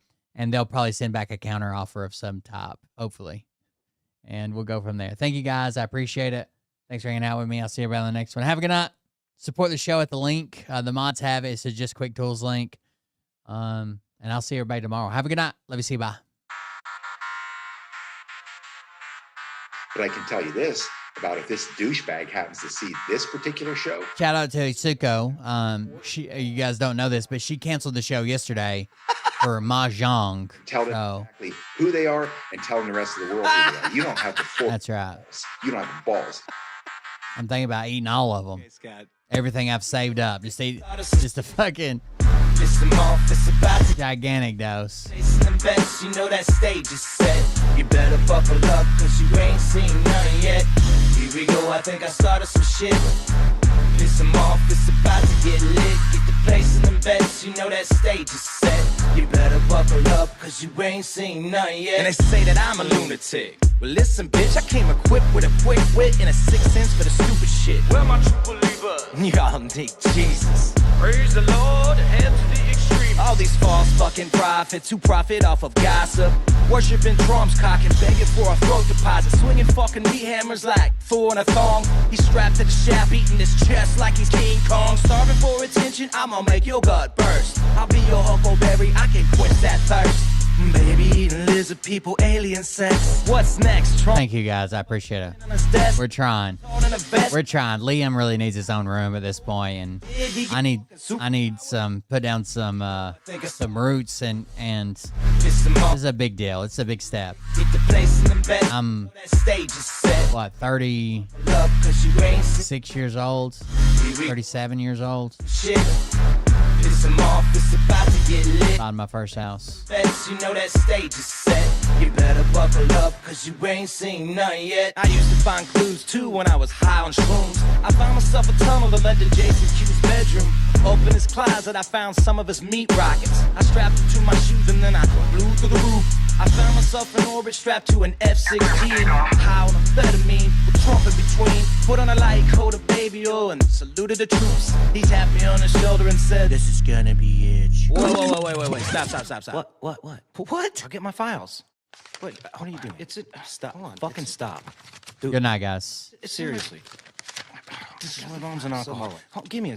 they'll probably send back a counter offer of some type, hopefully. And we'll go from there. Thank you, guys. I appreciate it. Thanks for hanging out with me. I'll see you around the next one. Have a good night. Support the show at the link. The mods have it. It's a Just Quick Tools link. And I'll see everybody tomorrow. Have a good night. Love you. See you. Bye. But I can tell you this about if this douchebag happens to see this particular show. Shout out to Itsuko. You guys don't know this, but she canceled the show yesterday for Mahjong. Tell them exactly who they are and tell them the rest of the world who they are. You don't have the force. That's right. You don't have the balls. I'm thinking about eating all of them. Everything I've saved up. Just a fucking gigantic dose. You know that stage is set. You better buckle up, cause you ain't seen none yet. Here we go, I think I started some shit. Piss them off, it's about to get lit. Get the place in them bets, you know that stage is set. You better buckle up, cause you ain't seen none yet. And they say that I'm a lunatic. Well, listen, bitch, I came equipped with a quick wit and a 6th sense for the stupid shit. Where my true believer? Y'all need Jesus. Praise the Lord, head to the extreme. All these false fucking prophets who profit off of gossip. Worshipping drums, cocking, begging for a throat deposit. Swinging fucking meat hammers like Thor in a thong. He's strapped to the shaft, beating his chest like he's King Kong. Starving for attention, I'ma make your gut burst. I'll be your huckleberry, I can quench that thirst. Baby eating lizard people, alien sex. What's next? Thank you, guys. I appreciate it. We're trying. Liam really needs his own room at this point, and I need put down some roots, and this is a big deal. It's a big step. I'm 36 years old, 37 years old. Piss them off, it's about to get lit. Bought my first house. You know that stage is set. You better buckle up, cause you ain't seen none yet. I used to find clues too when I was high on shrooms. I found myself a tunnel that led to Jason Q's bedroom. Open his closet, I found some of his meat rockets. I strapped them to my shoes and then I flew through the roof. I found myself in orbit strapped to an F-16. High on amphetamine, with Trump in between. Put on a light coat of baby oil and saluted the troops. He tapped me on the shoulder and said, "This is gonna be it." Whoa, wait. Stop. What? I'll get my files. Wait, what are you doing? Stop. Hold on. Fucking stop. Dude, Good night, guys. seriously. My mom's an alcoholic. Give me a